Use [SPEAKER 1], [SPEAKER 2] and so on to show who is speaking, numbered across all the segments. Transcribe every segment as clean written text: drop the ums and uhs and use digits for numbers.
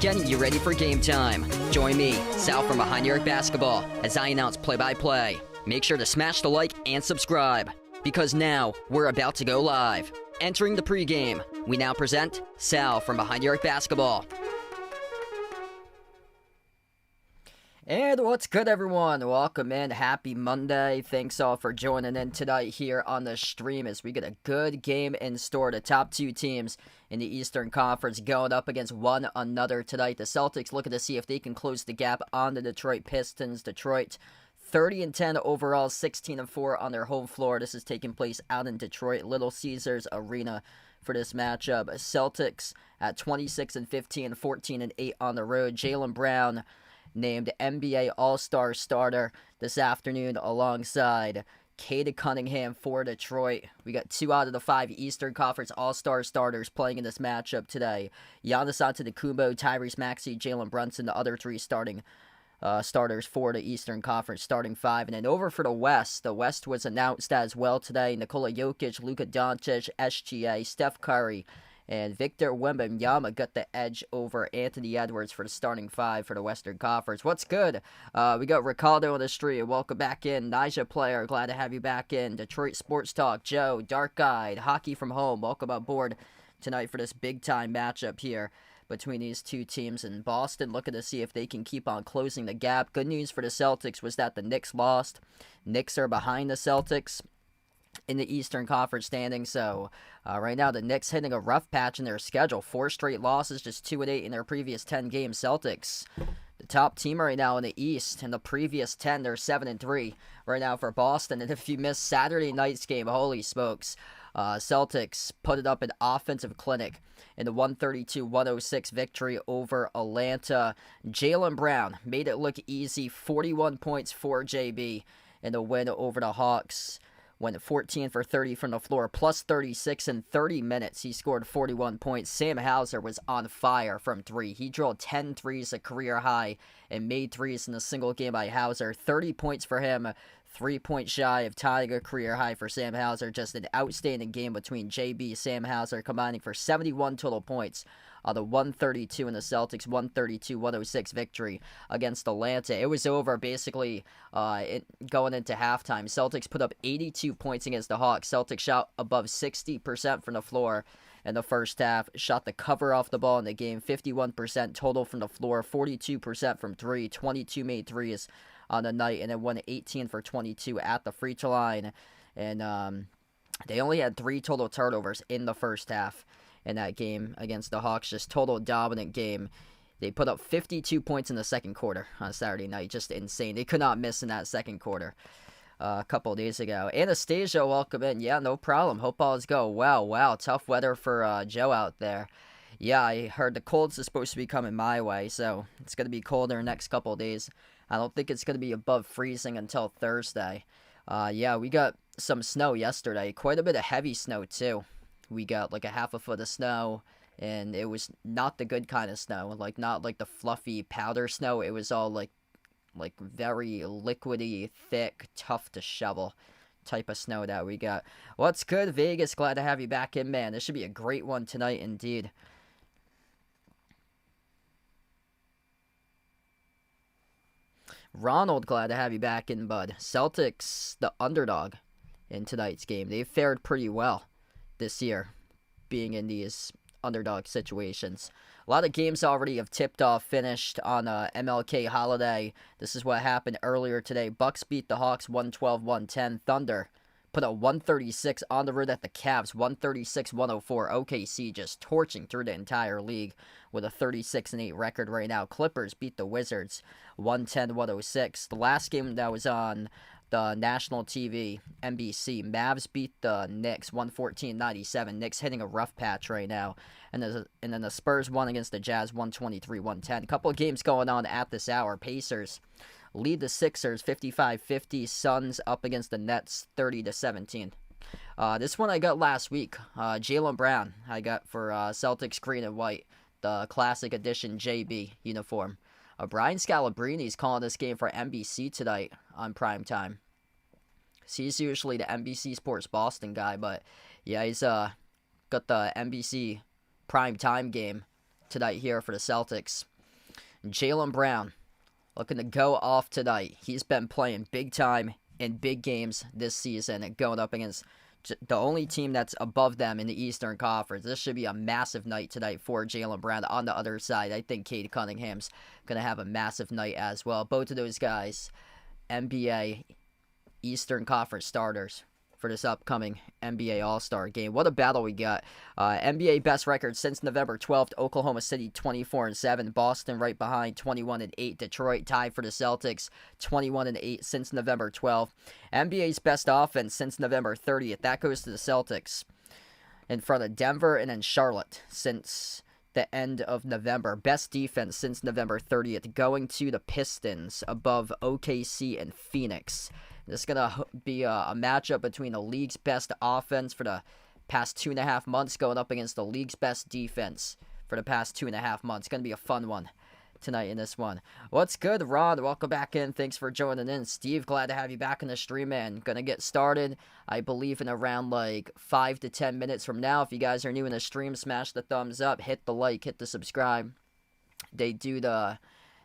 [SPEAKER 1] Getting you ready for game time. Join me, Sal from Behind Your Basketball, as I announce play-by-play. Make sure to smash the like and subscribe, because now we're about to go live. Entering the pregame, we now present Sal from Behind Your Basketball. And what's good, everyone? Welcome in. Happy Monday. Thanks all for joining in tonight here on the stream as we get a good game in store. The top two teams in the Eastern Conference going up against one another tonight. The Celtics looking to see if they can close the gap on the Detroit Pistons. Detroit 30-10 overall, 16-4 on their home floor. This is taking place out in Detroit, Little Caesars Arena for this matchup. Celtics at 26-15, 14-8 on the road. Jaylen Brown named NBA All-Star starter this afternoon alongside Cade Cunningham for Detroit. We got 2 out of the 5 Eastern Conference All-Star starters playing in this matchup today. Giannis Antetokounmpo, Tyrese Maxey, Jalen Brunson, the other 3 starters for the Eastern Conference starting 5. And then over for the West. The West was announced as well today. Nikola Jokic, Luka Doncic, SGA, Steph Curry, and Victor Wembanyama got the edge over Anthony Edwards for the starting 5 for the Western Conference. What's good? We got Ricardo on the street. Welcome back in. Nija Player, glad to have you back in. Detroit Sports Talk, Joe, Dark Guide, Hockey from Home. Welcome aboard tonight for this big-time matchup here between these two teams. In Boston looking to see if they can keep on closing the gap. Good news for the Celtics was that the Knicks lost. Knicks are behind the Celtics in the Eastern Conference standing. So right now the Knicks hitting a rough patch in their schedule. 4 straight losses, just 2-8 in their previous 10 games. Celtics, the top team right now in the East. In the previous 10, they're 7-3 right now for Boston. And if you missed Saturday night's game, holy smokes, Celtics put it up an offensive clinic in the 132-106 victory over Atlanta. Jaylen Brown made it look easy. 41 points for JB in the win over the Hawks. Went 14 for 30 from the floor, plus 36 in 30 minutes. He scored 41 points. Sam Hauser was on fire from 3. He drilled 10 threes, a career high, and made threes in a single game by Hauser. 30 points for him, 3 points shy of tying a career high for Sam Hauser. Just an outstanding game between JB and Sam Hauser, combining for 71 total points. The 132 in the Celtics 132-106 victory against Atlanta. It was over basically going into halftime. Celtics put up 82 points against the Hawks. Celtics shot above 60% from the floor in the first half. Shot the cover off the ball in the game. 51% total from the floor. 42% from 3. 22 made threes on the night. And then won 18 for 22 at the free throw line. And they only had 3 total turnovers in the first half in that game against the Hawks. Just total dominant game. They put up 52 points in the second quarter on Saturday night. Just insane. They could not miss in that second quarter a couple of days ago. Anastasia, welcome in. Yeah, no problem. Hope all is go. Wow. Tough weather for Joe out there. Yeah, I heard the cold's is supposed to be coming my way, so it's going to be colder the next couple of days. I don't think it's going to be above freezing until Thursday. Yeah, we got some snow yesterday. Quite a bit of heavy snow, too. We got like a half a foot of snow, and it was not the good kind of snow. Like, not like the fluffy powder snow. It was all like very liquidy, thick, tough to shovel type of snow that we got. What's good, Vegas? Glad to have you back in, man. This should be a great one tonight, indeed. Ronald, glad to have you back in, bud. Celtics, the underdog in tonight's game. They've fared pretty well this year, being in these underdog situations. A lot of games already have tipped off, finished on MLK holiday. This is what happened earlier today. Bucks beat the Hawks 112-110. Thunder put a 136 on the road at the Cavs, 136-104. OKC just torching through the entire league with a 36-8 record right now. Clippers beat the Wizards 110-106. The last game that was on the national TV, NBC, Mavs beat the Knicks 114-97. Knicks hitting a rough patch right now. And then the Spurs won against the Jazz 123-110. A couple of games going on at this hour. Pacers lead the Sixers 55-50. Suns up against the Nets 30-17. This one I got last week. Jaylen Brown I got for Celtics green and white. The classic edition JB uniform. Brian Scalabrini's calling this game for NBC tonight on primetime. He's usually the NBC Sports Boston guy, but yeah, he's got the NBC primetime game tonight here for the Celtics. Jaylen Brown looking to go off tonight. He's been playing big time in big games this season and going up against the only team that's above them in the Eastern Conference. This should be a massive night tonight for Jaylen Brown. On the other side, I think Cade Cunningham's going to have a massive night as well. Both of those guys, NBA Eastern Conference starters for this upcoming NBA All-Star game. What a battle we got. NBA best record since November 12th. Oklahoma City 24-7. Boston right behind 21-8. Detroit tied for the Celtics 21-8 since November 12th. NBA's best offense since November 30th. That goes to the Celtics in front of Denver and then Charlotte since the end of November. Best defense since November 30th going to the Pistons above OKC and Phoenix. This is going to be a matchup between the league's best offense for the past 2.5 months going up against the league's best defense for the past 2.5 months. Going to be a fun one tonight in this one. What's good, Rod? Welcome back in. Thanks for joining in. Steve, glad to have you back in the stream, man. Going to get started, I believe, in around like 5 to 10 minutes from now. If you guys are new in the stream, smash the thumbs up, hit the like, hit the subscribe. They do the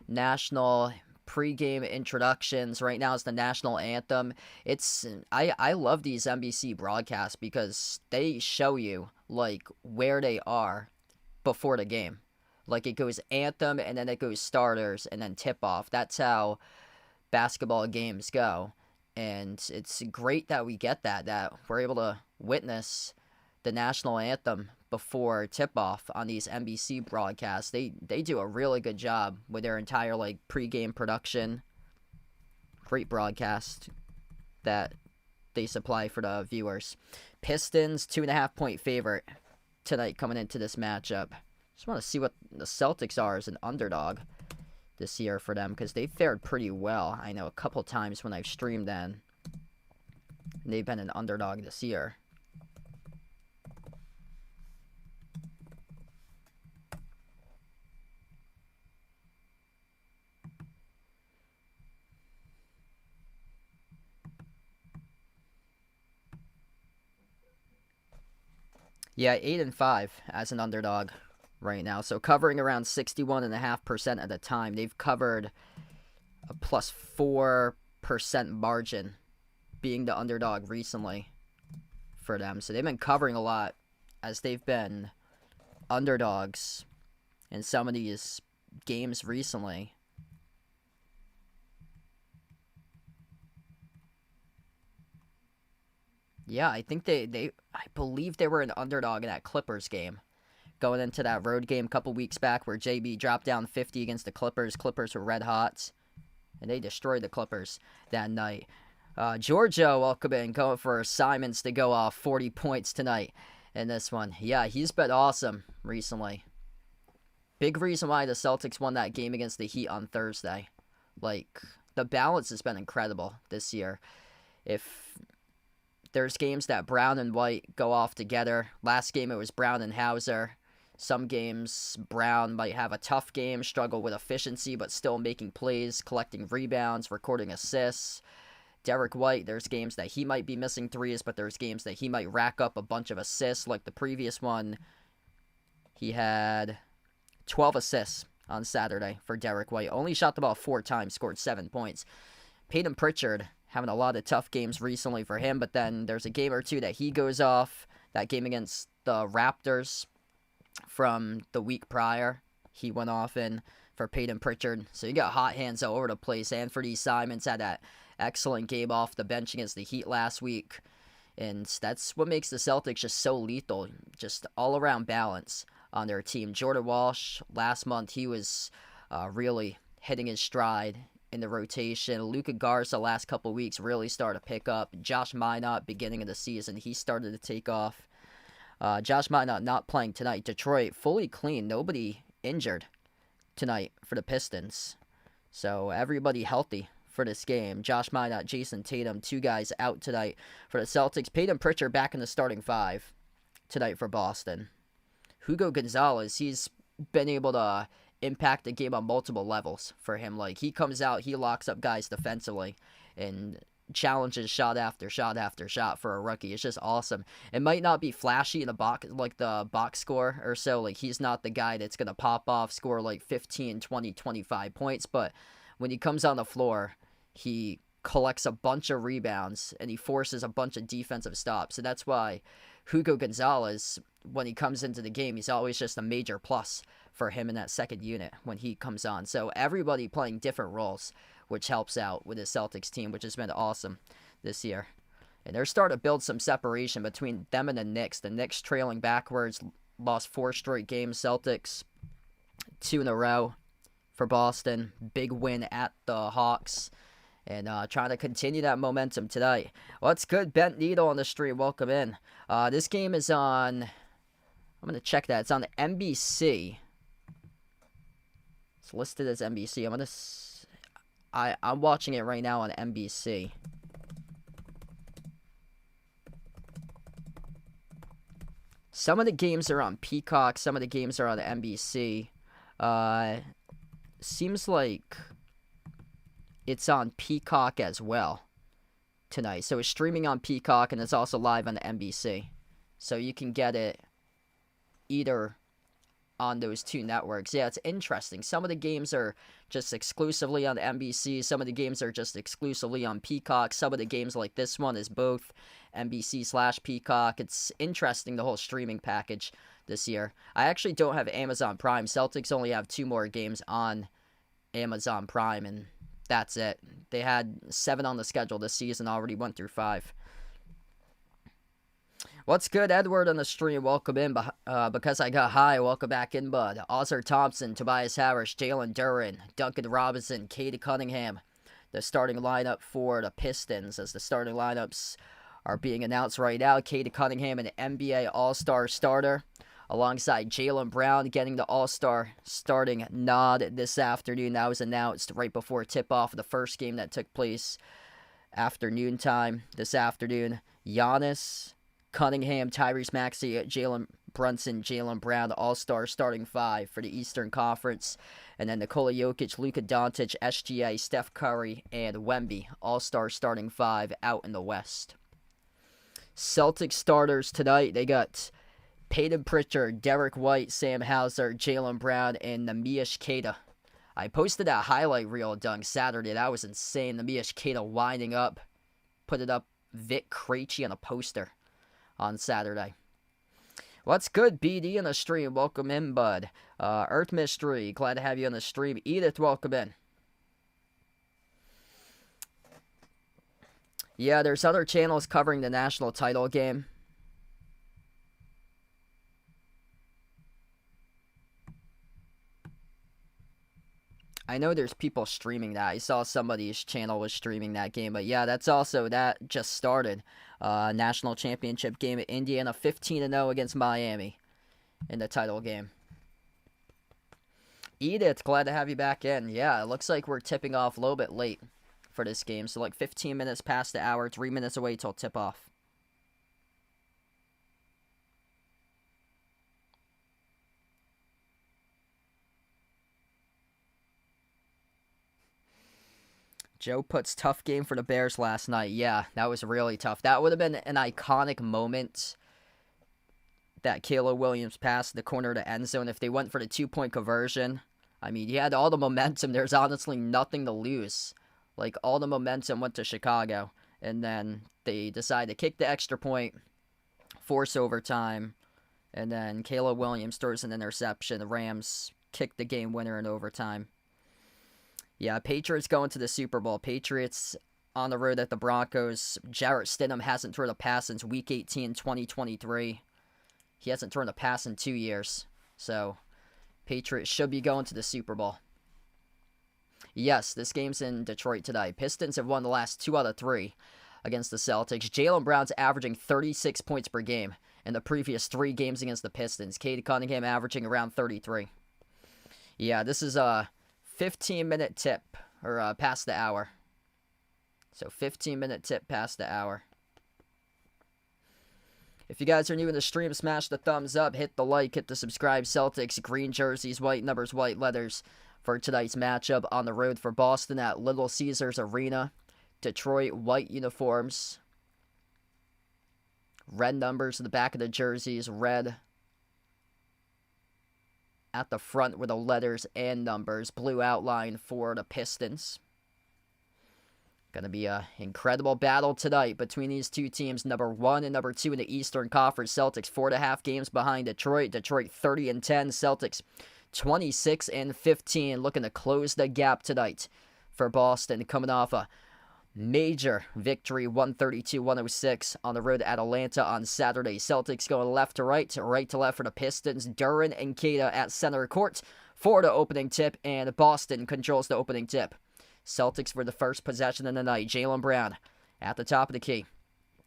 [SPEAKER 1] national pregame introductions. Right now it's the national anthem. I love these NBC broadcasts because they show you like where they are before the game. Like it goes anthem and then it goes starters and then tip off. That's how basketball games go. And it's great that we get that we're able to witness the national anthem before tip-off on these NBC broadcasts. They do a really good job with their entire like pregame production. Great broadcast that they supply for the viewers. Pistons 2.5-point favorite tonight coming into this matchup. Just want to see what the Celtics are as an underdog this year for them because they've fared pretty well. I know a couple times when I've streamed then they've been an underdog this year. Yeah, 8-5 as an underdog right now. So covering around 61.5% of the time. They've covered a plus 4% margin being the underdog recently for them. So they've been covering a lot as they've been underdogs in some of these games recently. Yeah, I think I believe they were an underdog in that Clippers game. Going into that road game a couple weeks back where JB dropped down 50 against the Clippers. Clippers were red hot. And they destroyed the Clippers that night. Giorgio, welcome in. Going for Simons to go off 40 points tonight in this one. Yeah, he's been awesome recently Big reason why the Celtics won that game against the Heat on Thursday. Like, the balance has been incredible this year. If there's games that Brown and White go off together, last game it was Brown and Hauser. Some games, Brown might have a tough game, struggle with efficiency, but still making plays, collecting rebounds, recording assists. Derek White, there's games that he might be missing threes, but there's games that he might rack up a bunch of assists. Like the previous one, he had 12 assists on Saturday for Derek White. Only shot the ball 4 times, scored 7 points. Peyton Pritchard having a lot of tough games recently for him, but then there's a game or two that he goes off. That game against the Raptors from the week prior, he went off in for Peyton Pritchard. So you got hot hands all over the place. Anthony Simons had that excellent game off the bench against the Heat last week. And that's what makes the Celtics just so lethal. Just all-around balance on their team. Jordan Walsh, last month, he was really hitting his stride in the rotation. Luka Garza, last couple weeks, really started to pick up. Josh Minott, beginning of the season, he started to take off. Josh Minott not playing tonight. Detroit, fully clean. Nobody injured tonight for the Pistons. So everybody healthy for this game. Josh Minott, Jason Tatum, 2 guys out tonight for the Celtics. Peyton Pritchard back in the starting 5 tonight for Boston. Hugo Gonzalez, he's been able to impact the game on multiple levels for him. Like, he comes out, he locks up guys defensively and challenges shot after shot after shot for a rookie. It's just awesome. It might not be flashy in the box, like the box score or so. Like, he's not the guy that's going to pop off, score like 15, 20, 25 points. But when he comes on the floor, he collects a bunch of rebounds and he forces a bunch of defensive stops. So that's why Hugo Gonzalez, when he comes into the game, he's always just a major plus for him in that second unit when he comes on. So everybody playing different roles, which helps out with the Celtics team, which has been awesome this year. And they're starting to build some separation between them and the Knicks. The Knicks trailing backwards, lost 4 straight games. Celtics, 2 in a row for Boston. Big win at the Hawks. And trying to continue that momentum tonight. What's good? Bent Needle on the stream. Welcome in. This game is on... I'm going to check that. It's on the NBC. It's listed as NBC. I'm watching it right now on NBC. Some of the games are on Peacock. Some of the games are on NBC. Seems like it's on Peacock as well tonight. So it's streaming on Peacock and it's also live on the NBC. So you can get it either on those 2 networks. Yeah, it's interesting. Some of the games are just exclusively on the NBC. Some of the games are just exclusively on Peacock. Some of the games like this one is both NBC/Peacock. It's interesting, the whole streaming package this year. I actually don't have Amazon Prime. Celtics only have 2 more games on Amazon Prime, and that's it. They had 7 on the schedule this season, already went through 5. What's good, Edward on the stream? Welcome in. Because I got high, welcome back in, bud. Ozzer Thompson, Tobias Harris, Jalen Duren, Duncan Robinson, Cade Cunningham. The starting lineup for the Pistons, as the starting lineups are being announced right now. Cade Cunningham, an NBA All-Star starter, alongside Jaylen Brown getting the All-Star starting nod this afternoon. That was announced right before tip-off of the first game that took place afternoon time this afternoon. Giannis, Cunningham, Tyrese Maxey, Jalen Brunson, Jaylen Brown, the All-Star starting 5 for the Eastern Conference. And then Nikola Jokic, Luka Doncic, SGA, Steph Curry, and Wemby, All-Star starting 5 out in the West. Celtics starters tonight, they got Peyton Pritchard, Derek White, Sam Hauser, Jaylen Brown, and Neemias Queta. I posted that highlight reel dunk Saturday. That was insane. Neemias Queta winding up, put it up Vic Krejci on a poster on Saturday. What's good, BD on the stream? Welcome in, bud. Earth Mystery, glad to have you on the stream. Edith, welcome in. Yeah, there's other channels covering the national title game. I know there's people streaming that. I saw somebody's channel was streaming that game. But yeah, that just started. National championship game at Indiana, 15-0 against Miami in the title game. Edith, glad to have you back in. Yeah, it looks like we're tipping off a little bit late for this game. So like 15 minutes past the hour, 3 minutes away till tip off. Joe puts tough game for the Bears last night. Yeah, that was really tough. That would have been an iconic moment, that Caleb Williams passed the corner to end zone. If they went for the 2-point conversion, I mean, you had all the momentum. There's honestly nothing to lose. Like, all the momentum went to Chicago. And then they decided to kick the extra point, force overtime, and then Caleb Williams throws an interception. The Rams kick the game winner in overtime. Yeah, Patriots going to the Super Bowl. Patriots on the road at the Broncos. Jarrett Stidham hasn't thrown a pass since Week 18, 2023. He hasn't thrown a pass in 2 years. So, Patriots should be going to the Super Bowl. Yes, this game's in Detroit today. Pistons have won the last 2 out of 3 against the Celtics. Jaylen Brown's averaging 36 points per game in the previous 3 games against the Pistons. Cade Cunningham averaging around 33. Yeah, this is a 15-minute tip, or past the hour. So 15-minute tip past the hour. If you guys are new in the stream, smash the thumbs up, hit the like, hit the subscribe. Celtics, green jerseys, white numbers, white letters for tonight's matchup on the road for Boston at Little Caesars Arena. Detroit, white uniforms. Red numbers at the back of the jerseys, red at the front with the letters and numbers. Blue outline for the Pistons. Going to be an incredible battle tonight between these two teams. Number 1 and number 2 in the Eastern Conference. Celtics 4.5 games behind Detroit. Detroit 30-10. Celtics 26-15. Looking to close the gap tonight for Boston. Coming off a major victory, 132-106 on the road at Atlanta on Saturday. Celtics going left to right to left for the Pistons. Duren and Keita at center court for the opening tip, and Boston controls the opening tip. Celtics for the first possession of the night. Jaylen Brown at the top of the key.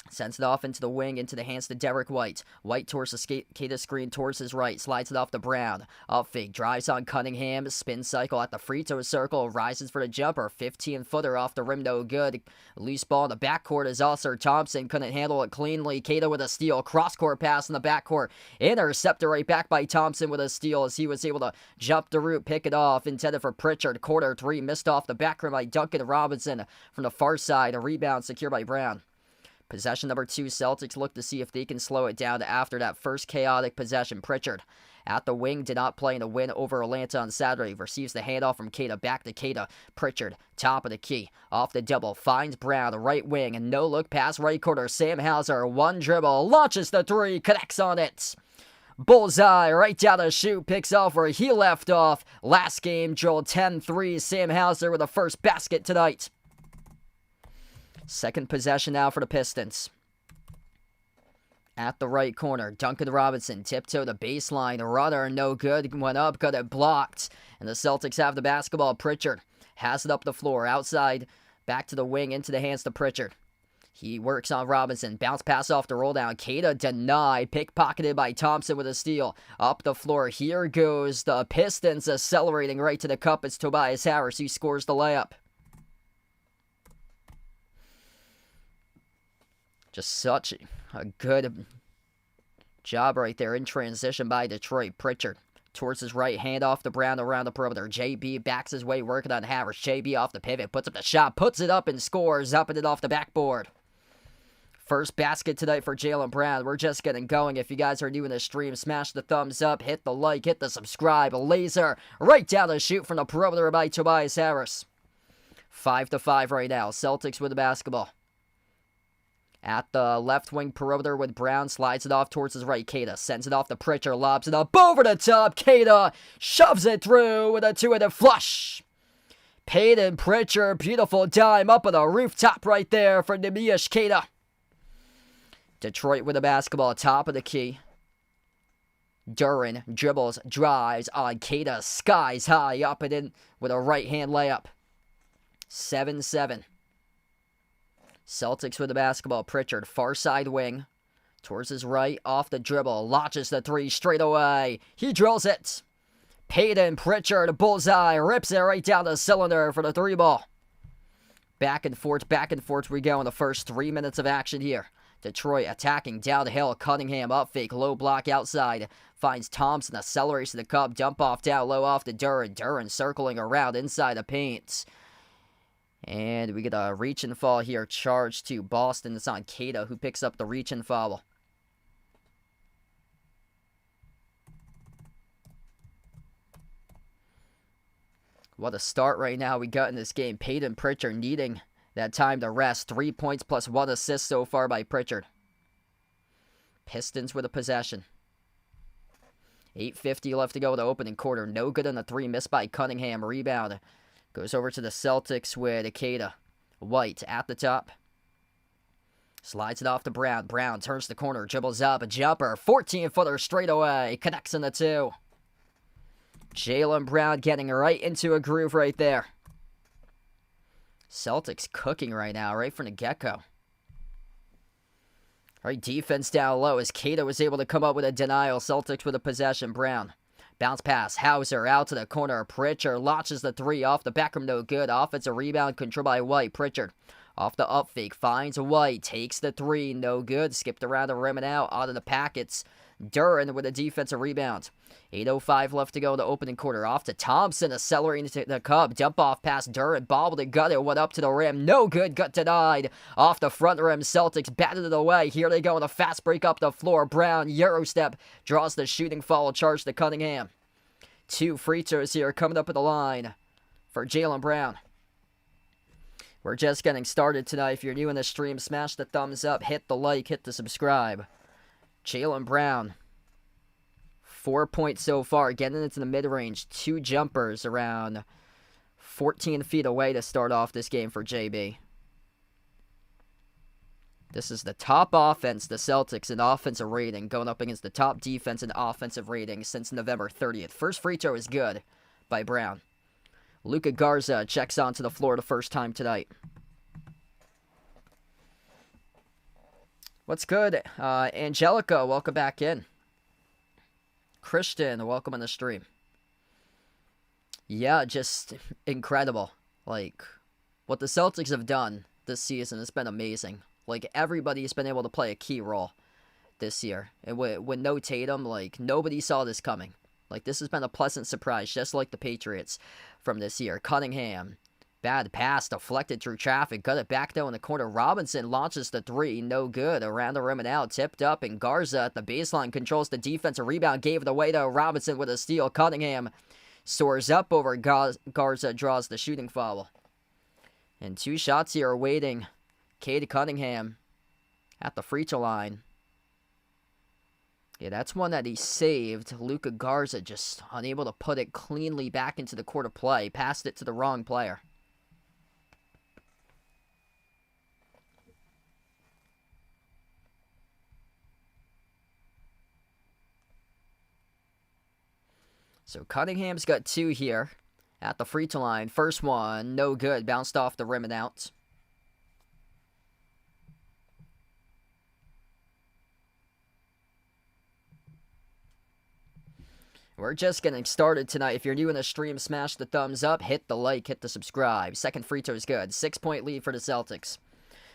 [SPEAKER 1] Sends it off into the wing, into the hands to Derek White. White towards the Keita screen, towards his right. Slides it off to Brown. Up fake, drives on Cunningham. Spin cycle at the free throw circle. Rises for the jumper. 15-footer off the rim, no good. Loose ball in the backcourt as Ausar Thompson couldn't handle it cleanly. Keita with a steal. Cross-court pass in the backcourt. Intercepted right back by Thompson with a steal as he was able to jump the route, pick it off. Intended for Pritchard. Quarter 3, missed off the back rim by Duncan Robinson from the far side. A rebound secured by Brown. Possession number 2, Celtics look to see if they can slow it down after that first chaotic possession. Pritchard at the wing, did not play in a win over Atlanta on Saturday. Receives the handoff from Keita, back to Keita. Pritchard, top of the key, off the double, finds Brown, right wing, and no look pass right corner. Sam Hauser, one dribble, launches the 3, connects on it. Bullseye, right down the chute, picks off where he left off. Last game, drilled 10 threes. Sam Hauser with the first basket tonight. Second possession now for the Pistons. At the right corner, Duncan Robinson, tiptoe the baseline, runner, no good, went up, got it blocked, and the Celtics have the basketball. Pritchard has it up the floor, outside, back to the wing, into the hands to Pritchard. He works on Robinson, bounce pass off the roll down, Keita denied, pickpocketed by Thompson with a steal. Up the floor, here goes the Pistons, accelerating right to the cup. It's Tobias Harris who scores the layup. Just such a good job right there in transition by Detroit. Pritchard towards his right, hand off to Brown around the perimeter. JB backs his way, working on Harris. JB off the pivot, puts up the shot, puts it up and scores, up and it off the backboard. First basket tonight for Jaylen Brown. We're just getting going. If you guys are new in the stream, smash the thumbs up, hit the like, hit the subscribe. A laser right down the chute from the perimeter by Tobias Harris. 5-5 right now. Celtics with the basketball. At the left wing perimeter with Brown, slides it off towards his right. Keita sends it off to Pritchard, lobs it up over the top. Keita shoves it through with a two-handed flush. Peyton Pritchard, beautiful dime up on the rooftop right there for Neemias Keita. Detroit with the basketball, top of the key. Duren dribbles, drives on Keita, skies high, up and in with a right-hand layup. 7-7. Celtics with the basketball. Pritchard, far side wing. Towards his right, off the dribble. Launches the 3 straight away. He drills it. Peyton Pritchard, bullseye, rips it right down the cylinder for the 3-ball. Back and forth we go in the first 3 minutes of action here. Detroit attacking downhill. Cunningham up fake, low block outside. Finds Thompson, accelerates to the cup, dump off down low off to Duren. Duren circling around inside the paint. And we get a reach and fall here, charged to Boston. It's on Keita, who picks up the reach and foul. What a start right now we got in this game. Peyton Pritchard needing that time to rest. 3 points plus 1 assist so far by Pritchard. Pistons with a possession. 8:50 left to go in the opening quarter. No good on the 3, missed by Cunningham. Rebound. Goes over to the Celtics with Keita. White at the top. Slides it off to Brown. Brown turns the corner, dribbles up, a jumper. 14-footer straight away. Connects in the 2. Jaylen Brown getting right into a groove right there. Celtics cooking right now, right from the get-go. All right, defense down low as Keita was able to come up with a denial. Celtics with a possession. Brown. Bounce pass. Hauser out to the corner. Pritchard launches the 3 off the back rim. No good. Offensive rebound controlled by White. Pritchard off the up fake. Finds White. Takes the 3. No good. Skipped around the rim and out of the packets. Duren with a defensive rebound. 8:05 left to go in the opening quarter. Off to Thompson, accelerating to the cup. Dump off past Duren. Bobbled and got it. Went up to the rim. No good. Got denied. Off the front rim. Celtics batted it away. Here they go in a fast break up the floor. Brown, Euro step. Draws the shooting foul charge to Cunningham. 2 free throws here coming up at the line for Jaylen Brown. We're just getting started tonight. If you're new in the stream, smash the thumbs up, hit the like, hit the subscribe. Jaylen Brown, 4 points so far, getting into the mid-range. 2 jumpers around 14 feet away to start off this game for JB. This is the top offense, the Celtics, in offensive rating, going up against the top defense in offensive rating since November 30th. First free throw is good by Brown. Luka Garza checks onto the floor the first time tonight. What's good? Angelica, welcome back in. Christian, welcome on the stream. Yeah, just incredible. Like, what the Celtics have done this season has been amazing. Like, everybody's been able to play a key role this year. And with no Tatum, like, nobody saw this coming. Like, this has been a pleasant surprise, just like the Patriots from this year. Cunningham, bad pass, deflected through traffic, got it back though in the corner. Robinson launches the 3, no good. Around the rim and out, tipped up, and Garza at the baseline controls the defensive rebound, gave it away to Robinson with a steal. Cunningham soars up over Garza, draws the shooting foul. And 2 shots here are waiting. Cade Cunningham at the free throw line. Yeah, that's one that he saved. Luka Garza just unable to put it cleanly back into the court of play. Passed it to the wrong player. So Cunningham's got 2 here at the free throw line. First one, no good. Bounced off the rim and out. We're just getting started tonight. If you're new in the stream, smash the thumbs up, hit the like, hit the subscribe. Second free throw is good. 6-point lead for the Celtics.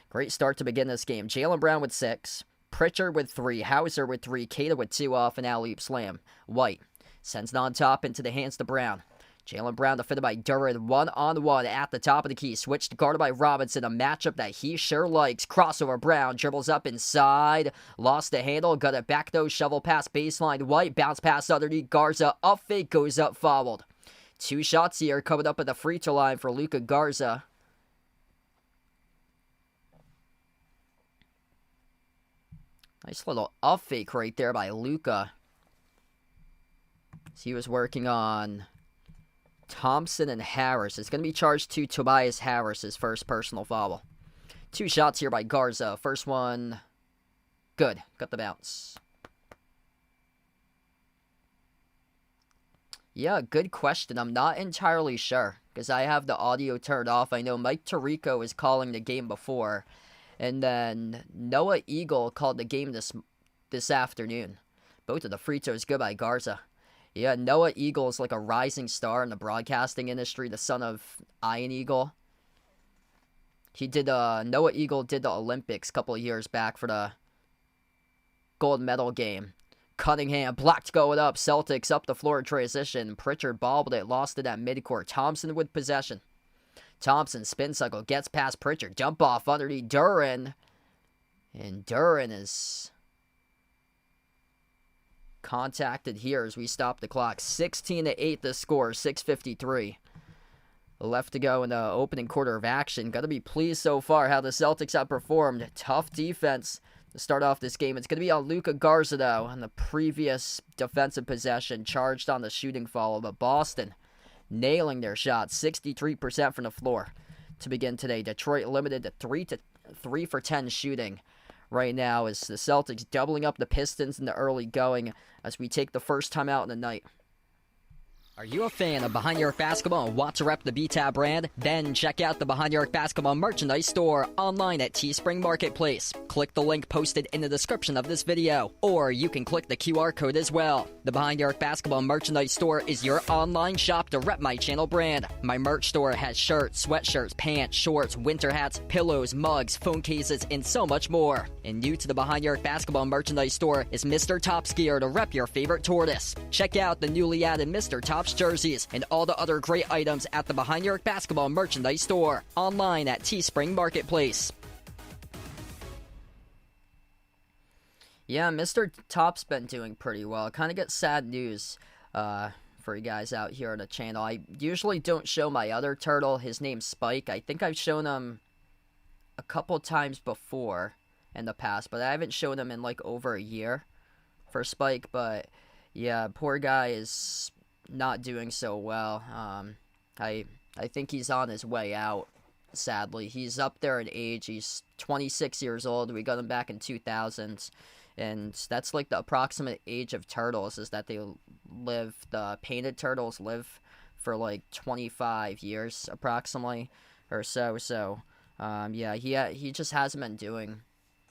[SPEAKER 1] Great start to begin this game. Jaylen Brown with 6. Pritchard with 3. Hauser with 3. Keita with 2 off an alley-oop slam. White sends it on top into the hands to Brown. Jaylen Brown defended by Duren, 1-on-1 at the top of the key. Switched guarded by Robinson, a matchup that he sure likes. Crossover, Brown dribbles up inside. Lost the handle, got it back though. Shovel pass baseline. White bounce pass underneath Garza. Up fake, goes up, fouled. 2 shots here coming up at the free throw line for Luka Garza. Nice little up fake right there by Luka. He was working on Thompson and Harris. It's going to be charged to Tobias Harris, his first personal foul. 2 shots here by Garza. First one, good. Got the bounce. Yeah, good question. I'm not entirely sure because I have the audio turned off. I know Mike Tirico is calling the game before. And then Noah Eagle called the game this afternoon. Both of the free throws good by Garza. Yeah, Noah Eagle is like a rising star in the broadcasting industry, the son of Ian Eagle. Noah Eagle did the Olympics a couple of years back for the gold medal game. Cunningham blocked going up. Celtics up the floor in transition. Pritchard bobbled it, lost it at midcourt. Thompson with possession. Thompson spin cycle, gets past Pritchard. Jump off underneath Duren. And Duren is contacted here as we stop the clock. 16-8 the score, 6:53 left to go in the opening quarter of action. Got to be pleased so far how the Celtics have performed. Tough defense to start off this game. It's going to be on Luka Garza, though, on the previous defensive possession, charged on the shooting follow. But Boston nailing their shot, 63% from the floor to begin today. Detroit limited to 3 for 10 shooting right now as the Celtics doubling up the Pistons in the early going as we take the first time out in the night. Are you a fan of Behind Your Arc Basketball and want to rep the BTAB brand? Then check out the Behind Your Arc Basketball merchandise store online at Teespring Marketplace. Click the link posted in the description of this video, or you can click the QR code as well. The Behind Your Arc Basketball merchandise store is your online shop to rep my channel brand. My merch store has shirts, sweatshirts, pants, shorts, winter hats, pillows, mugs, phone cases, and so much more. And new to the Behind Your Arc Basketball merchandise store is Mr. Top's gear to rep your favorite tortoise. Check out the newly added Mr. Top's jerseys and all the other great items at the Behind Your Arc Basketball merchandise store online at Teespring Marketplace. Yeah, Mr. Top's been doing pretty well. Kind of get sad news for you guys out here on the channel. I usually don't show my other turtle. His name's Spike. I think I've shown him a couple times before in the past, but I haven't shown him in like over a year for Spike. But yeah, poor guy is not doing so well. I think he's on his way out, sadly. He's up there in age. He's 26 years old. We got him back in 2000, and that's like the approximate age of turtles, is that the painted turtles live for like 25 years approximately or so. So yeah, he just hasn't been doing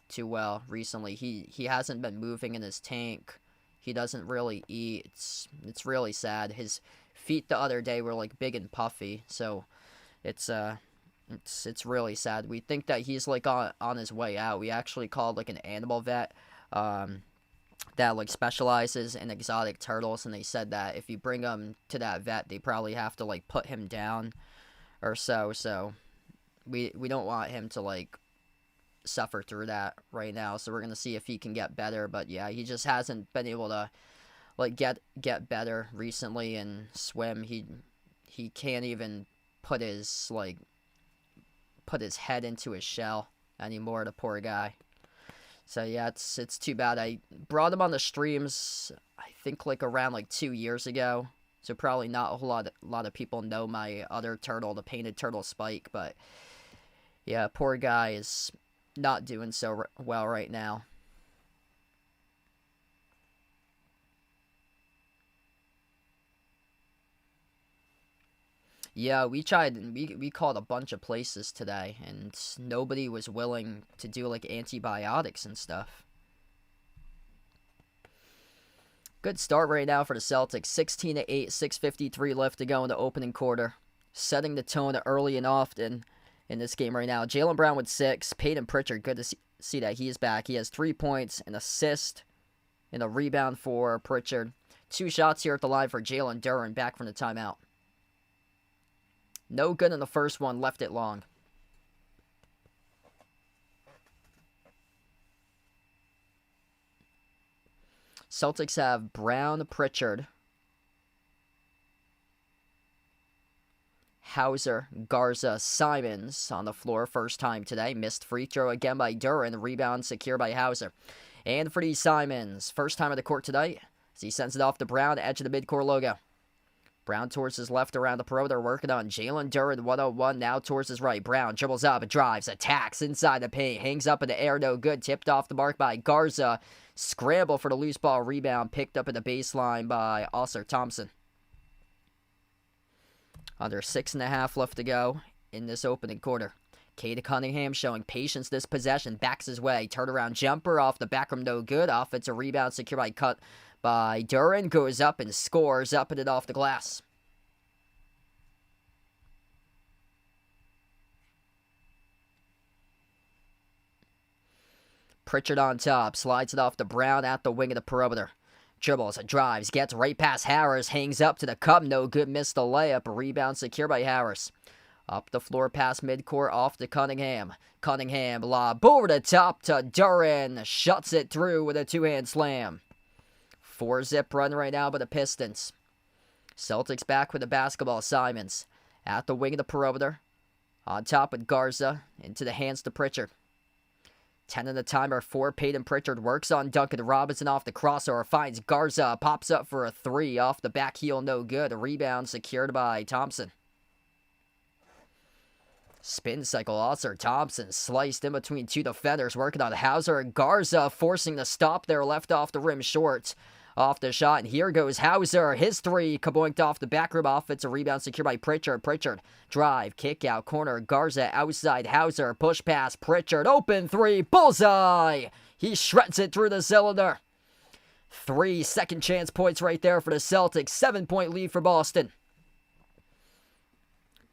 [SPEAKER 1] too well recently. He hasn't been moving in his tank. He doesn't really eat. It's really sad. His feet the other day were like big and puffy, so it's really sad. We think that he's like on his way out. We actually called like an animal vet that like specializes in exotic turtles, and they said that if you bring him to that vet, they probably have to like put him down or so. So we don't want him to like suffer through that right now, so we're gonna see if he can get better. But yeah, he just hasn't been able to like get better recently and swim. He can't even put his head into his shell anymore, the poor guy. So yeah, it's too bad. I brought him on the streams I think like around like 2 years ago, so probably not a whole lot of people know my other turtle, the painted turtle Spike. But yeah, poor guy is not doing so well right now. Yeah, we called a bunch of places today, and nobody was willing to do like antibiotics and stuff. Good start right now for the Celtics. 16-8, 6:53 left to go in the opening quarter. Setting the tone early and often in this game right now. Jaylen Brown with 6. Peyton Pritchard, good to see that he is back. He has 3 points, an assist, and a rebound for Pritchard. 2 shots here at the line for Jalen Duren, back from the timeout. No good in the first one, left it long. Celtics have Brown, Pritchard, Hauser, Garza, Simons on the floor. First time today. Missed free throw again by Duren. Rebound secure by Hauser. And for the Simons, first time on the court tonight as he sends it off to Brown, edge of the midcourt logo. Brown towards his left around the perimeter, working on Jalen Duren, 1-on-1, now towards his right. Brown dribbles up, drives, attacks inside the paint, hangs up in the air, no good. Tipped off the mark by Garza. Scramble for the loose ball rebound, picked up at the baseline by Ausar Thompson. Under 6.5 left to go in this opening quarter. Cade Cunningham showing patience this possession, backs his way, turnaround jumper off the back rim, no good. Offensive rebound secured by Duren. Goes up and scores, up and off the glass. Pritchard on top, slides it off to Brown at the wing of the perimeter. Dribbles, drives, gets right past Harris, hangs up to the cup, no good, missed the layup, rebound secured by Harris. Up the floor past midcourt, off to Cunningham. Cunningham, lob over the top to Duren, shuts it through with a two-hand slam. 4-zip run right now by the Pistons. Celtics back with the basketball, Simons. At the wing of the perimeter, on top with Garza, into the hands to Pritchard. 10 in the timer for Peyton Pritchard. Works on Duncan Robinson off the crossover. Finds Garza. Pops up for a three. Off the back heel. No good. A rebound secured by Thompson. Spin cycle. Also Thompson sliced in between two defenders. Working on Hauser and Garza. Forcing the stop there. Left off the rim short. Off the shot, and here goes Hauser. His three, kaboinked off the back rim. Offensive rebound secured by Pritchard. Pritchard, drive, kick out, corner. Garza outside. Hauser, push pass. Pritchard, open three, bullseye. He shreds it through the cylinder. 3 second chance points right there for the Celtics. 7-point lead for Boston.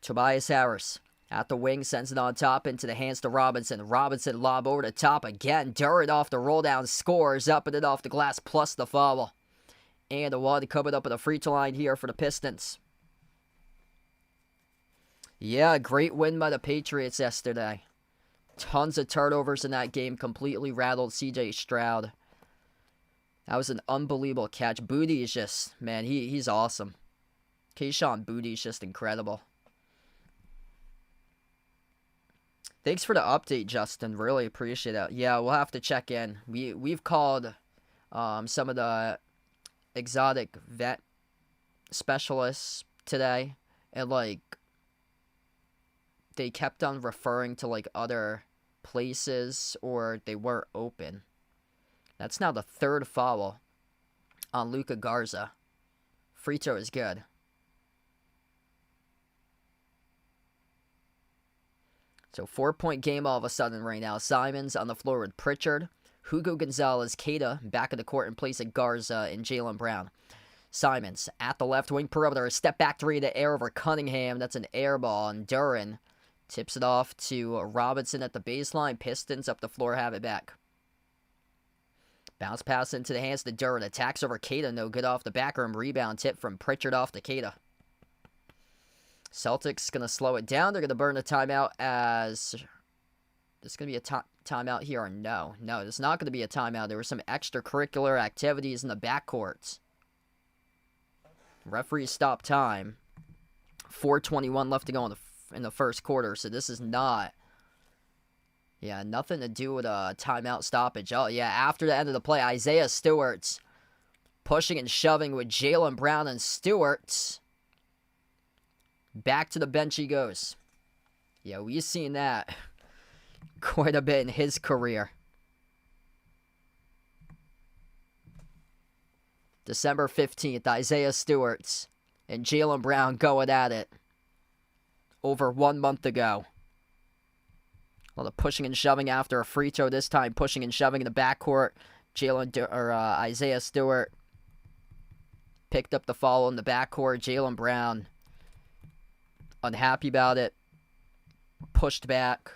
[SPEAKER 1] Tobias Harris at the wing, sends it on top into the hands to Robinson. Robinson lob over the top again. Duren off the roll down, scores up and it off the glass plus the foul. And a one coming up at the free throw line here for the Pistons. Yeah, great win by the Patriots yesterday. Tons of turnovers in that game, completely rattled C.J. Stroud. That was an unbelievable catch. Booty is just, man, he's awesome. Kayshon Booty is just incredible. Thanks for the update, Justin. Really appreciate it. Yeah, we'll have to check in. We've called some of the exotic vet specialists today, and like they kept on referring to like other places or they weren't open. That's now the third foul on Luka Garza. Free throw is good. So 4-point game all of a sudden right now. Simons on the floor with Pritchard. Hugo Gonzalez, Queta back in the court in place of Garza and Jaylen Brown. Simons at the left wing perimeter. A step back three to air over Cunningham. That's an air ball. And Duren tips it off to Robinson at the baseline. Pistons up the floor, have it back. Bounce pass into the hands to Duren. Attacks over Queta. No good off the back rim. Rebound tip from Pritchard off to Queta. Celtics going to slow it down. They're going to burn the timeout as... There's going to be a timeout here or no? No, there's not going to be a timeout. There were some extracurricular activities in the backcourts. Referee stopped time. 4:21 left to go in the first quarter, so this is not... Yeah, nothing to do with a timeout stoppage. Oh, yeah, after the end of the play, Isaiah Stewart's pushing and shoving with Jaylen Brown and Stewart. Back to the bench he goes. Yeah, we've seen that quite a bit in his career. December 15th, Isaiah Stewart's and Jaylen Brown going at it over 1 month ago. Well, the pushing and shoving after a free throw this time, pushing and shoving in the backcourt. Isaiah Stewart picked up the foul in the backcourt. Jaylen Brown unhappy about it. Pushed back.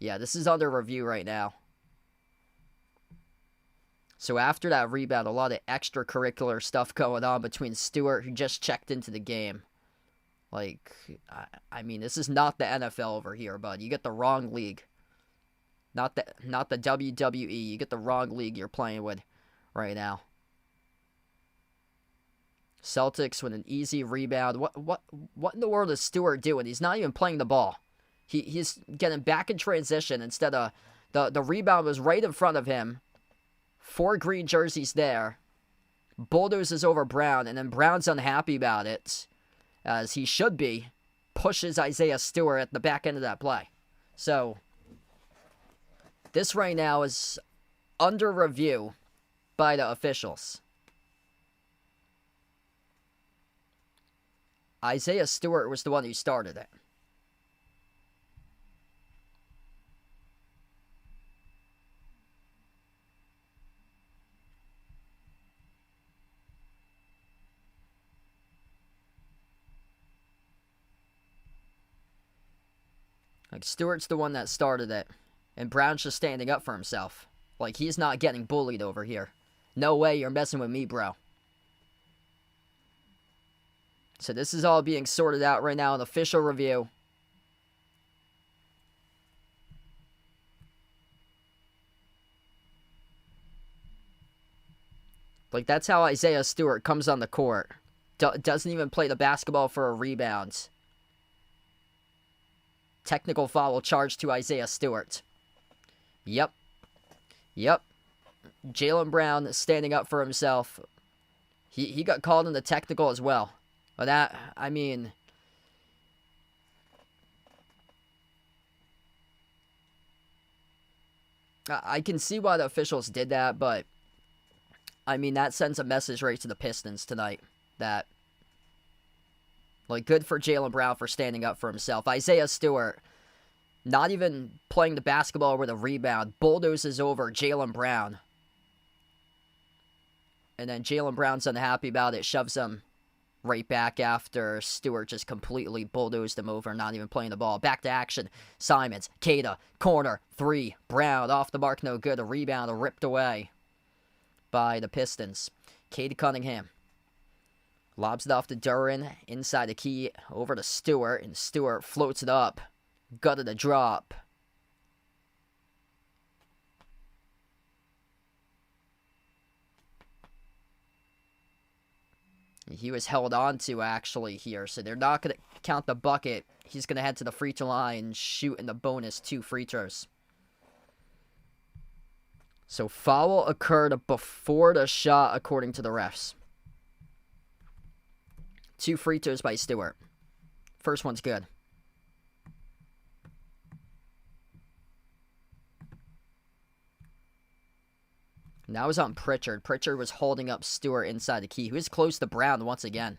[SPEAKER 1] Yeah, this is under review right now. So after that rebound, a lot of extracurricular stuff going on between Stewart, who just checked into the game. Like, I mean, this is not the NFL over here, bud. You get the wrong league. Not the WWE. You get the wrong league you're playing with right now. Celtics with an easy rebound. What in the world is Stewart doing? He's not even playing the ball. He's getting back in transition instead of the rebound was right in front of him. 4 green jerseys there. Bulldozes over Brown, and then Brown's unhappy about it, as he should be. Pushes Isaiah Stewart at the back end of that play. So this right now is under review by the officials. Isaiah Stewart was the one who started it. Like, Stewart's the one that started it. And Brown's just standing up for himself. Like, he's not getting bullied over here. No way you're messing with me, bro. So this is all being sorted out right now in official review. Like, that's how Isaiah Stewart comes on the court. Doesn't even play the basketball for a rebound. Technical foul charged to Isaiah Stewart. Yep. Jaylen Brown standing up for himself. He got called in the technical as well. But that, I mean... I can see why the officials did that, but... I mean, that sends a message right to the Pistons tonight. That... Like, good for Jaylen Brown for standing up for himself. Isaiah Stewart, not even playing the basketball with a rebound, bulldozes over Jaylen Brown. And then Jaylen Brown's unhappy about it, shoves him right back after Stewart just completely bulldozed him over, not even playing the ball. Back to action. Simons, Queta, corner, 3. Brown, off the mark, no good. A rebound ripped away by the Pistons. Cade Cunningham lobs it off to Duran, inside the key, over to Stewart, and Stewart floats it up. Gutted a drop. He was held on to, actually, here, so they're not going to count the bucket. He's going to head to the free throw line and shoot in the bonus 2 free throws. So foul occurred before the shot, according to the refs. 2 free throws by Stewart. First one's good. And that was on Pritchard. Pritchard was holding up Stewart inside the key. He was close to Brown once again.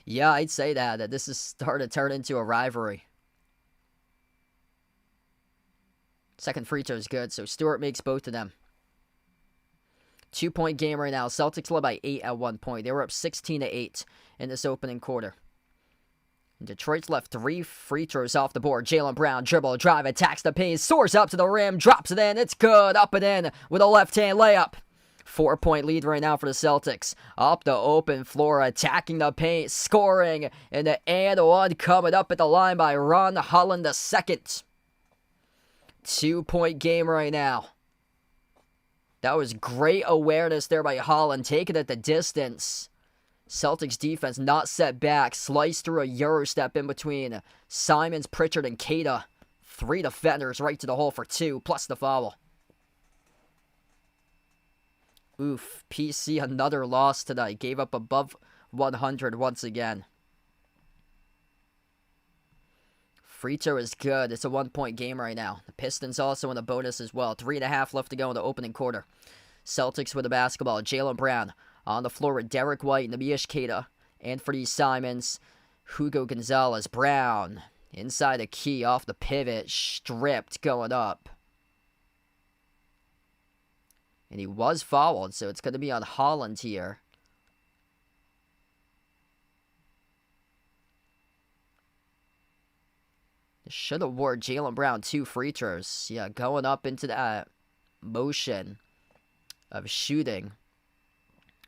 [SPEAKER 1] Yeah, I'd say that this is starting to turn into a rivalry. Second free throw is good, so Stewart makes both of them. 2-point game right now. Celtics led by 8 at one point. They were up 16-8 in this opening quarter. Detroit's left 3 free throws off the board. Jaylen Brown, dribble, drive, attacks the paint, soars up to the rim, drops it in. It's good. Up and in with a left-hand layup. 4-point lead right now for the Celtics. Up the open floor, attacking the paint, scoring. And the and one coming up at the line by Ron Holland II. 2-point game right now. That was great awareness there by Holland, taking it the distance. Celtics defense not set back, sliced through a Euro step in between Simons, Pritchard, and Queta. 3 defenders right to the hole for 2, plus the foul. Oof, PC another loss tonight. Gave up above 100 once again. Free throw is good. It's a 1-point game right now. The Pistons also in the bonus as well. 3.5 left to go in the opening quarter. Celtics with the basketball. Jaylen Brown on the floor with Derek White and Neemias Queta. Anthony Simons. Hugo Gonzalez. Brown inside the key off the pivot. Stripped going up. And he was fouled, so it's going to be on Holland here. Should have wore Jaylen Brown 2 free throws. Yeah, going up into that motion of shooting.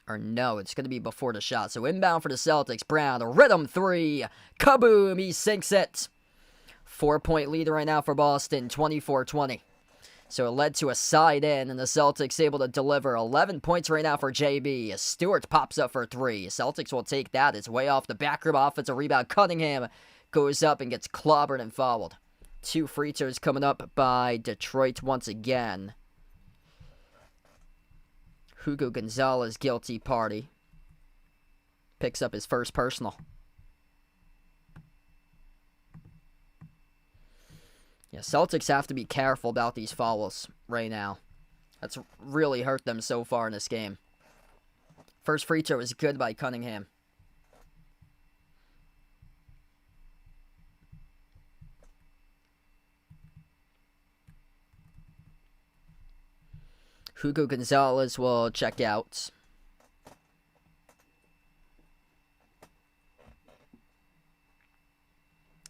[SPEAKER 1] Or no, it's going to be before the shot. So inbound for the Celtics. Brown, a rhythm 3. Kaboom! He sinks it. 4-point lead right now for Boston. 24-20. So it led to a side in, and the Celtics able to deliver 11 points right now for JB. Stewart pops up for 3. Celtics will take that. It's way off the back rim. Offensive rebound. Cunningham goes up and gets clobbered and fouled. 2 free throws coming up by Detroit once again. Hugo Gonzalez, guilty party. Picks up his first personal. Yeah, Celtics have to be careful about these fouls right now. That's really hurt them so far in this game. First free throw is good by Cunningham. Hugo Gonzalez will check out.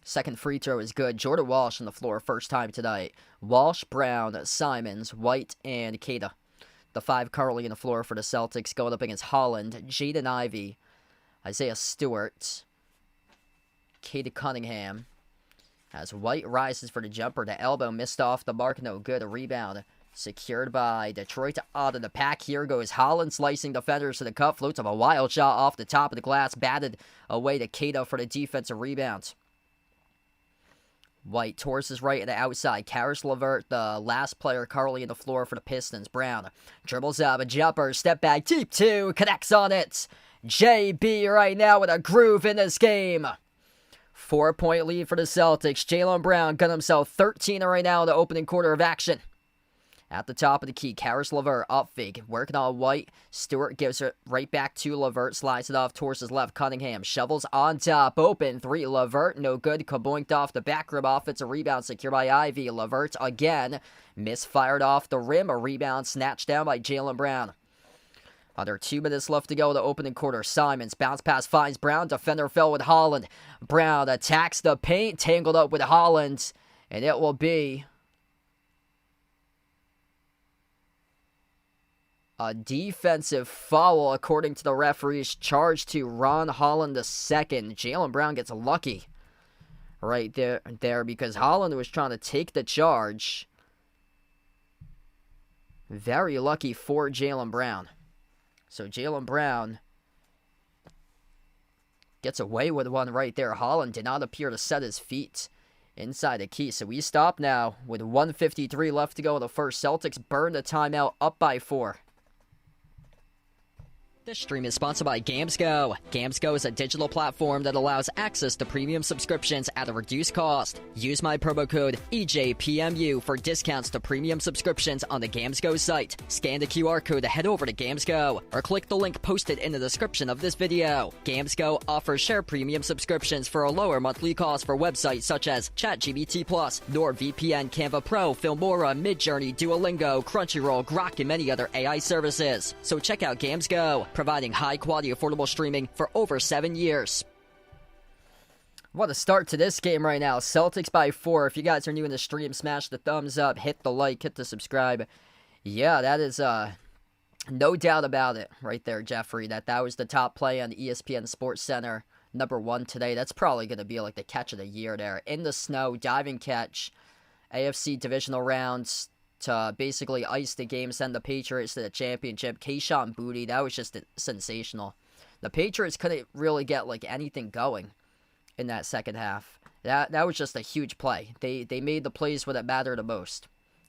[SPEAKER 1] Second free throw is good. Jordan Walsh on the floor first time tonight. Walsh, Brown, Simons, White, and Cada. The 5 currently on the floor for the Celtics, going up against Holland, Jaden Ivey, Isaiah Stewart, Cade Cunningham. As White rises for the jumper, the elbow missed off the mark, no good. A rebound secured by Detroit out of the pack. Here goes Holland, slicing defenders to the cup, floats of a wild shot off the top of the glass, batted away to Cato for the defensive rebound. White towards his right and the outside. Karis LeVert, the last player currently on the floor for the Pistons. Brown dribbles up, a jumper, step back, deep 2, connects on it. JB right now with a groove in this game. 4-point lead for the Celtics. Jaylen Brown got himself 13 right now in the opening quarter of action. At the top of the key, Karis LeVert up fake, working on White. Stewart gives it right back to LeVert, slides it off towards his left. Cunningham shovels on top, open 3. LeVert, no good, kaboinked off the back rim. Offensive rebound secured by Ivy. LeVert again, misfired off the rim. A rebound snatched down by Jaylen Brown. Under 2 minutes left to go in the opening quarter. Simons, bounce pass finds Brown. Defender fell with Holland. Brown attacks the paint, tangled up with Holland. And it will be a defensive foul, according to the referees, charged to Ron Holland II. Jaylen Brown gets lucky right there because Holland was trying to take the charge. Very lucky for Jaylen Brown. So Jaylen Brown gets away with one right there. Holland did not appear to set his feet inside the key. So we stop now with 1:53 left to go in the first. Celtics burn the timeout, up by 4. This stream is sponsored by GamesGo. GamesGo is a digital platform that allows access to premium subscriptions at a reduced cost. Use my promo code EJPMU for discounts to premium subscriptions on the GamesGo site. Scan the QR code to head over to GamesGo, or click the link posted in the description of this video. GamesGo offers share premium subscriptions for a lower monthly cost for websites such as ChatGPT+, NordVPN, Canva Pro, Filmora, Midjourney, Duolingo, Crunchyroll, Grok, and many other AI services. So check out GamesGo, providing high-quality, affordable streaming for over 7 years. What a start to this game right now. Celtics by 4. If you guys are new in the stream, smash the thumbs up, hit the like, hit the subscribe. Yeah, that is no doubt about it right there, Jeffrey, that was the top play on ESPN Sports Center, #1 today. That's probably going to be like the catch of the year there. In the snow, diving catch, AFC divisional rounds, to basically ice the game, send the Patriots to the championship. Keyshawn Booty, that was just sensational. The Patriots couldn't really get like anything going in that second half. That was just a huge play. They made the plays when it mattered the most.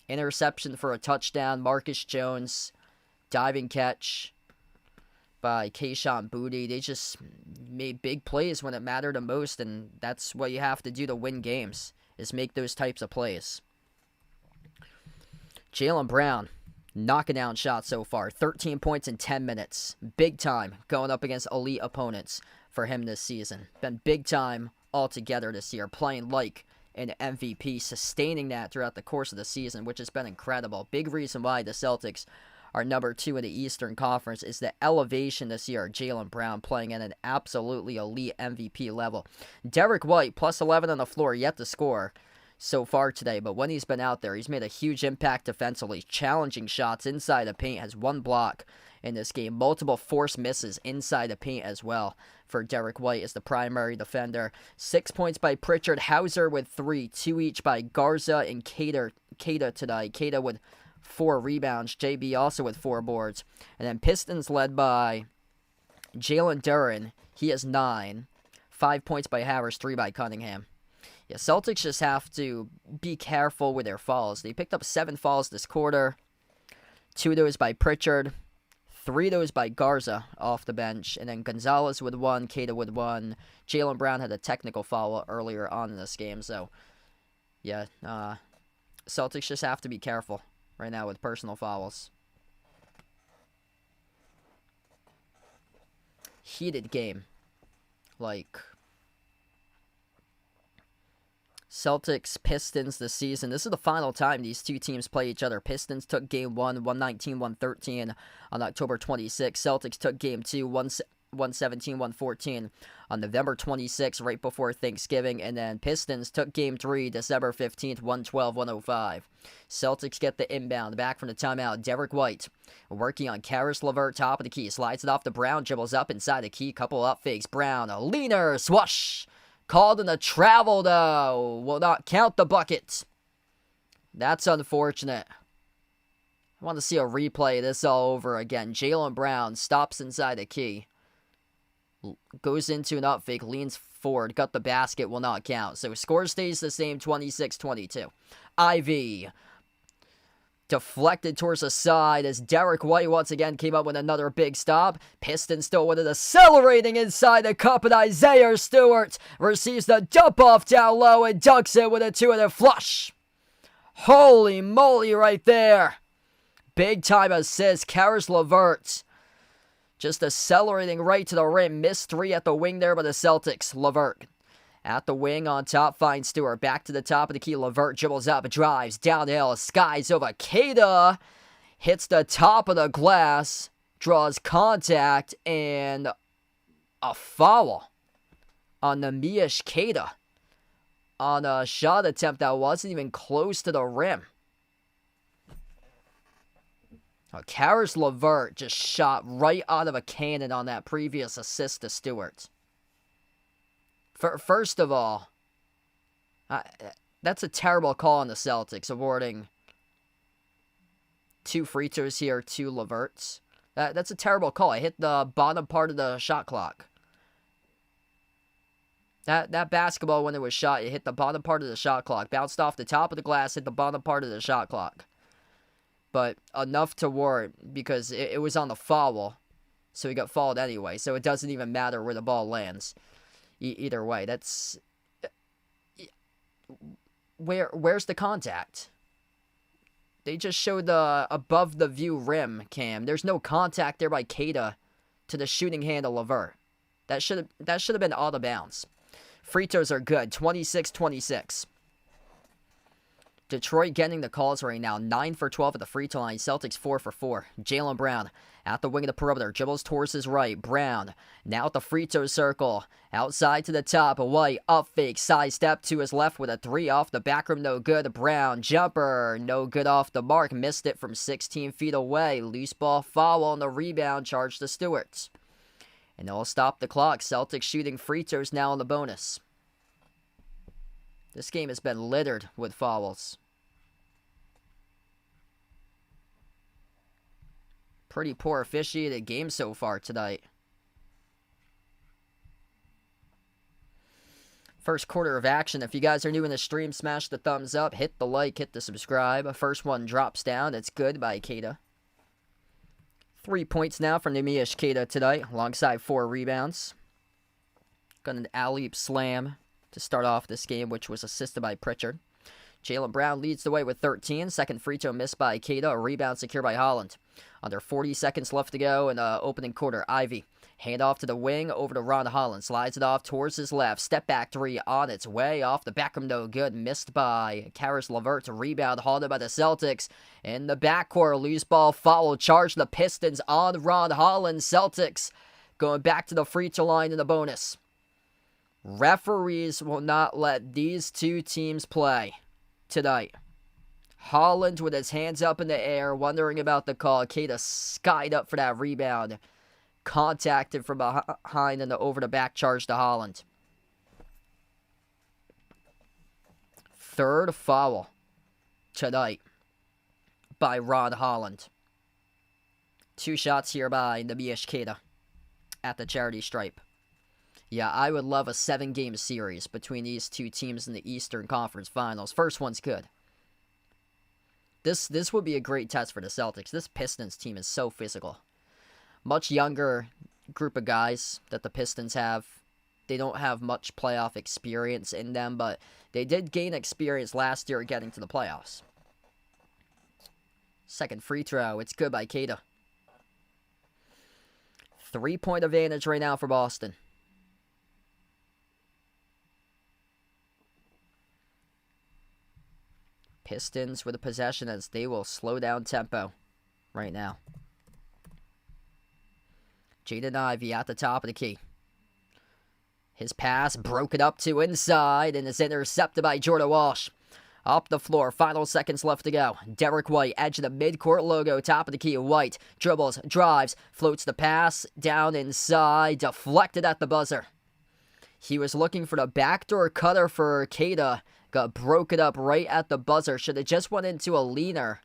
[SPEAKER 1] Interception for a touchdown. Marcus Jones, diving catch by Keyshawn Booty. They just made big plays when it mattered the most, and that's what you have to do to win games, is make those types of plays. Jaylen Brown, knocking down shots so far. 13 points in 10 minutes. Big time going up against elite opponents for him this season. Been big time altogether this year. Playing like an MVP, sustaining that throughout the course of the season, which has been incredible. Big reason why the Celtics are #2 in the Eastern Conference is the elevation this year of Jaylen Brown playing at an absolutely elite MVP level. Derek White, plus 11 on the floor, yet to score so far today, but when he's been out there, he's made a huge impact defensively, challenging shots inside the paint, has 1 block in this game, multiple forced misses inside the paint as well for Derek White as the primary defender. 6 points by Pritchard, Hauser with 3, 2 each by Garza and Cada tonight. Cada with 4 rebounds, JB also with 4 boards, and then Pistons led by Jalen Duren, he has 9, 5 points by Harris, 3 by Cunningham. Yeah, Celtics just have to be careful with their fouls. They picked up 7 fouls this quarter. 2 of those by Pritchard. 3 of those by Garza off the bench. And then Gonzalez with 1, Cada with 1. Jaylen Brown had a technical foul earlier on in this game. So, yeah, Celtics just have to be careful right now with personal fouls. Heated game. Like Celtics, Pistons this season. This is the final time these two teams play each other. Pistons took Game 1, 119-113 on October 26. Celtics took Game 2, 117-114 on November 26th, right before Thanksgiving. And then Pistons took Game 3 December 15th, 112-105. Celtics get the inbound back from the timeout. Derek White working on Karis LeVert, top of the key. Slides it off to Brown, dribbles up inside the key. Couple up fakes. Brown, a leaner, swoosh. Called in a travel, though. Will not count the bucket. That's unfortunate. I want to see a replay of this all over again. Jaylen Brown stops inside the key. Goes into an up fake, leans forward, got the basket, will not count. So score stays the same, 26-22. Ivy deflected towards the side as Derek White once again came up with another big stop. Pistons still with it, accelerating inside the cup, and Isaiah Stewart receives the dump off down low and dunks it with a two-handed flush. Holy moly right there. Big time assist. Karis LeVert just accelerating right to the rim. Missed three at the wing there by the Celtics. LeVert at the wing on top. Finds Stewart. Back to the top of the key. LeVert dribbles up. Drives downhill. Skies over. Keita hits the top of the glass. Draws contact. And a foul on the Neemias Queta on a shot attempt that wasn't even close to the rim. Karis LeVert just shot right out of a cannon on that previous assist to Stewart. First of all, that's a terrible call on the Celtics, awarding 2 free throws here to LeVert. That's a terrible call. I hit the bottom part of the shot clock. That basketball, when it was shot, it hit the bottom part of the shot clock. Bounced off the top of the glass, hit the bottom part of the shot clock. But enough to warrant, because it was on the foul, so he got fouled anyway. So it doesn't even matter where the ball lands. Either way, that's... Where's the contact? They just showed the above the view rim cam. There's no contact there by Keita to the shooting hand of LeVert. That should have been out of bounds. Free throws are good. 26-26. Detroit getting the calls right now. 9 for 12 at the free throw line. Celtics 4 for 4. Jaylen Brown at the wing of the perimeter. Dribbles towards his right. Brown now at the free throw circle. Outside to the top. White up fake. Side step to his left with a 3 off the back rim. No good. Brown jumper. No good off the mark. Missed it from 16 feet away. Loose ball foul on the rebound. Charge to Stewart. And they'll stop the clock. Celtics shooting free throws now on the bonus. This game has been littered with fouls. Pretty poor officiated game so far tonight. First quarter of action. If you guys are new in the stream, smash the thumbs up, hit the like, hit the subscribe. First one drops down. It's good by Keita. 3 points now for Neemias Queta tonight, alongside 4 rebounds. Got an alley-oop slam to start off this game, which was assisted by Pritchard. Jaylen Brown leads the way with 13. Second free throw missed by Keita. A rebound secured by Holland. Under 40 seconds left to go in the opening quarter. Ivy. Hand off to the wing, over to Ron Holland. Slides it off towards his left. Step back 3 on its way. Off the back rim, no good. Missed by Karis LeVert. Rebound halted by the Celtics. In the backcourt, loose ball foul. Charge the Pistons on Ron Holland. Celtics going back to the free throw line in the bonus. Referees will not let these two teams play tonight. Holland with his hands up in the air, wondering about the call. Keita skied up for that rebound. Contacted from behind and the over-the-back charge to Holland. Third foul tonight by Ron Holland. 2 shots here by Neemias Queta at the charity stripe. Yeah, I would love a 7-game series between these two teams in the Eastern Conference Finals. First one's good. This would be a great test for the Celtics. This Pistons team is so physical. Much younger group of guys that the Pistons have. They don't have much playoff experience in them, but they did gain experience last year getting to the playoffs. Second free throw. It's good by Keita. 3-point advantage right now for Boston. Pistons with a possession as they will slow down tempo right now. Jaden Ivey at the top of the key. His pass broken up to inside and is intercepted by Jordan Walsh. Up the floor, final seconds left to go. Derek White, edge of the midcourt logo, top of the key. White dribbles, drives, floats the pass down inside, deflected at the buzzer. He was looking for the backdoor cutter for Keita. Got broken up right at the buzzer. Should have just went into a leaner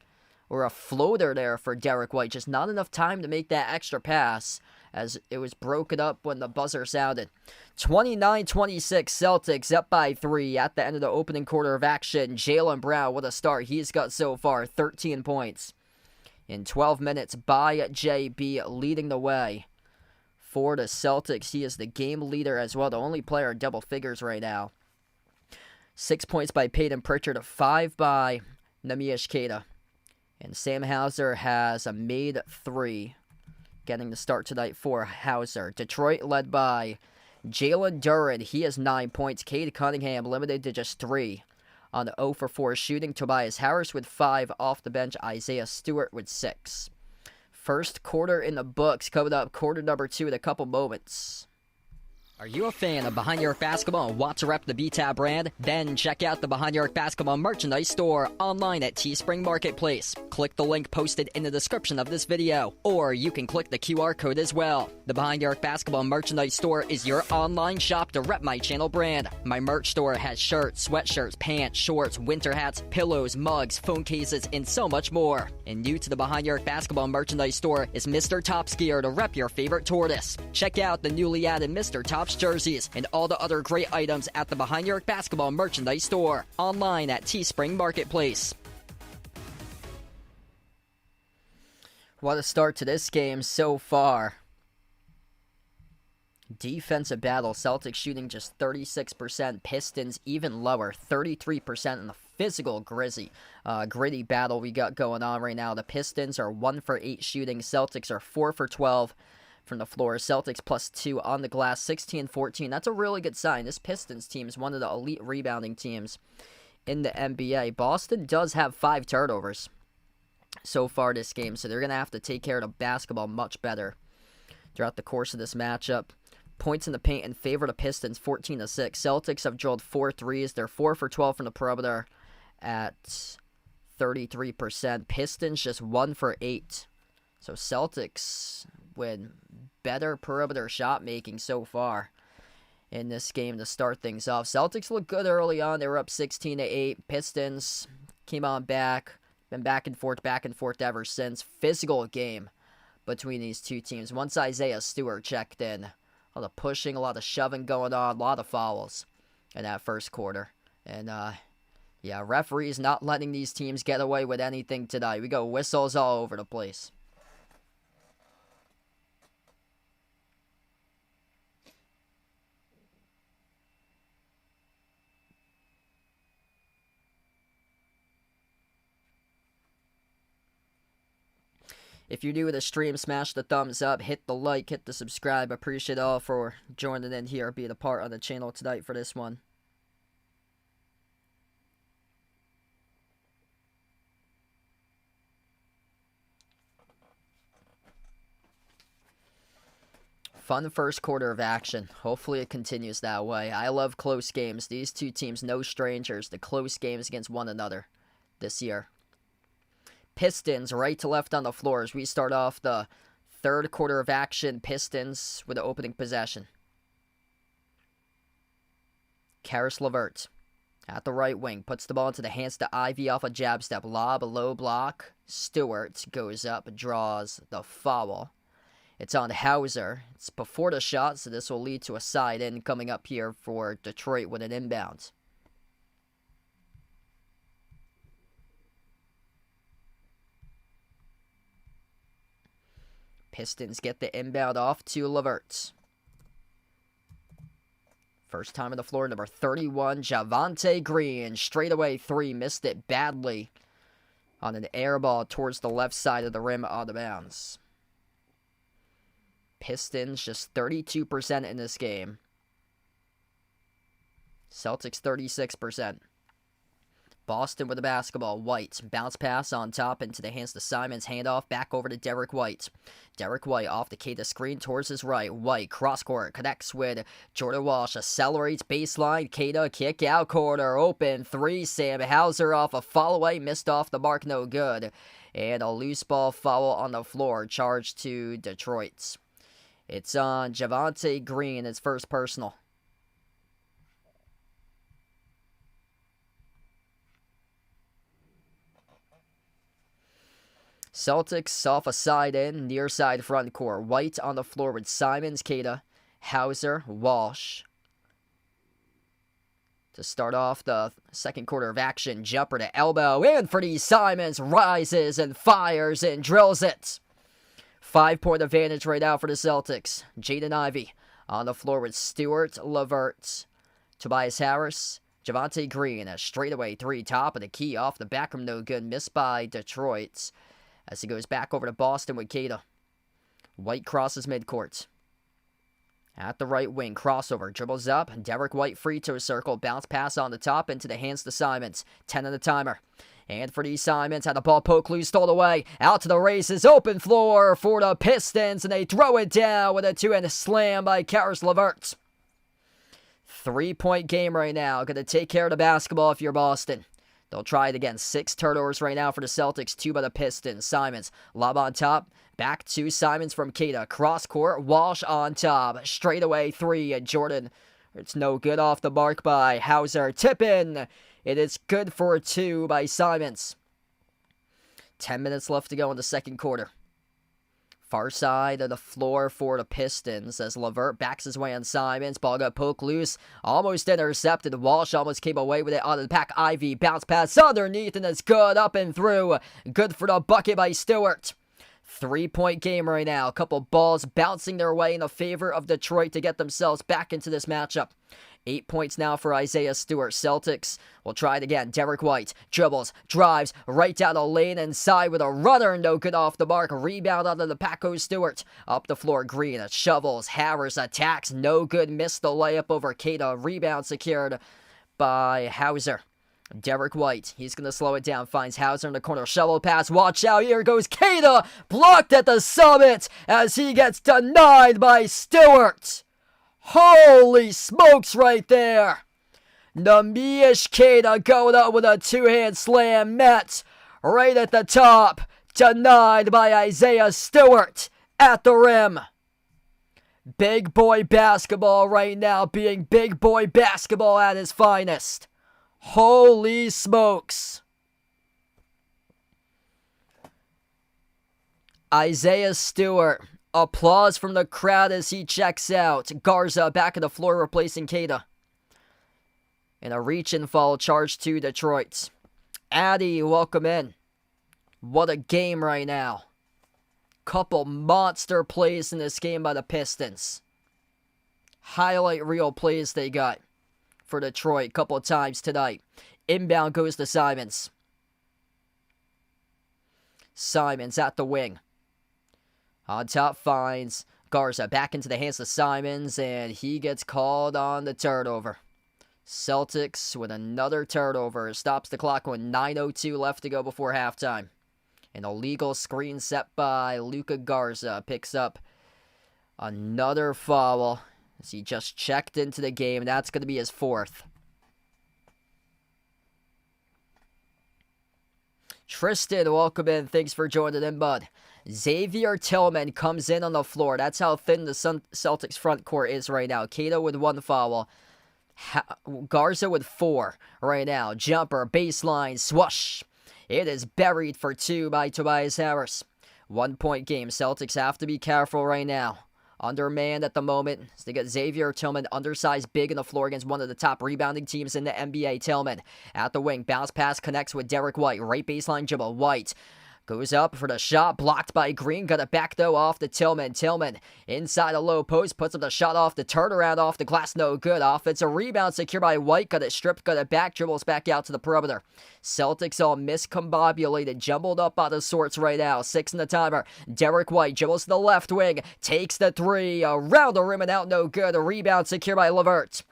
[SPEAKER 1] or a floater there for Derek White. Just not enough time to make that extra pass as it was broken up when the buzzer sounded. 29-26, Celtics up by 3 at the end of the opening quarter of action. Jaylen Brown, what a start he's got so far, 13 points. In 12 minutes by JB, leading the way for the Celtics. He is the game leader as well, the only player in double figures right now. 6 points by Peyton Pritchard, 5 by Neemias Queta. And Sam Hauser has a made 3. Getting the start tonight for Hauser. Detroit led by Jalen Duren. He has 9 points. Cade Cunningham limited to just 3 on the 0 for 4 shooting. Tobias Harris with 5 off the bench. Isaiah Stewart with 6. First quarter in the books. Coming up, quarter number 2 in a couple moments. Are you a fan of Behind Your Arc Basketball and want to rep the B-Tab brand? Then check out the Behind Your Arc Basketball merchandise store online at Teespring Marketplace. Click the link posted in the description of this video, or you can click the QR code as well. The Behind Your Arc Basketball merchandise store is your online shop to rep my channel brand. My merch store has shirts, sweatshirts, pants, shorts, winter hats, pillows, mugs, phone cases, and so much more. And new to the Behind Your Arc Basketball merchandise store is Mr. Topskier to rep your favorite tortoise. Check out the newly added Mr. Tops jerseys and all the other great items at the Behind Your Arc Basketball merchandise store online at Teespring Marketplace. What a start to this game so far. Defensive battle. Celtics shooting just 36%. Pistons even lower, 33% in the physical gritty battle we got going on right now. The Pistons are 1 for 8 shooting. Celtics are 4 for 12 from the floor. Celtics +2 on the glass, 16-14. That's a really good sign. This Pistons team is one of the elite rebounding teams in the NBA. Boston does have 5 turnovers so far this game, so they're going to have to take care of the basketball much better throughout the course of this matchup. Points in the paint in favor of the Pistons, 14-6. Celtics have drilled 4 threes. They're 4 for 12 from the perimeter at 33%. Pistons just 1 for 8. So Celtics with better perimeter shot making so far in this game to start things off. Celtics look good early on. They were up 16-8. Pistons came on back. Been back and forth ever since. Physical game between these two teams. Once Isaiah Stewart checked in, a lot of pushing, a lot of shoving going on, a lot of fouls in that first quarter. And, yeah, referees not letting these teams get away with anything tonight. We got whistles all over the place. If you're new to the stream, smash the thumbs up, hit the like, hit the subscribe. Appreciate all for joining in here, being a part of the channel tonight for this one. Fun first quarter of action. Hopefully it continues that way. I love close games. These two teams, no strangers to close games against one another this year. Pistons right to left on the floor as we start off the third quarter of action. Pistons with the opening possession. Karis LeVert at the right wing. Puts the ball into the hands to Ivy off a jab step. Lob, a low block. Stewart goes up, draws the foul. It's on Hauser. It's before the shot, so this will lead to a side in coming up here for Detroit with an inbound. Pistons get the inbound off to LeVert. First time on the floor, number 31, Javonte Green. Straightaway 3, missed it badly on an air ball towards the left side of the rim out of bounds. Pistons just 32% in this game. Celtics 36%. Boston with the basketball. White, bounce pass on top into the hands of Simons. Handoff back over to Derek White. Derek White off the Queta screen towards his right. White, cross-court, connects with Jordan Walsh. Accelerates baseline. Queta, kick out corner. Open three. Sam Hauser off a fall-away. Missed off the mark. No good. And a loose ball foul on the floor. Charge to Detroit. It's on Javonte Green. His first personal. Celtics off a side in, near side front court. White on the floor with Simons, Queta, Hauser, Walsh. To start off the second quarter of action, jumper to elbow. Anthony Simons rises and fires and drills it. 5-point advantage right now for the Celtics. Jaden Ivey on the floor with Stewart, LeVert, Tobias Harris, Javonte Green. A straightaway three, top of the key, off the back room, no good. Missed by Detroit. As he goes back over to Boston with Queta. White crosses midcourt. At the right wing, crossover, dribbles up. Derek White free to a circle. Bounce pass on the top into the hands to Simons. 10 on the timer. Anthony Simons had the ball poke loose, stole away. Out to the races, open floor for the Pistons. And they throw it down with a two-hand slam by Karis LeVert. 3-point game right now. Going to take care of the basketball if you're Boston. They'll try it again. 6 turnovers right now for the Celtics. 2 by the Pistons. Simons, lob on top. Back to Simons from Queta. Cross court. Walsh on top. Straight away 3. And Jordan. It's no good, off the mark by Hauser. Tip in. It is good for 2 by Simons. 10 minutes left to go in the second quarter. Far side of the floor for the Pistons as LeVert backs his way on Simons. Ball got poked loose. Almost intercepted. Walsh almost came away with it out of the pack. Ivy bounce pass underneath and it's good, up and through. Good for the bucket by Stewart. 3-point game right now. A couple balls bouncing their way in the favor of Detroit to get themselves back into this matchup. 8 points now for Isaiah Stewart. Celtics will try it again. Derek White dribbles, drives, right down the lane inside with a runner. No good, off the mark. Rebound out of the Paco Stewart. Up the floor, Green shovels. Harris attacks. No good. Missed the layup over Queta. Rebound secured by Hauser. Derek White, he's going to slow it down. Finds Hauser in the corner. Shovel pass. Watch out. Here goes Queta. Blocked at the summit as he gets denied by Stewart. Holy smokes right there. Neemias Queta going up with a two-hand slam. Met right at the top. Denied by Isaiah Stewart at the rim. Big boy basketball right now, being big boy basketball at its finest. Holy smokes. Isaiah Stewart. Applause from the crowd as he checks out. Garza back at the floor replacing Queta. And a reach and fall charge to Detroit. Addy, welcome in. What a game right now. Couple monster plays in this game by the Pistons. Highlight reel plays they got for Detroit couple of times tonight. Inbound goes to Simons. Simons at the wing. On top finds Garza. Back into the hands of Simons, and he gets called on the turnover. Celtics with another turnover. Stops the clock with 9:02 left to go before halftime. An illegal screen set by Luka Garza picks up another foul as he just checked into the game. That's going to be his 4th. Tristan, welcome in. Thanks for joining in, bud. Xavier Tillman comes in on the floor. That's how thin the Celtics front court is right now. Queta with 1 foul. Garza with 4 right now. Jumper, baseline, swoosh. It is buried for 2 by Tobias Harris. 1-point game. Celtics have to be careful right now. Undermanned at the moment. So they got Xavier Tillman, undersized, big in the floor against one of the top rebounding teams in the NBA. Tillman at the wing. Bounce pass connects with Derek White. Right baseline dribble. White goes up for the shot, blocked by Green. Got it back, though, off to Tillman. Tillman inside a low post, puts up the shot off the turnaround off the glass. No good. Offensive rebound secured by White. Got it stripped, got it back, dribbles back out to the perimeter. Celtics all miscombobulated, jumbled up out of sorts right now. 6 in the timer. Derek White dribbles to the left wing, takes the 3, around the rim and out, no good. A rebound secured by LeVert.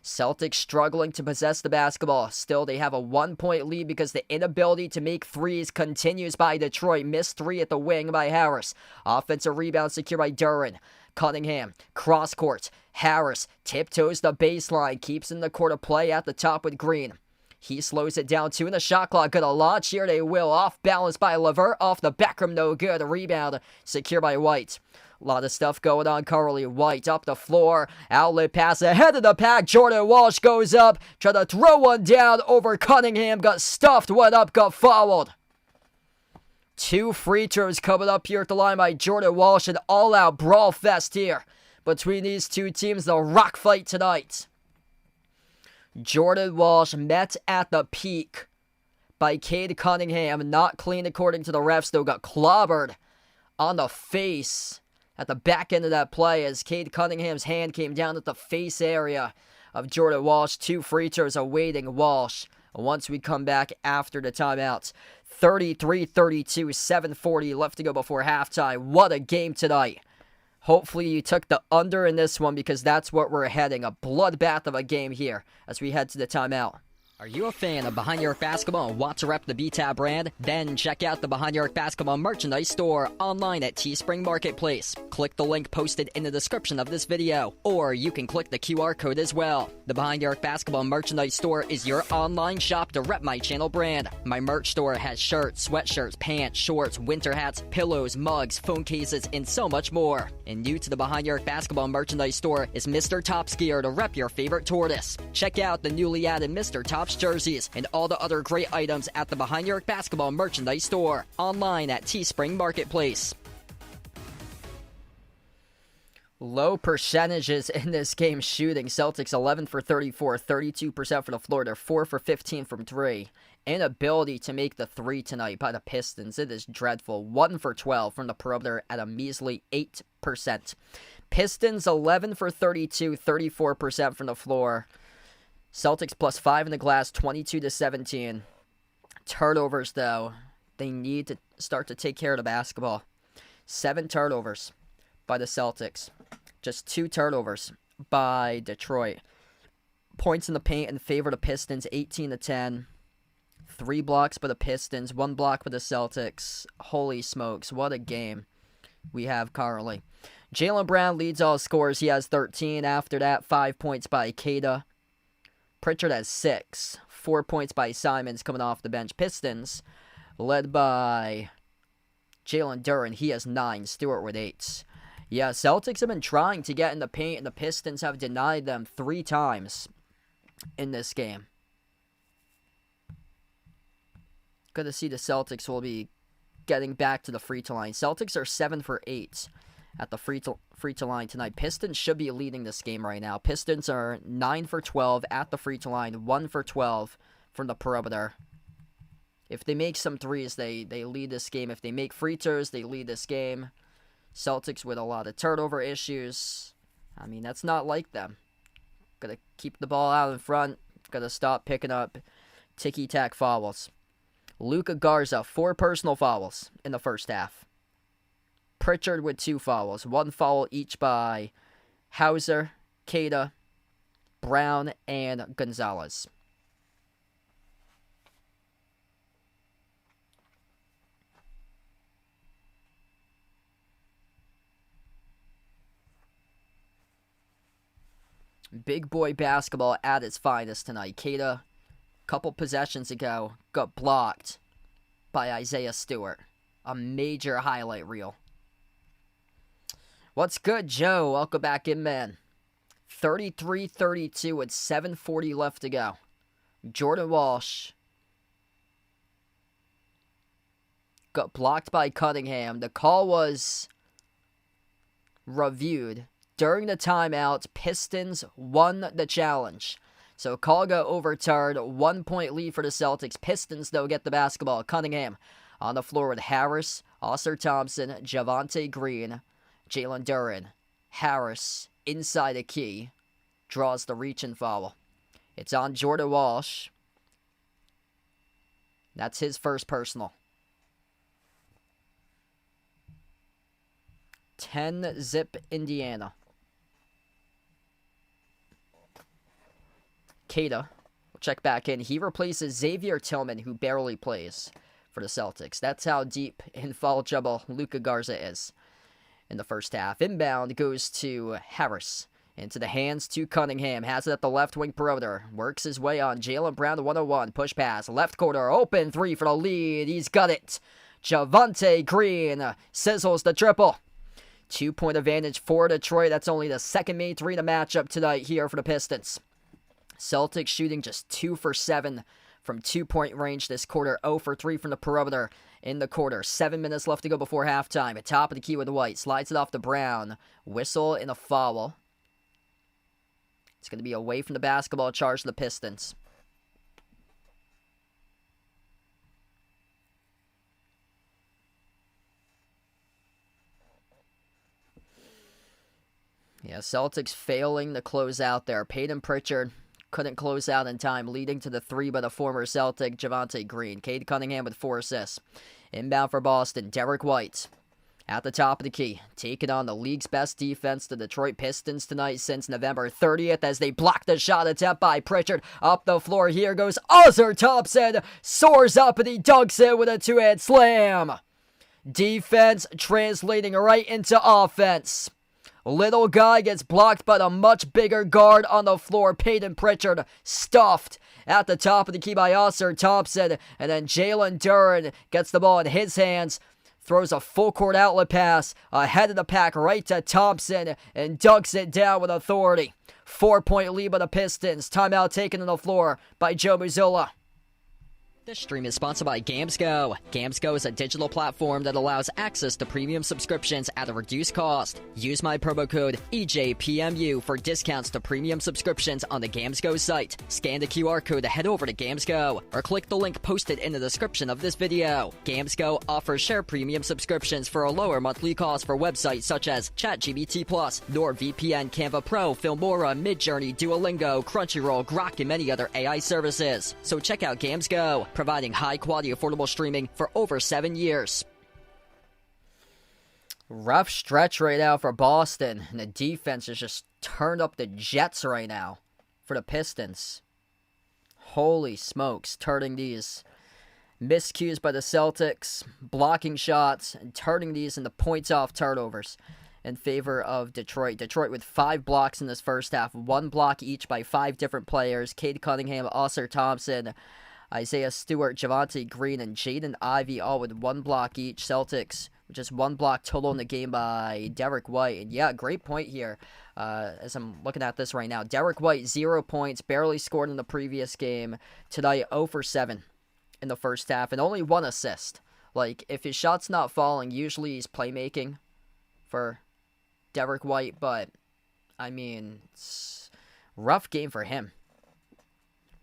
[SPEAKER 1] Celtics struggling to possess the basketball. Still, they have a 1-point lead because the inability to make threes continues by Detroit. Missed three at the wing by Harris. Offensive rebound secured by Duren. Cunningham, cross court. Harris tiptoes the baseline, keeps in the court of play at the top with Green. He slows it down too, and the shot clock gonna launch. Here they will. Off balance by Levert. Off the backroom, no good. Rebound secured by White. A lot of stuff going on currently. White up the floor. Outlet pass ahead of the pack. Jordan Walsh goes up. Try to throw one down over Cunningham. Got stuffed. Went up. Got fouled. 2 free throws coming up here at the line by Jordan Walsh. An all-out brawl fest here between these two teams. The rock fight tonight. Jordan Walsh met at the peak by Cade Cunningham. Not clean according to the refs, though. Got clobbered on the face at the back end of that play as Cade Cunningham's hand came down at the face area of Jordan Walsh. 2 free throws awaiting Walsh once we come back after the timeouts. 33-32, 7:40 left to go before halftime. What a game tonight. Hopefully you took the under in this one because that's what we're heading. A bloodbath of a game here as we head to the timeout. Are you a fan of Behind Your Arc Basketball and want to rep the BTAB brand? Then check out the Behind Your Arc Basketball merchandise store online at Teespring Marketplace. Click the link posted in the description of this video, or you can click the QR code as well. The Behind Your Arc Basketball merchandise store is your online shop to rep my channel brand. My merch store has shirts, sweatshirts, pants, shorts, winter hats, pillows, mugs, phone cases, and so much more. And new to the Behind Your Arc Basketball merchandise store is Mr. Top's gear to rep your favorite tortoise. Check out the newly added Mr. Top's jerseys and all the other great items at the Behind Your Arc Basketball merchandise store online at Teespring Marketplace. Low percentages in this game shooting. Celtics 11 for 34, 32% for the floor. They're 4 for 15 from 3. Inability to make the 3 tonight by the Pistons. It is dreadful. 1 for 12 from the perimeter at a measly 8%. Pistons 11 for 32, 34% from the floor. Celtics plus 5 in the glass, 22-17. Turnovers, though. They need to start to take care of the basketball. 7 turnovers by the Celtics. Just 2 turnovers by Detroit. Points in the paint in favor of the Pistons, 18-10. 3 blocks by the Pistons, 1 block by the Celtics. Holy smokes, what a game we have currently. Jaylen Brown leads all scorers. He has 13. After that, 5 points by Queta. Pritchard has 6. 4 points by Simons coming off the bench. Pistons, led by Jalen Duren. He has 9. Stewart with 8. Yeah, Celtics have been trying to get in the paint, and the Pistons have denied them 3 times in this game. Good to see the Celtics will be getting back to the free-throw line. Celtics are 7 for 8 at the free-throw line tonight. Pistons should be leading this game right now. Pistons are 9 for 12 at the free-throw line, 1 for 12 from the perimeter. If they make some threes, they lead this game. If they make free throws, they lead this game. Celtics with a lot of turnover issues. I mean, that's not like them. Gotta keep the ball out in front. Gotta stop picking up ticky-tack fouls. Luka Garza, 4 personal fouls in the first half. Pritchard with 2 fouls. 1 foul each by Hauser, Queta, Brown, and Gonzalez. Big boy basketball at its finest tonight. Queta, couple possessions ago, got blocked by Isaiah Stewart. A major highlight reel. What's good, Joe? Welcome back in, man. 33-32 with 7:40 left to go. Jordan Walsh got blocked by Cunningham. The call was reviewed. During the timeout, Pistons won the challenge. So call got overturned. 1-point lead for the Celtics. Pistons, though, get the basketball. Cunningham on the floor with Harris, Oscar Thompson, Javonte Green, Jalen Duren. Harris inside the key. Draws the reach-in foul. It's on Jordan Walsh. That's his first personal. 10-zip Indiana. Keita will check back in. He replaces Xavier Tillman, who barely plays for the Celtics. That's how deep in foul trouble Luka Garza is in the first half. Inbound goes to Harris. Into the hands to Cunningham. Has it at the left wing perimeter. Works his way on Jaylen Brown 101. Push pass. Left corner. Open three for the lead. He's got it. Javonte Green sizzles the triple. 2-point advantage for Detroit. That's only the second main three in the matchup tonight here for the Pistons. Celtics shooting just 2 for 7 from 2-point range this quarter. 0 for 3 from the perimeter in the quarter. 7 minutes left to go before halftime. At top of the key with White. Slides it off to Brown. Whistle and a foul. It's going to be away from the basketball, charge the Pistons. Yeah, Celtics failing to close out there. Peyton Pritchard couldn't close out in time, leading to the three by the former Celtic Javonte Green. Cade Cunningham with 4 assists. Inbound for Boston, Derek White. At the top of the key, taking on the league's best defense, the Detroit Pistons tonight since November 30th as they block the shot attempt by Pritchard. Up the floor, here goes Ausar Thompson. Soars up and he dunks it with a 2-hand slam. Defense translating right into offense. Little guy gets blocked by the much bigger guard on the floor, Peyton Pritchard, stuffed at the top of the key by Ausar Thompson. And then Jalen Duren gets the ball in his hands. Throws a full-court outlet pass ahead of the pack right to Thompson and dunks it down with authority. 4-point lead by the Pistons. Timeout taken on the floor by Joe Mazzulla. This stream is sponsored by GamesGo. GamesGo is a digital platform that allows access to premium subscriptions at a reduced cost. Use my promo code EJPMU for discounts to premium subscriptions on the GamesGo site. Scan the QR code to head over to GamesGo, or click the link posted in the description of this video. GamesGo offers share premium subscriptions for a lower monthly cost for websites such as ChatGPT+, NordVPN, Canva Pro, Filmora, Midjourney, Duolingo, Crunchyroll, Grok, and many other AI services. So check out GamesGo, providing high-quality, affordable streaming for over 7 years. Rough stretch right now for Boston, and the defense has just turned up the jets right now for the Pistons. Holy smokes, turning these miscues by the Celtics, blocking shots, and turning these into points-off turnovers in favor of Detroit. Detroit with 5 blocks in this first half, 1 block each by 5 different players. Cade Cunningham, Ausar Thompson, Isaiah Stewart, Javonte Green, and Jaden Ivey all with 1 block each. Celtics with just 1 block total in the game by Derek White. And yeah, great point here as I'm looking at this right now. Derek White, 0 points, barely scored in the previous game. Tonight, 0 for 7 in the first half, and only 1 assist. Like, if his shot's not falling, usually he's playmaking for Derek White, but, I mean, it's a rough game for him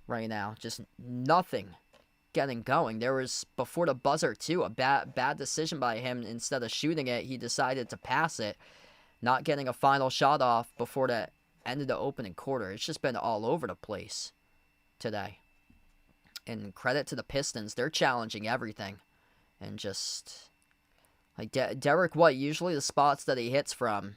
[SPEAKER 1] right now. Just nothing getting going. There was, before the buzzer too, a bad decision by him. Instead of shooting it, he decided to pass it, not getting a final shot off before the end of the opening quarter. It's just been all over the place today. And credit to the Pistons, they're challenging everything. And just, like, Derek White, usually the spots that he hits from,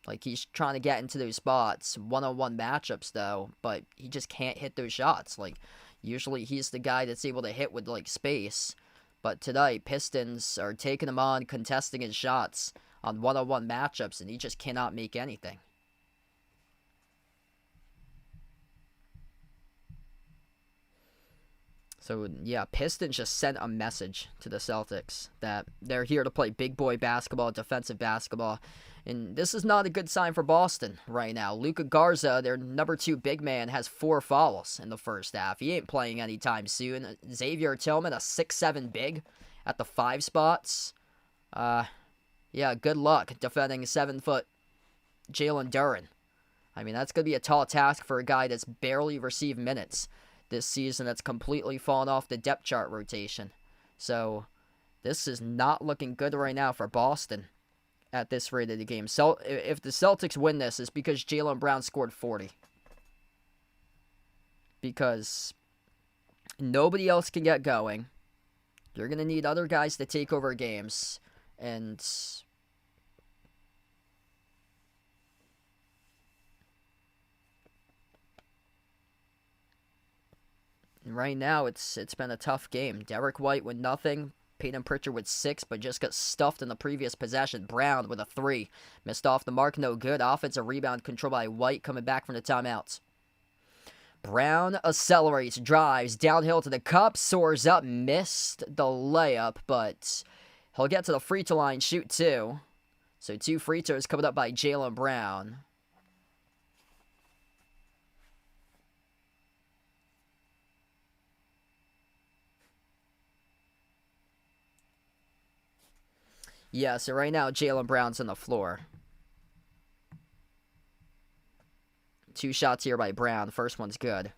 [SPEAKER 1] like, he's trying to get into those spots, one-on-one matchups, though, but he just can't hit those shots. Like, usually he's the guy that's able to hit with, like, space. But tonight, Pistons are taking him on, contesting his shots on one-on-one matchups, and he just cannot make anything. So, yeah, Pistons just sent a message to the Celtics that they're here to play big boy basketball, defensive basketball. And this is not a good sign for Boston right now. Luka Garza, their number 2 big man, has 4 fouls in the first half. He ain't playing anytime soon. Xavier Tillman, a 6'7" big at the 5 spots. Yeah, good luck defending 7-foot Jalen Duren. I mean, that's going to be a tall task for a guy that's barely received minutes this season, that's completely fallen off the depth chart rotation. So, this is not looking good right now for Boston at this rate of the game. So, if the Celtics win this, it's because Jaylen Brown scored 40. Because nobody else can get going. You're going to need other guys to take over games. And right now it's been a tough game. Derek White with nothing. Peyton Pritchard with 6, but just got stuffed in the previous possession. Brown with a 3. Missed off the mark, no good. Offensive rebound controlled by White coming back from the timeouts. Brown accelerates, drives, downhill to the cup, soars up, missed the layup, but he'll get to the free throw line, shoot 2. So 2 free throws coming up by Jaylen Brown. Yeah, so right now Jaylen Brown's on the floor. 2 shots here by Brown. First one's good.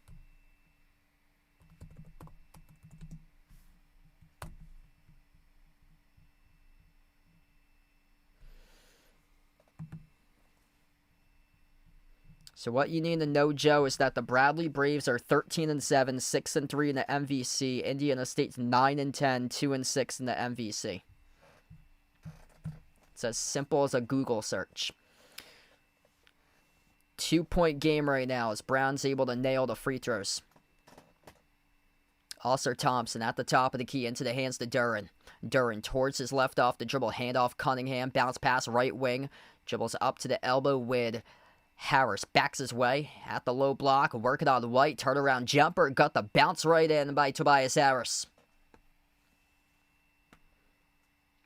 [SPEAKER 1] So what you need to know, Joe, is that the Bradley Braves are 13-7, 6-3 in the MVC. Indiana State's 9-10, 2-6 in the MVC. It's as simple as a Google search. 2-point game right now as Brown's able to nail the free throws. Ausar Thompson at the top of the key into the hands to Duren. Duren towards his left off the dribble, handoff Cunningham, bounce pass right wing, dribbles up to the elbow with Harris. Backs his way at the low block, working on White, turnaround jumper, got the bounce right in by Tobias Harris.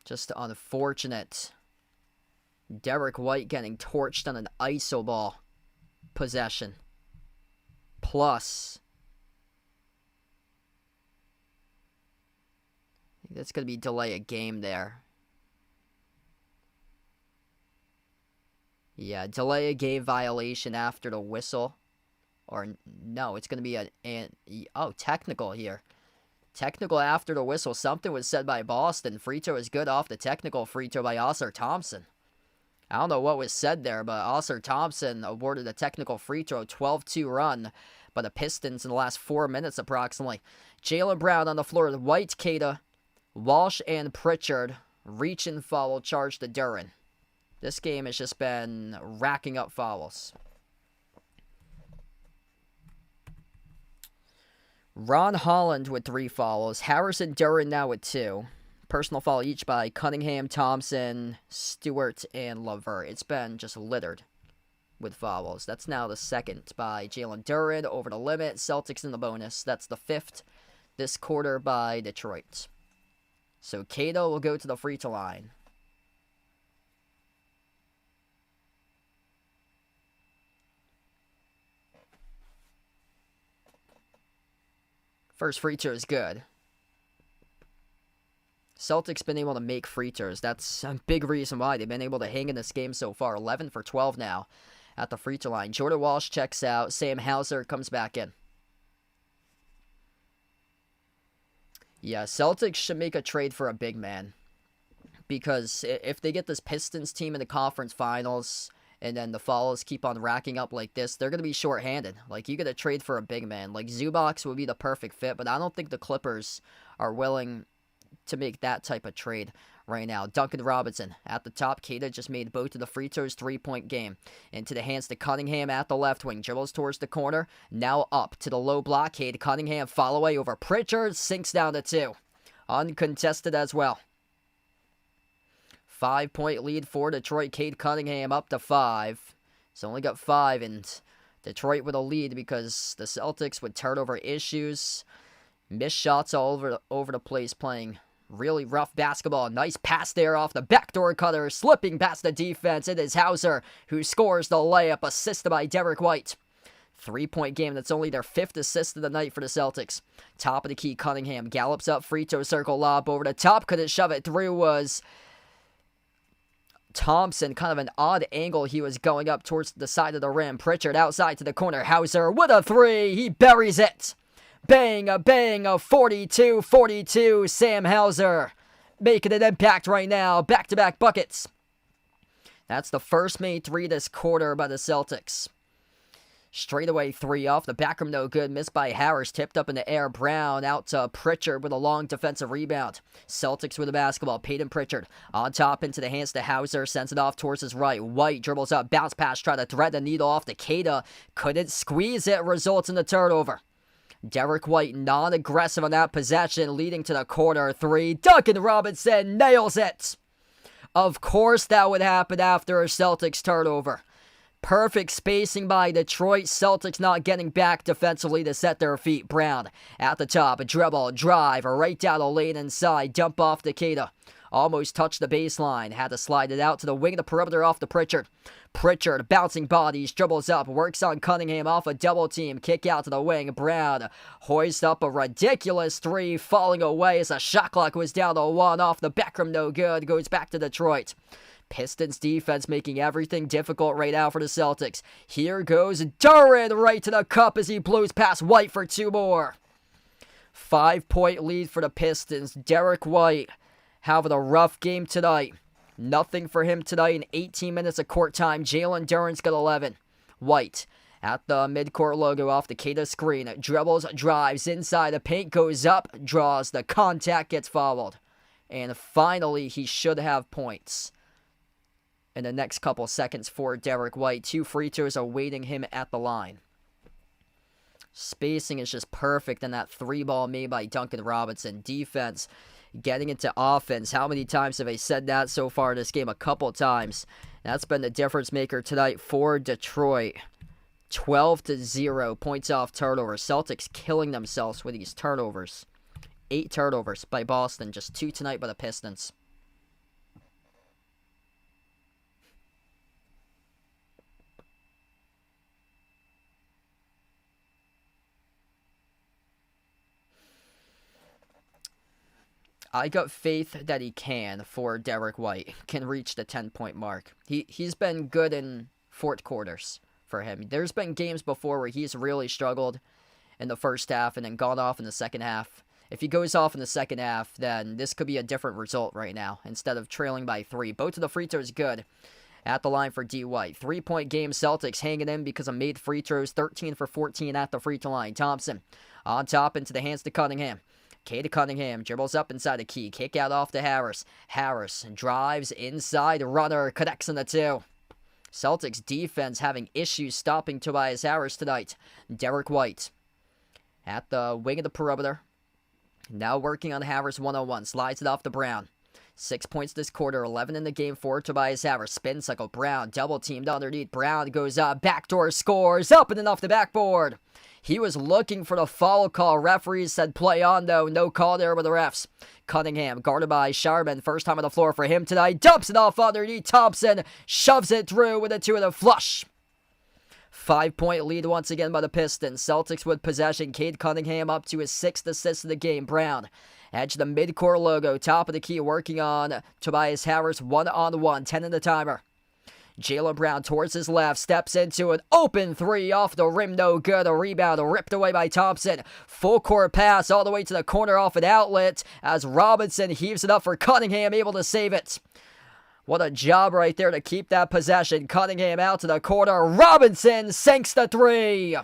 [SPEAKER 1] Just unfortunate. Derek White getting torched on an iso ball possession. Plus, I think that's going to be delay a game there. Yeah, delay a game violation after the whistle. Or, no, it's going to be technical here. Technical after the whistle. Something was said by Boston. Free throw is good off the technical free throw by Ausar Thompson. I don't know what was said there, but Ausar Thompson awarded a technical free throw, 12-2 run by the Pistons in the last 4 minutes approximately. Jaylen Brown on the floor with White, Cada, Walsh, and Pritchard. Reach and foul charge to Duren. This game has just been racking up fouls. Ron Holland with 3 fouls. Harris and Duren now with 2. Personal foul each by Cunningham, Thompson, Stewart, and Levert. It's been just littered with fouls. That's now the second by Jalen Duren over the limit. Celtics in the bonus. That's the 5th this quarter by Detroit. So Cato will go to the free throw line. First free throw is good. Celtics been able to make free throws. That's a big reason why they've been able to hang in this game so far. 11 for 12 now at the free throw line. Jordan Walsh checks out. Sam Hauser comes back in. Yeah, Celtics should make a trade for a big man. Because if they get this Pistons team in the conference finals and then the fouls keep on racking up like this, they're going to be shorthanded. Like, you got to trade for a big man. Like, Zubac would be the perfect fit, but I don't think the Clippers are willing to make that type of trade right now. Duncan Robinson at the top. Cada just made both of the free throws. 3-point game. Into the hands to Cunningham at the left wing. Dribbles towards the corner. Now up to the low blockade. Cunningham follow away over Pritchard. Sinks down to 2. Uncontested as well. 5-point lead for Detroit. Cade Cunningham up to 5. He's only got 5, and Detroit with a lead because the Celtics with turnover issues. Missed shots all over the place, playing really rough basketball. Nice pass there off the backdoor cutter, slipping past the defense. It is Hauser who scores the layup, assisted by Derek White. 3-point game. That's only their 5th assist of the night for the Celtics. Top of the key, Cunningham gallops up, free throw circle lob over the top. Couldn't shove it through. Was Thompson, kind of an odd angle. He was going up towards the side of the rim. Pritchard outside to the corner. Hauser with a 3. He buries it. Bang, a 42-42. Sam Hauser making an impact right now. Back-to-back buckets. That's the first made 3 this quarter by the Celtics. Straightaway 3 off the back rim, no good. Missed by Harris. Tipped up in the air. Brown out to Pritchard with a long defensive rebound. Celtics with the basketball. Peyton Pritchard on top into the hands to Hauser. Sends it off towards his right. White dribbles up. Bounce pass. Try to thread the needle off to Cada. Couldn't squeeze it. Results in the turnover. Derek White non-aggressive on that possession, leading to the corner three. Duncan Robinson nails it. Of course that would happen after a Celtics turnover. Perfect spacing by Detroit. Celtics not getting back defensively to set their feet. Brown at the top. A dribble, drive, right down the lane inside. Dump off to Keita. Almost touched the baseline. Had to slide it out to the wing of the perimeter off to Pritchard. Pritchard bouncing bodies. Dribbles up. Works on Cunningham off a double team. Kick out to the wing. Brown hoists up a ridiculous three. Falling away as a shot clock was down to one. Off the Beckham. No good. Goes back to Detroit. Pistons defense making everything difficult right now for the Celtics. Here goes Duran right to the cup as he blows past White for two more. 5-point lead for the Pistons. Derek White having a rough game tonight. Nothing for him tonight in 18 minutes of court time. Jalen Duren's got 11. White at the midcourt logo off the Keita screen. Dribbles, drives inside the paint, goes up, draws the contact, gets fouled. And finally, he should have points in the next couple seconds for Derek White. 2 free throws awaiting him at the line. Spacing is just perfect in that 3-ball made by Duncan Robinson. Defense getting into offense. How many times have I said that so far in this game? A couple times. That's been the difference maker tonight for Detroit. 12-0 points off turnovers. Celtics killing themselves with these turnovers. 8 turnovers by Boston. Just 2 tonight by the Pistons. I got faith that he can for Derek White. Can reach the 10-point mark. He's been good in fourth quarters for him. There's been games before where he's really struggled in the first half and then gone off in the second half. If he goes off in the second half, then this could be a different result right now instead of trailing by 3. Both of the free throws good at the line for D. White. 3-point game. Celtics hanging in because of made free throws. 13 for 14 at the free throw line. Thompson on top into the hands to Cunningham. K to Cunningham, dribbles up inside the key, kick out off to Harris. Harris drives inside, runner, connects on the 2. Celtics defense having issues stopping Tobias Harris tonight. Derek White at the wing of the perimeter. Now working on Harris 1-on-1, slides it off to Brown. 6 points this quarter, 11 in the game for Tobias Harris. Spin cycle, Brown, double teamed underneath. Brown goes up, backdoor scores, up and off the backboard. He was looking for the foul call. Referees said play on, though. No call there with the refs. Cunningham, guarded by Sharman. First time on the floor for him tonight. Dumps it off underneath. Thompson shoves it through with a 2-and-a flush. 5-point lead once again by the Pistons. Celtics with possession. Cade Cunningham up to his 6th assist of the game. Brown, edge of the midcourt logo. Top of the key working on Tobias Harris. 1-on-1. 10 in the timer. Jaylen Brown towards his left, steps into an open 3 off the rim, no good. A rebound ripped away by Thompson. Full court pass all the way to the corner off an outlet as Robinson heaves it up for Cunningham, able to save it. What a job right there to keep that possession. Cunningham out to the corner. Robinson sinks the 3.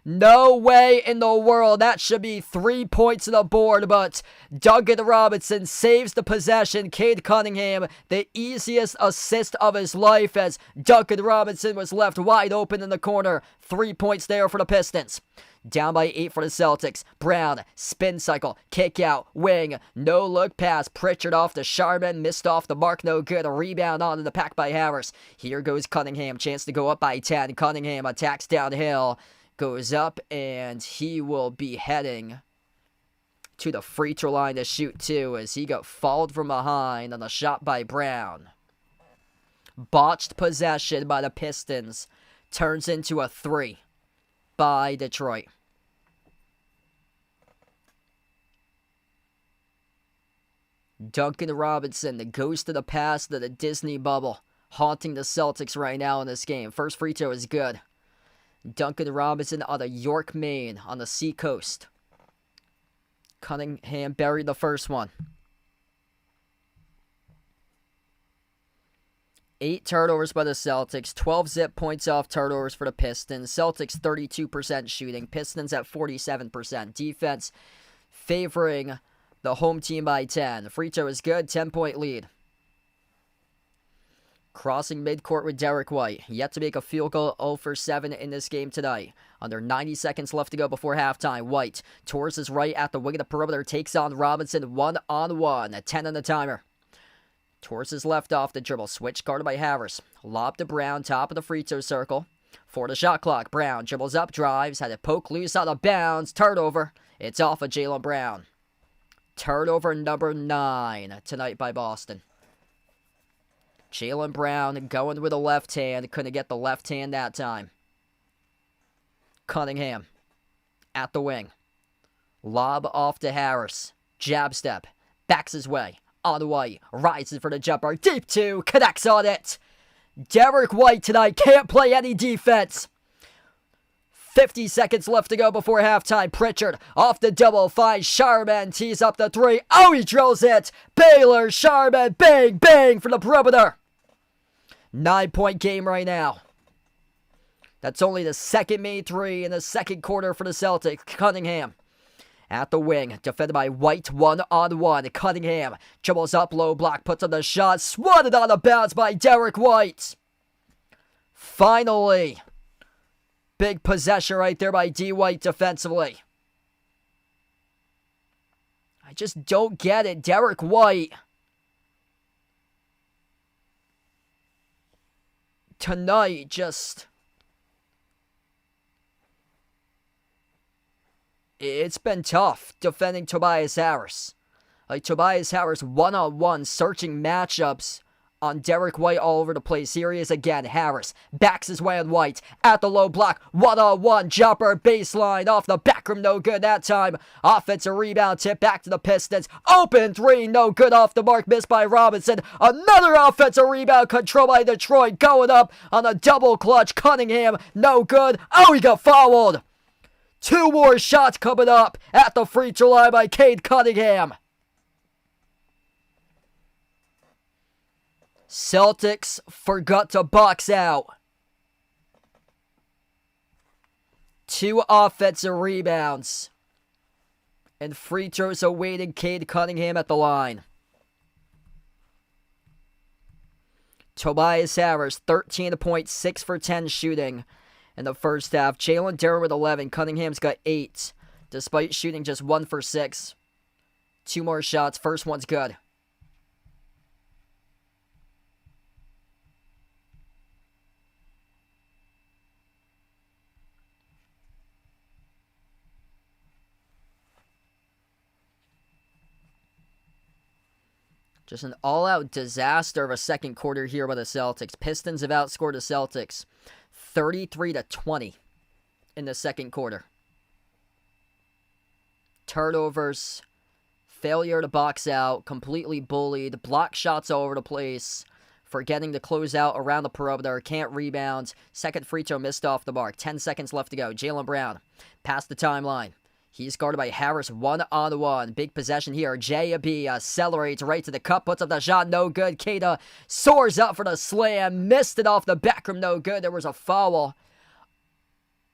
[SPEAKER 1] No way in the world. That should be 3 points on the board, but Duncan Robinson saves the possession. Cade Cunningham, the easiest assist of his life as Duncan Robinson was left wide open in the corner. 3 points there for the Pistons. Down by 8 for the Celtics. Brown, spin cycle, kick out, wing, no look pass. Pritchard off to Sharman, missed off the mark, no good. A rebound onto the pack by Harris. Here goes Cunningham, chance to go up by 10. Cunningham attacks downhill. Goes up, and he will be heading to the free throw line to shoot 2 as he got fouled from behind on a shot by Brown. Botched possession by the Pistons turns into a 3 by Detroit. Duncan Robinson, the ghost of the past of the Disney bubble, haunting the Celtics right now in this game. First free throw is good. Duncan Robinson out of York, Maine, on the seacoast. Cunningham buried the first one. 8 turnovers by the Celtics. 12 zip points off turnovers for the Pistons. Celtics 32% shooting. Pistons at 47%. Defense favoring the home team by 10. Free throw is good. 10-point lead. Crossing midcourt with Derek White. Yet to make a field goal, 0 for 7 in this game tonight. Under 90 seconds left to go before halftime. White towards his right at the wing of the perimeter. Takes on Robinson 1-on-1. At 10 on the timer. Towards his left off the dribble. Switch guarded by Harris. Lob to Brown. Top of the free throw circle. For the shot clock. Brown dribbles up. Drives. Had it poke loose out of bounds. Turnover. It's off of Jaylen Brown. Turnover number 9 tonight by Boston. Jaylen Brown going with a left hand. Couldn't get the left hand that time. Cunningham at the wing. Lob off to Harris. Jab step. Backs his way. On White. Rises for the jumper. Deep 2. Connects on it. Derek White tonight can't play any defense. 50 seconds left to go before halftime. Pritchard off the double. Finds Sharman. Tees up the 3. Oh, he drills it. Baylor. Sharman. Bang, bang for the perimeter. 9-point game right now. That's only the second made 3 in the second quarter for the Celtics. Cunningham at the wing. Defended by White 1-on-1. Cunningham dribbles up low block. Puts on the shot. Swatted on the bounce by Derek White. Finally. Big possession right there by D. White defensively. I just don't get it. Derek White. Tonight, just... It's been tough defending Tobias Harris. Like, Tobias Harris one-on-one searching matchups on Derek White all over the place. Here he is again. Harris backs his way on White at the low block. One-on-one jumper baseline off the back rim. No good that time. Offensive rebound tip back to the Pistons. Open 3. No good off the mark. Missed by Robinson. Another offensive rebound controlled by Detroit. Going up on a double clutch. Cunningham. No good. Oh, he got fouled. 2 more shots coming up at the free throw line by Cade Cunningham. Celtics forgot to box out. 2 offensive rebounds. And free throws awaiting Cade Cunningham at the line. Tobias Harris, 13 points, 6 for 10 shooting in the first half. Jalen Duren with 11. Cunningham's got 8. Despite shooting just 1 for 6. 2 more shots. First one's good. Just an all-out disaster of a second quarter here by the Celtics. Pistons have outscored the Celtics 33-20 in the second quarter. Turnovers, failure to box out, completely bullied, block shots all over the place, forgetting to close out around the perimeter, can't rebound. Second free throw missed off the mark. 10 seconds left to go. Jaylen Brown past the timeline. He's guarded by Harris 1-on-1. Big possession here. J.B. accelerates right to the cup. Puts up the shot. No good. Keita soars up for the slam. Missed it off the back rim. No good. There was a foul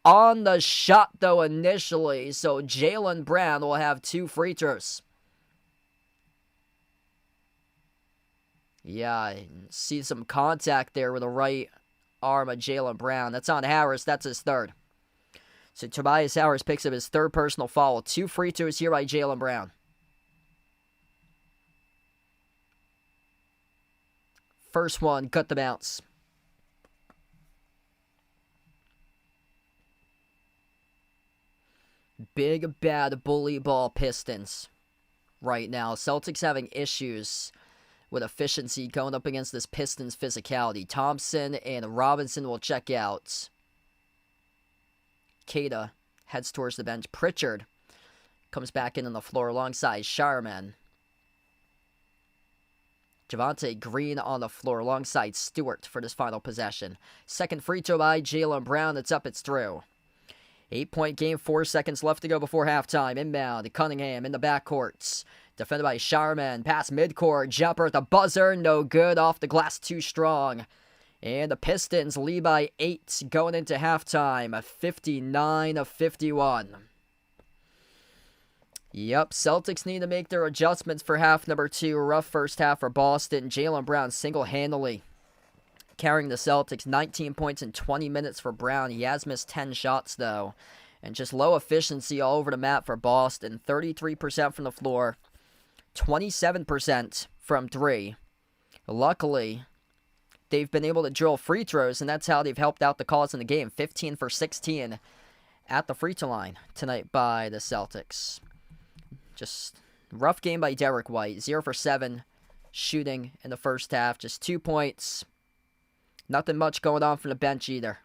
[SPEAKER 1] on the shot, though, initially. So Jaylen Brown will have 2 free throws. Yeah, I see some contact there with the right arm of Jaylen Brown. That's on Harris. That's his 3rd. So Tobias Harris picks up his 3rd personal foul. 2 free throws here by Jaylen Brown. First one, cut the bounce. Big, bad bully ball Pistons right now. Celtics having issues with efficiency going up against this Pistons physicality. Thompson and Robinson will check out. Keita heads towards the bench. Pritchard comes back in on the floor alongside Sharman. Javonte Green on the floor alongside Stewart for this final possession. Second free throw by Jaylen Brown. It's up, it's through. 8-point game, 4 seconds left to go before halftime. Inbound, Cunningham in the backcourts. Defended by Sharman. Pass midcourt. Jumper at the buzzer. No good. Off the glass, too strong. And the Pistons lead by 8 going into halftime. 59-51. Yep, Celtics need to make their adjustments for half number 2. Rough first half for Boston. Jaylen Brown single-handedly carrying the Celtics. 19 points in 20 minutes for Brown. He has missed 10 shots, though. And just low efficiency all over the map for Boston. 33% from the floor. 27% from 3. Luckily, they've been able to drill free throws, and that's how they've helped out the cause in the game. 15 for 16 at the free throw line tonight by the Celtics. Just rough game by Derek White. 0 for 7 shooting in the first half. Just 2 points. Nothing much going on from the bench either.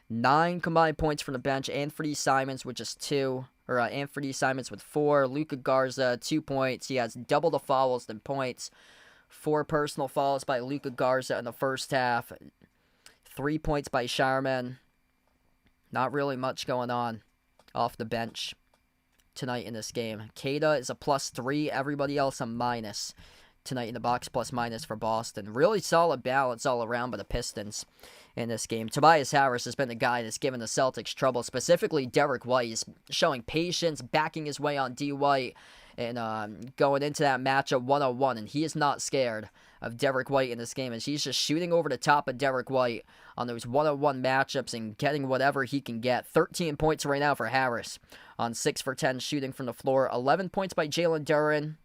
[SPEAKER 1] 9 combined points from the bench. Anthony Simons with just 2. Anthony Simons with 4. Luka Garza, 2 points. He has double the fouls than points. 4 personal fouls by Luka Garza in the first half. 3 points by Sharman. Not really much going on off the bench tonight in this game. Kada is a +3. Everybody else a minus tonight in the box, +- for Boston. Really solid balance all around by the Pistons in this game. Tobias Harris has been the guy that's given the Celtics trouble. Specifically, Derek White is showing patience, backing his way on D. White, and going into that matchup 1-on-1. And he is not scared of Derek White in this game, as he's just shooting over the top of Derek White on those 1-on-1 matchups and getting whatever he can get. 13 points right now for Harris on 6 for 10 shooting from the floor. 11 points by Jalen Duren.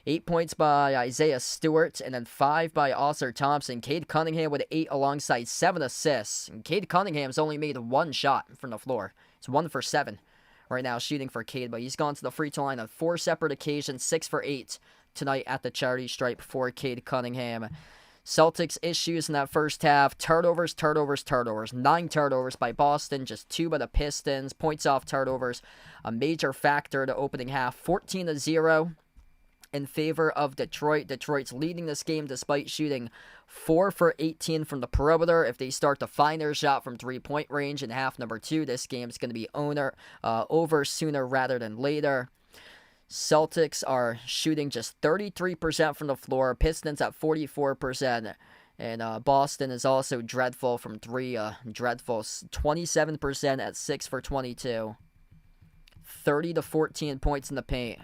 [SPEAKER 1] 8 points by Isaiah Stewart, and then 5 by Oscar Thompson. Cade Cunningham with 8 alongside 7 assists. And Cade Cunningham's only made 1 shot from the floor. It's 1 for 7 right now shooting for Cade, but he's gone to the free throw line on 4 separate occasions, 6 for 8 tonight at the charity stripe for Cade Cunningham. Celtics issues in that first half. Turnovers. 9 turnovers by Boston, just 2 by the Pistons. Points off turnovers, a major factor to opening half. 14-0. In favor of Detroit. Detroit's leading this game despite shooting 4 for 18 from the perimeter. If they start to find their shot from 3-point range in half number 2, this game's going to be over sooner rather than later. Celtics are shooting just 33% from the floor. Pistons at 44%. And Boston is also dreadful from 3. Dreadful. 27% at 6 for 22. 30-14 points in the paint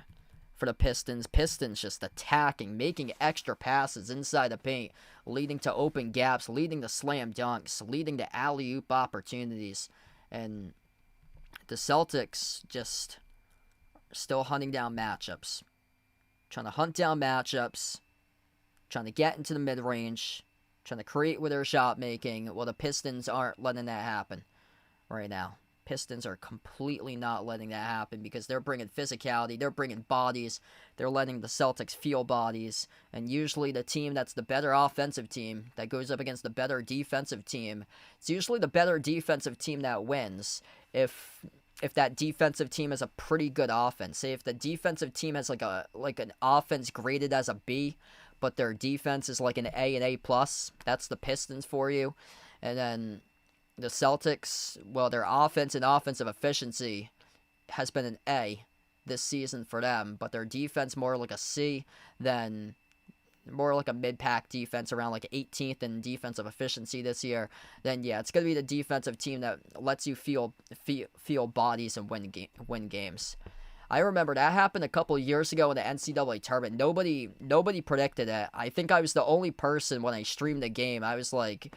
[SPEAKER 1] for the Pistons. Pistons just attacking, making extra passes inside the paint, leading to open gaps, leading to slam dunks, leading to alley-oop opportunities. And the Celtics just still hunting down matchups. Trying to hunt down matchups, trying to get into the mid-range, trying to create with their shot making. Well, the Pistons aren't letting that happen right now. Pistons are completely not letting that happen because they're bringing physicality, they're bringing bodies, they're letting the Celtics feel bodies, and usually the team that's the better offensive team that goes up against the better defensive team, it's usually the better defensive team that wins if that defensive team has a pretty good offense. Say if the defensive team has like an offense graded as a B, but their defense is like an A and A+, that's the Pistons for you. And then the Celtics, well, their offense and offensive efficiency has been an A this season for them, but their defense more like a C than more like a mid-pack defense, around like 18th in defensive efficiency this year. Then yeah, it's going to be the defensive team that lets you feel bodies and win games. I remember that happened a couple years ago in the NCAA tournament. Nobody predicted it. I think I was the only person when I streamed the game. I was like,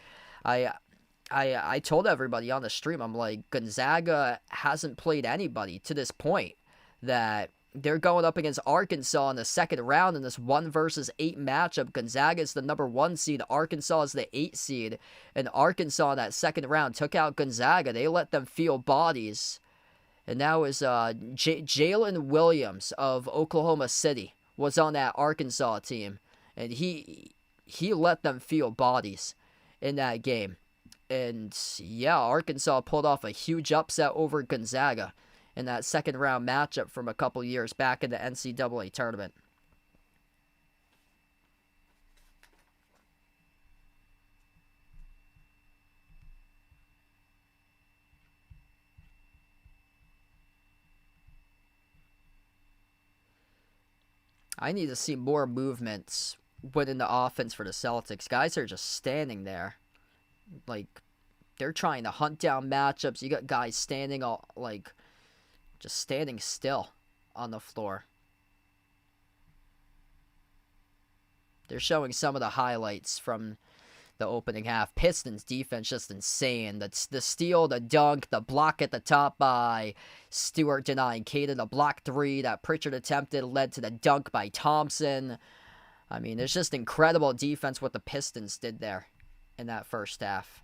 [SPEAKER 1] I told everybody on the stream, I'm like, Gonzaga hasn't played anybody to this point, that they're going up against Arkansas in the second round in this 1 versus 8 matchup. Gonzaga is the number 1 seed, Arkansas is the 8 seed, and Arkansas in that second round took out Gonzaga. They let them feel bodies, and that was Jalen Williams of Oklahoma City was on that Arkansas team, and he let them feel bodies in that game. And yeah, Arkansas pulled off a huge upset over Gonzaga in that second round matchup from a couple years back in the NCAA tournament. I need to see more movements within the offense for the Celtics. Guys are just standing there. Like, they're trying to hunt down matchups. You got guys standing just standing still on the floor. They're showing some of the highlights from the opening half. Pistons defense just insane. That's the steal, the dunk, the block at the top by Stewart denying Caden, the block three that Pritchard attempted led to the dunk by Thompson. I mean, it's just incredible defense what the Pistons did there in that first half.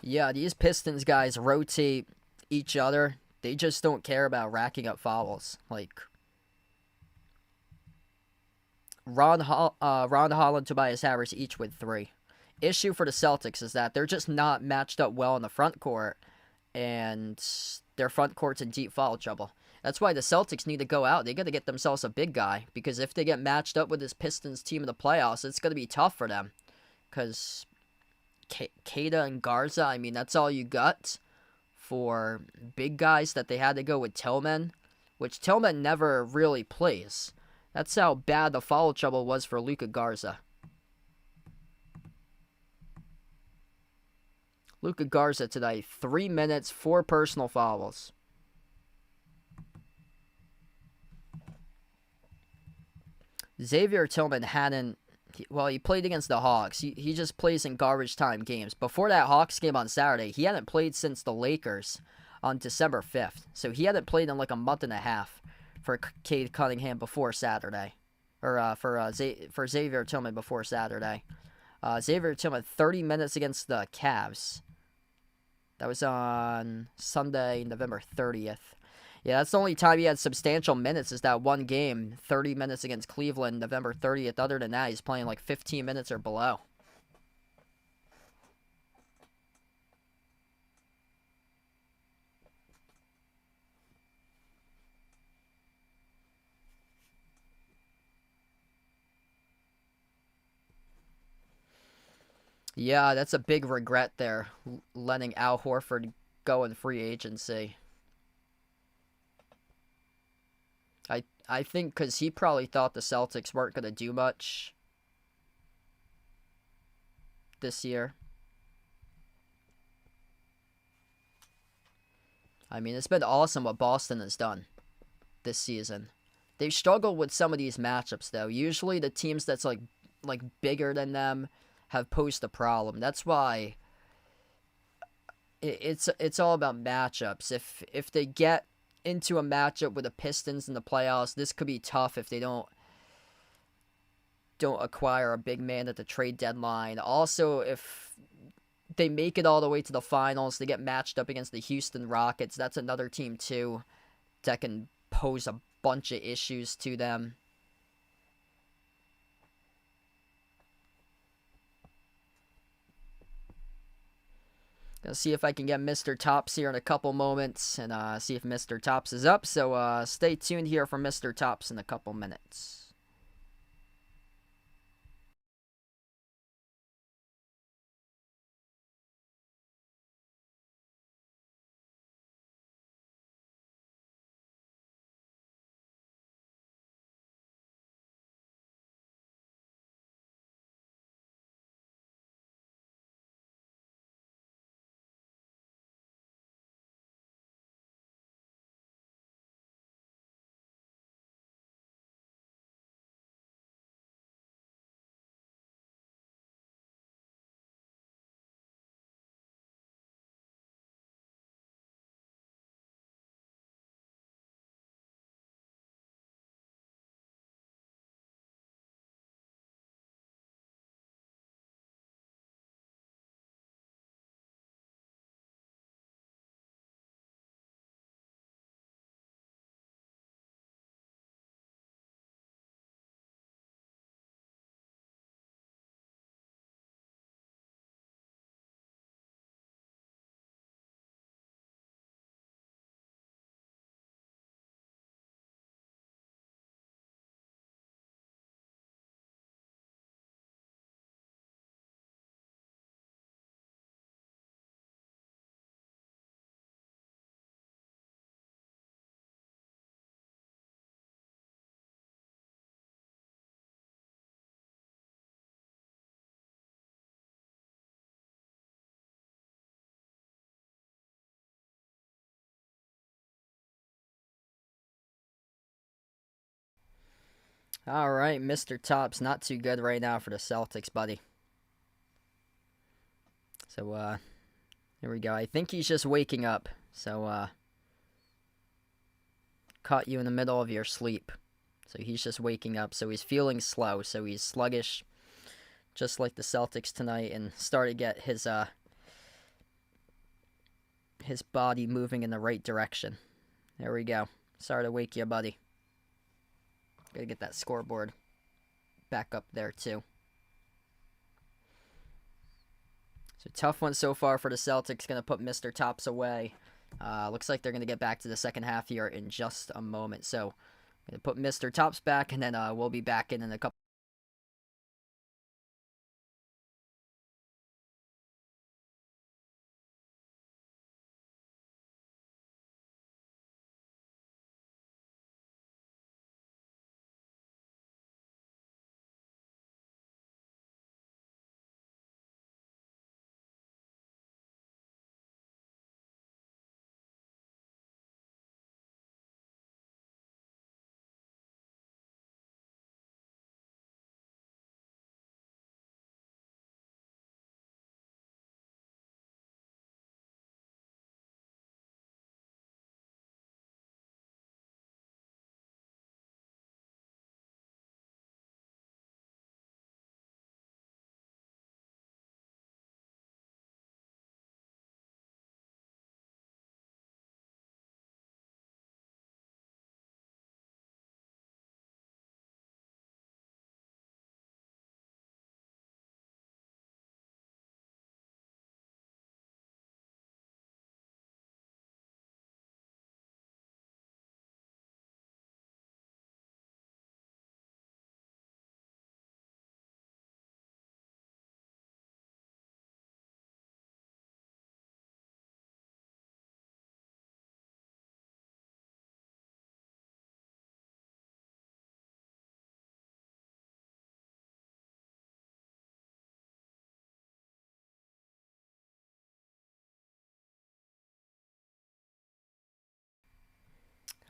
[SPEAKER 1] Yeah, these Pistons guys rotate each other. They just don't care about racking up fouls. Like, Ron Holland, Tobias Harris each with 3. Issue for the Celtics is that they're just not matched up well in the front court, and their front court's in deep foul trouble. That's why the Celtics need to go out. They got to get themselves a big guy, because if they get matched up with this Pistons team in the playoffs, it's going to be tough for them. Because Queta and Garza, I mean, that's all you got for big guys that they had to go with Tillman, which Tillman never really plays. That's how bad the foul trouble was for Luka Garza. Luka Garza tonight, 3 minutes, 4 personal fouls. Xavier Tillman hadn't... Well, he played against the Hawks. He just plays in garbage time games. Before that Hawks game on Saturday, he hadn't played since the Lakers on December 5th. So he hadn't played in like a month and a half for Cade Cunningham before Saturday. Or for Xavier Tillman before Saturday. Xavier Tillman, 30 minutes against the Cavs. That was on Sunday, November 30th. Yeah, that's the only time he had substantial minutes is that one game, 30 minutes against Cleveland, November 30th. Other than that, he's playing like 15 minutes or below. Yeah, that's a big regret there, letting Al Horford go in free agency. I think because he probably thought the Celtics weren't going to do much this year. I mean, it's been awesome what Boston has done this season. They've struggled with some of these matchups, though. Usually the teams that's like bigger than them have posed a problem. That's why it's all about matchups. If they get into a matchup with the Pistons in the playoffs, this could be tough if they don't acquire a big man at the trade deadline. Also, if they make it all the way to the finals, they get matched up against the Houston Rockets. That's another team too that can pose a bunch of issues to them. Gonna see if I can get Mr. Tops here in a couple moments and see if Mr. Tops is up. So stay tuned here for Mr. Tops in a couple minutes. All right, Mr. Top's not too good right now for the Celtics, buddy. So, here we go. I think he's just waking up. So, caught you in the middle of your sleep. So he's just waking up. So he's feeling slow. So he's sluggish, just like the Celtics tonight, and started to get his body moving in the right direction. There we go. Sorry to wake you, buddy. Gotta get that scoreboard back up there, too. So tough one so far for the Celtics. Going to put Mr. Tops away. Looks like they're going to get back to the second half here in just a moment. So I'm going to put Mr. Tops back, and then we'll be back in a couple.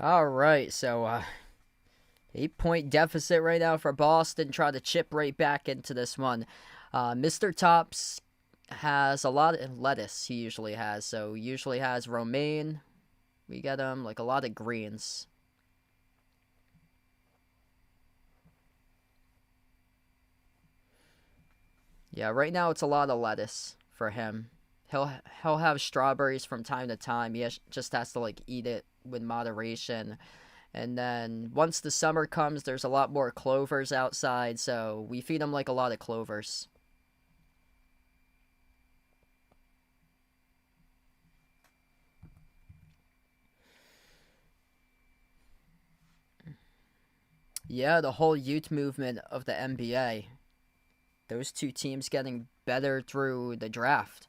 [SPEAKER 1] All right, so 8-point deficit right now for Boston. Try to chip right back into this one. Mr. Tops has a lot of lettuce. He usually has. So usually has romaine. We get like a lot of greens. Yeah, right now it's a lot of lettuce for him. He'll have strawberries from time to time. Just has to like eat it with moderation. And then once the summer comes, there's a lot more clovers outside, so we feed him like a lot of clovers. Yeah, the whole youth movement of the NBA. Those two teams getting better through the draft.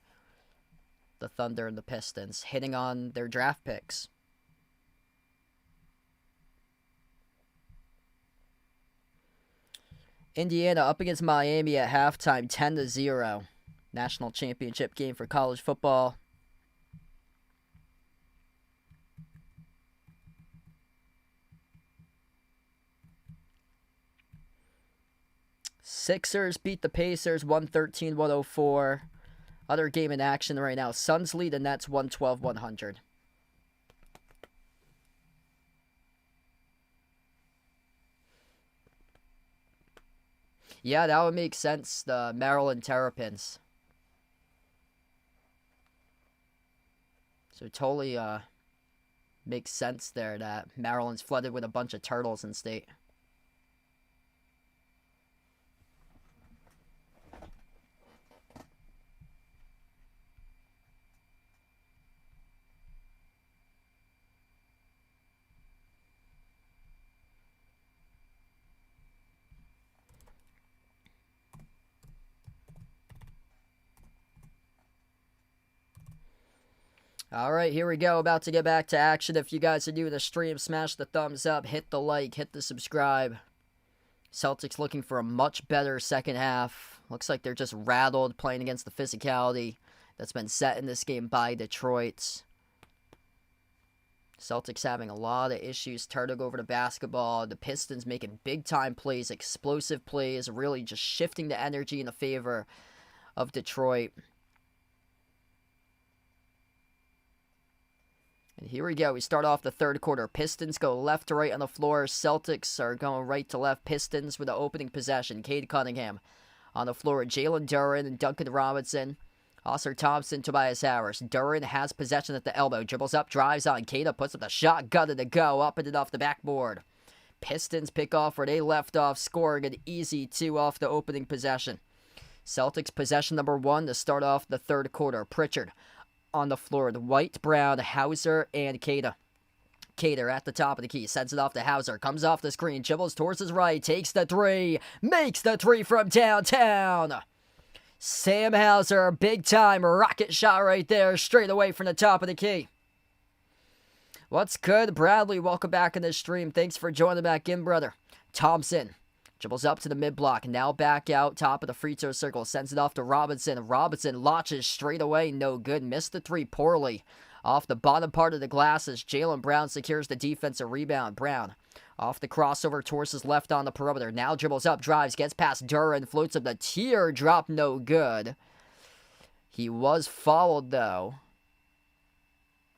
[SPEAKER 1] The Thunder and the Pistons hitting on their draft picks. Indiana up against Miami at halftime, 10-0. National championship game for college football. Sixers beat the Pacers 113-104. Other game in action right now. Suns lead the Nets 112-100. Yeah, that would make sense. The Maryland Terrapins. So totally makes sense there that Maryland's flooded with a bunch of turtles in state. All right, here we go. About to get back to action. If you guys are new to the stream, smash the thumbs up, hit the like, hit the subscribe. Celtics looking for a much better second half. Looks like they're just rattled playing against the physicality that's been set in this game by Detroit. Celtics having a lot of issues turning over the basketball. The Pistons making big-time plays, explosive plays, really just shifting the energy in the favor of Detroit. And here we go. We start off the third quarter. Pistons go left to right on the floor. Celtics are going right to left. Pistons with the opening possession. Cade Cunningham on the floor with Jalen Duren and Duncan Robinson. Oscar Thompson, Tobias Harris. Duren has possession at the elbow. Dribbles up, drives on. Keita puts up the shot. Gutted to go. Up and off the backboard. Pistons pick off where they left off, scoring an easy 2 off the opening possession. Celtics possession number 1 to start off the third quarter. Pritchard on the floor with White, Brown, Hauser, and Keita. Keita at the top of the key. Sends it off to Hauser. Comes off the screen. Dribbles towards his right. Takes the 3. Makes the 3 from downtown. Sam Hauser, big time rocket shot right there, straight away from the top of the key. What's good, Bradley? Welcome back in the stream. Thanks for joining back in, brother. Thompson dribbles up to the mid block, now back out, top of the free throw circle, sends it off to Robinson. Robinson launches straight away, no good. Missed the 3 poorly. Off the bottom part of the glass as Jaylen Brown secures the defensive rebound. Brown off the crossover towards his left on the perimeter. Now dribbles up, drives, gets past Duren, floats up the teardrop, no good. He was fouled, though.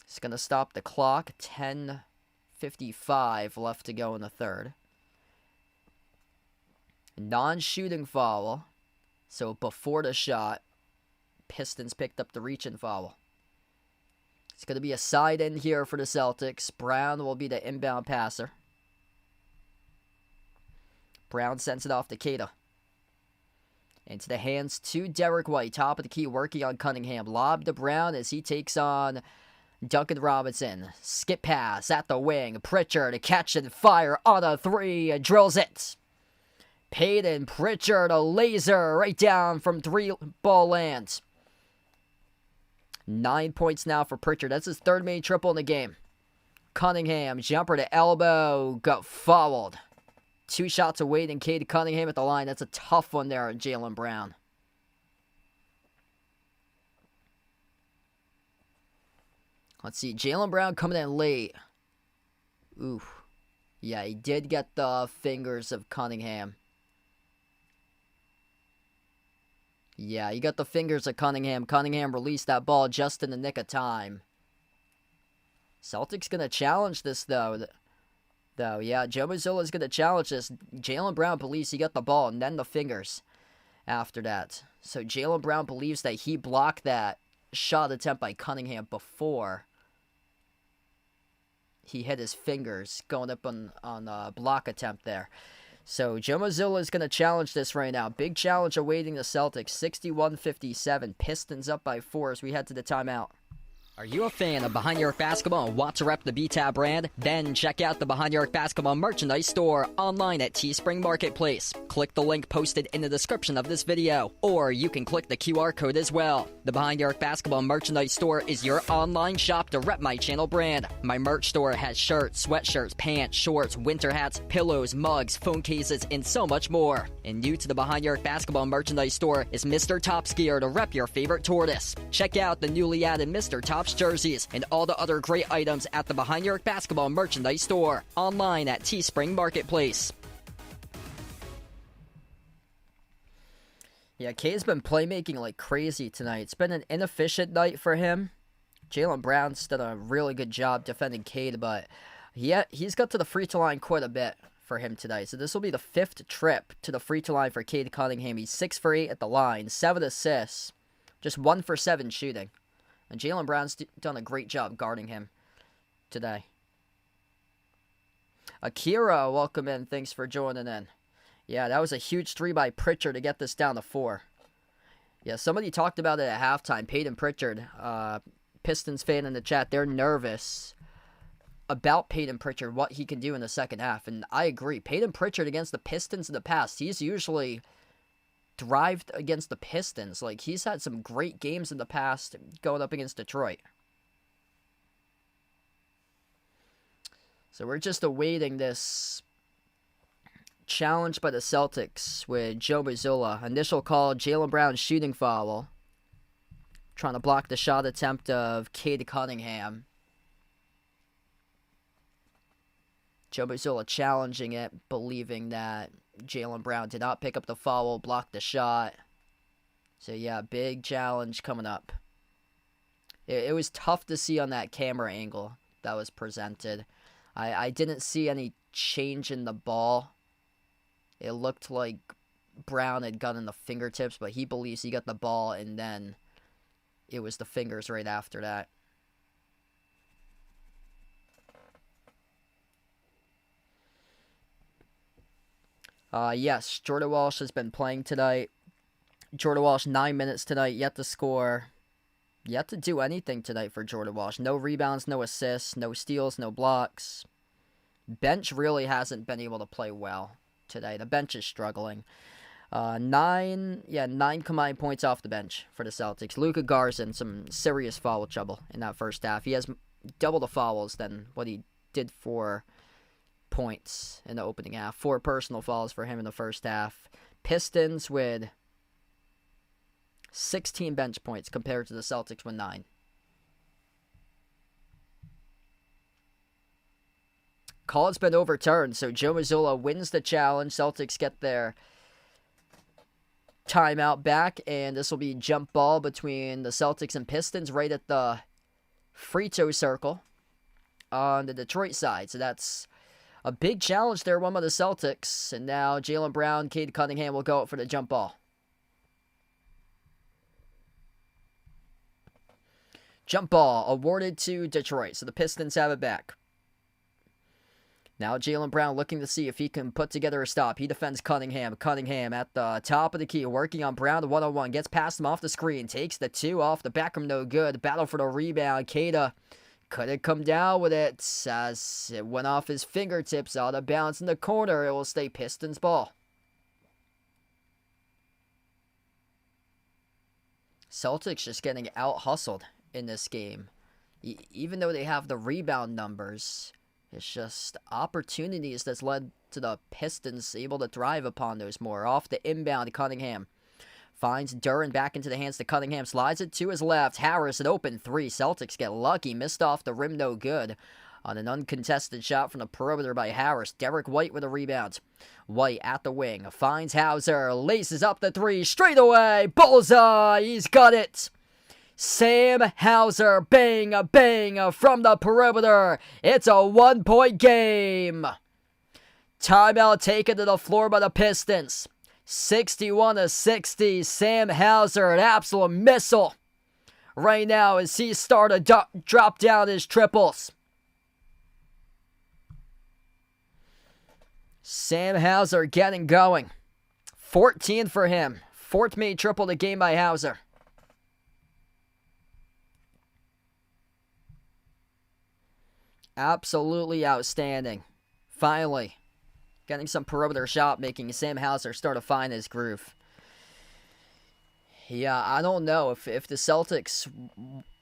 [SPEAKER 1] It's going to stop the clock. 10:55 left to go in the third. Non-shooting foul. So before the shot, Pistons picked up the reach-in foul. It's going to be a side in here for the Celtics. Brown will be the inbound passer. Brown sends it off to Keita. Into the hands to Derek White. Top of the key, working on Cunningham. Lob to Brown as he takes on Duncan Robinson. Skip pass at the wing. Pritchard to catch and fire on a 3. Drills it. Payton Pritchard, a laser right down from 3 ball lands. 9 points now for Pritchard. That's his third main triple in the game. Cunningham, jumper to elbow, got fouled. 2 shots awaiting Cade Cunningham at the line. That's a tough one there on Jaylen Brown. Let's see. Jaylen Brown coming in late. Ooh. Yeah, he did get the fingers of Cunningham. Yeah, he got the fingers of Cunningham. Cunningham released that ball just in the nick of time. Celtics going to challenge this, though. Yeah, Joe Mazzulla's going to challenge this. Jaylen Brown believes he got the ball and then the fingers after that. So Jaylen Brown believes that he blocked that shot attempt by Cunningham before he hit his fingers going up on a block attempt there. So Joe Mazzulla is going to challenge this right now. Big challenge awaiting the Celtics. 61-57. Pistons up by 4 as we head to the timeout. Are you a fan of Behind Your Arc Basketball and want to rep the BTAB brand? Then check out the Behind Your Arc Basketball merchandise store online at Teespring Marketplace. Click the link posted in the description of this video, or you can click the QR code as well. The Behind Your Arc Basketball merchandise store is your online shop to rep my channel brand. My merch store has shirts, sweatshirts, pants, shorts, winter hats, pillows, mugs, phone cases, and so much more. And new to the Behind Your Arc Basketball merchandise store is Mr. Top's gear to rep your favorite tortoise. Check out the newly added Mr. Top's jerseys and all the other great items at the Behind Your Arc Basketball merchandise store online at Teespring Marketplace. Yeah, Cade's been playmaking like crazy tonight. It's been an inefficient night for him. Jaylen Brown's done a really good job defending Cade, but he's got to the free throw line quite a bit for him tonight. So this will be the 5th trip to the free throw line for Cade Cunningham. He's 6 for 8 at the line, 7 assists, just 1 for 7 shooting. And Jaylen Brown's done a great job guarding him today. Akira, welcome in. Thanks for joining in. Yeah, that was a huge 3 by Pritchard to get this down to 4. Yeah, somebody talked about it at halftime. Payton Pritchard, Pistons fan in the chat, they're nervous about Payton Pritchard, what he can do in the second half. And I agree. Payton Pritchard against the Pistons in the past, he's usually thrived against the Pistons. Like, he's had some great games in the past going up against Detroit. So we're just awaiting this challenge by the Celtics with Joe Mazzulla. Initial call, Jaylen Brown shooting foul. Trying to block the shot attempt of Cade Cunningham. Joe Mazzulla challenging it, believing that Jaylen Brown did not pick up the foul, blocked the shot. So, yeah, big challenge coming up. It was tough to see on that camera angle that was presented. I didn't see any change in the ball. It looked like Brown had gotten the fingertips, but he believes he got the ball, and then it was the fingers right after that. Yes, Jordan Walsh has been playing tonight. Jordan Walsh, 9 minutes tonight, yet to score. Yet to do anything tonight for Jordan Walsh. No rebounds, no assists, no steals, no blocks. Bench really hasn't been able to play well today. The bench is struggling. 9 combined points off the bench for the Celtics. Luka Garza, some serious foul trouble in that first half. He has double the fouls than what he did for points in the opening half. 4 personal fouls for him in the first half. Pistons with 16 bench points compared to the Celtics with 9. Call has been overturned, so Joe Mazzulla wins the challenge. Celtics get their timeout back, and this will be jump ball between the Celtics and Pistons right at the free throw circle on the Detroit side. So that's a big challenge there, won by the Celtics. And now Jaylen Brown, Cade Cunningham will go out for the jump ball. Jump ball awarded to Detroit, so the Pistons have it back. Now Jaylen Brown looking to see if he can put together a stop. He defends Cunningham. Cunningham at the top of the key, working on Brown, one-on-one. Gets past him off the screen. Takes the 2 off the back rim, no good. Battle for the rebound. Cada couldn't come down with it as it went off his fingertips, out of bounds in the corner. It will stay Pistons ball. Celtics just getting out-hustled in this game. Even though they have the rebound numbers, it's just opportunities that's led to the Pistons able to thrive upon those more. Off the inbound, Cunningham finds Duren back into the hands to Cunningham. Slides it to his left. Harris, an open 3. Celtics get lucky. Missed off the rim, no good. On an uncontested shot from the perimeter by Harris. Derek White with a rebound. White at the wing. Finds Hauser. Laces up the 3. Straight away. Bullseye. He's got it. Sam Hauser, bang, bang, from the perimeter. It's a 1-point game. Timeout taken to the floor by the Pistons. 61-60, Sam Hauser, an absolute missile right now as he started to drop down his triples. Sam Hauser getting going. 14 for him. 4th made triple the game by Hauser. Absolutely outstanding. Finally, getting some perimeter shot making. Sam Hauser start to find his groove. Yeah, I don't know if the Celtics,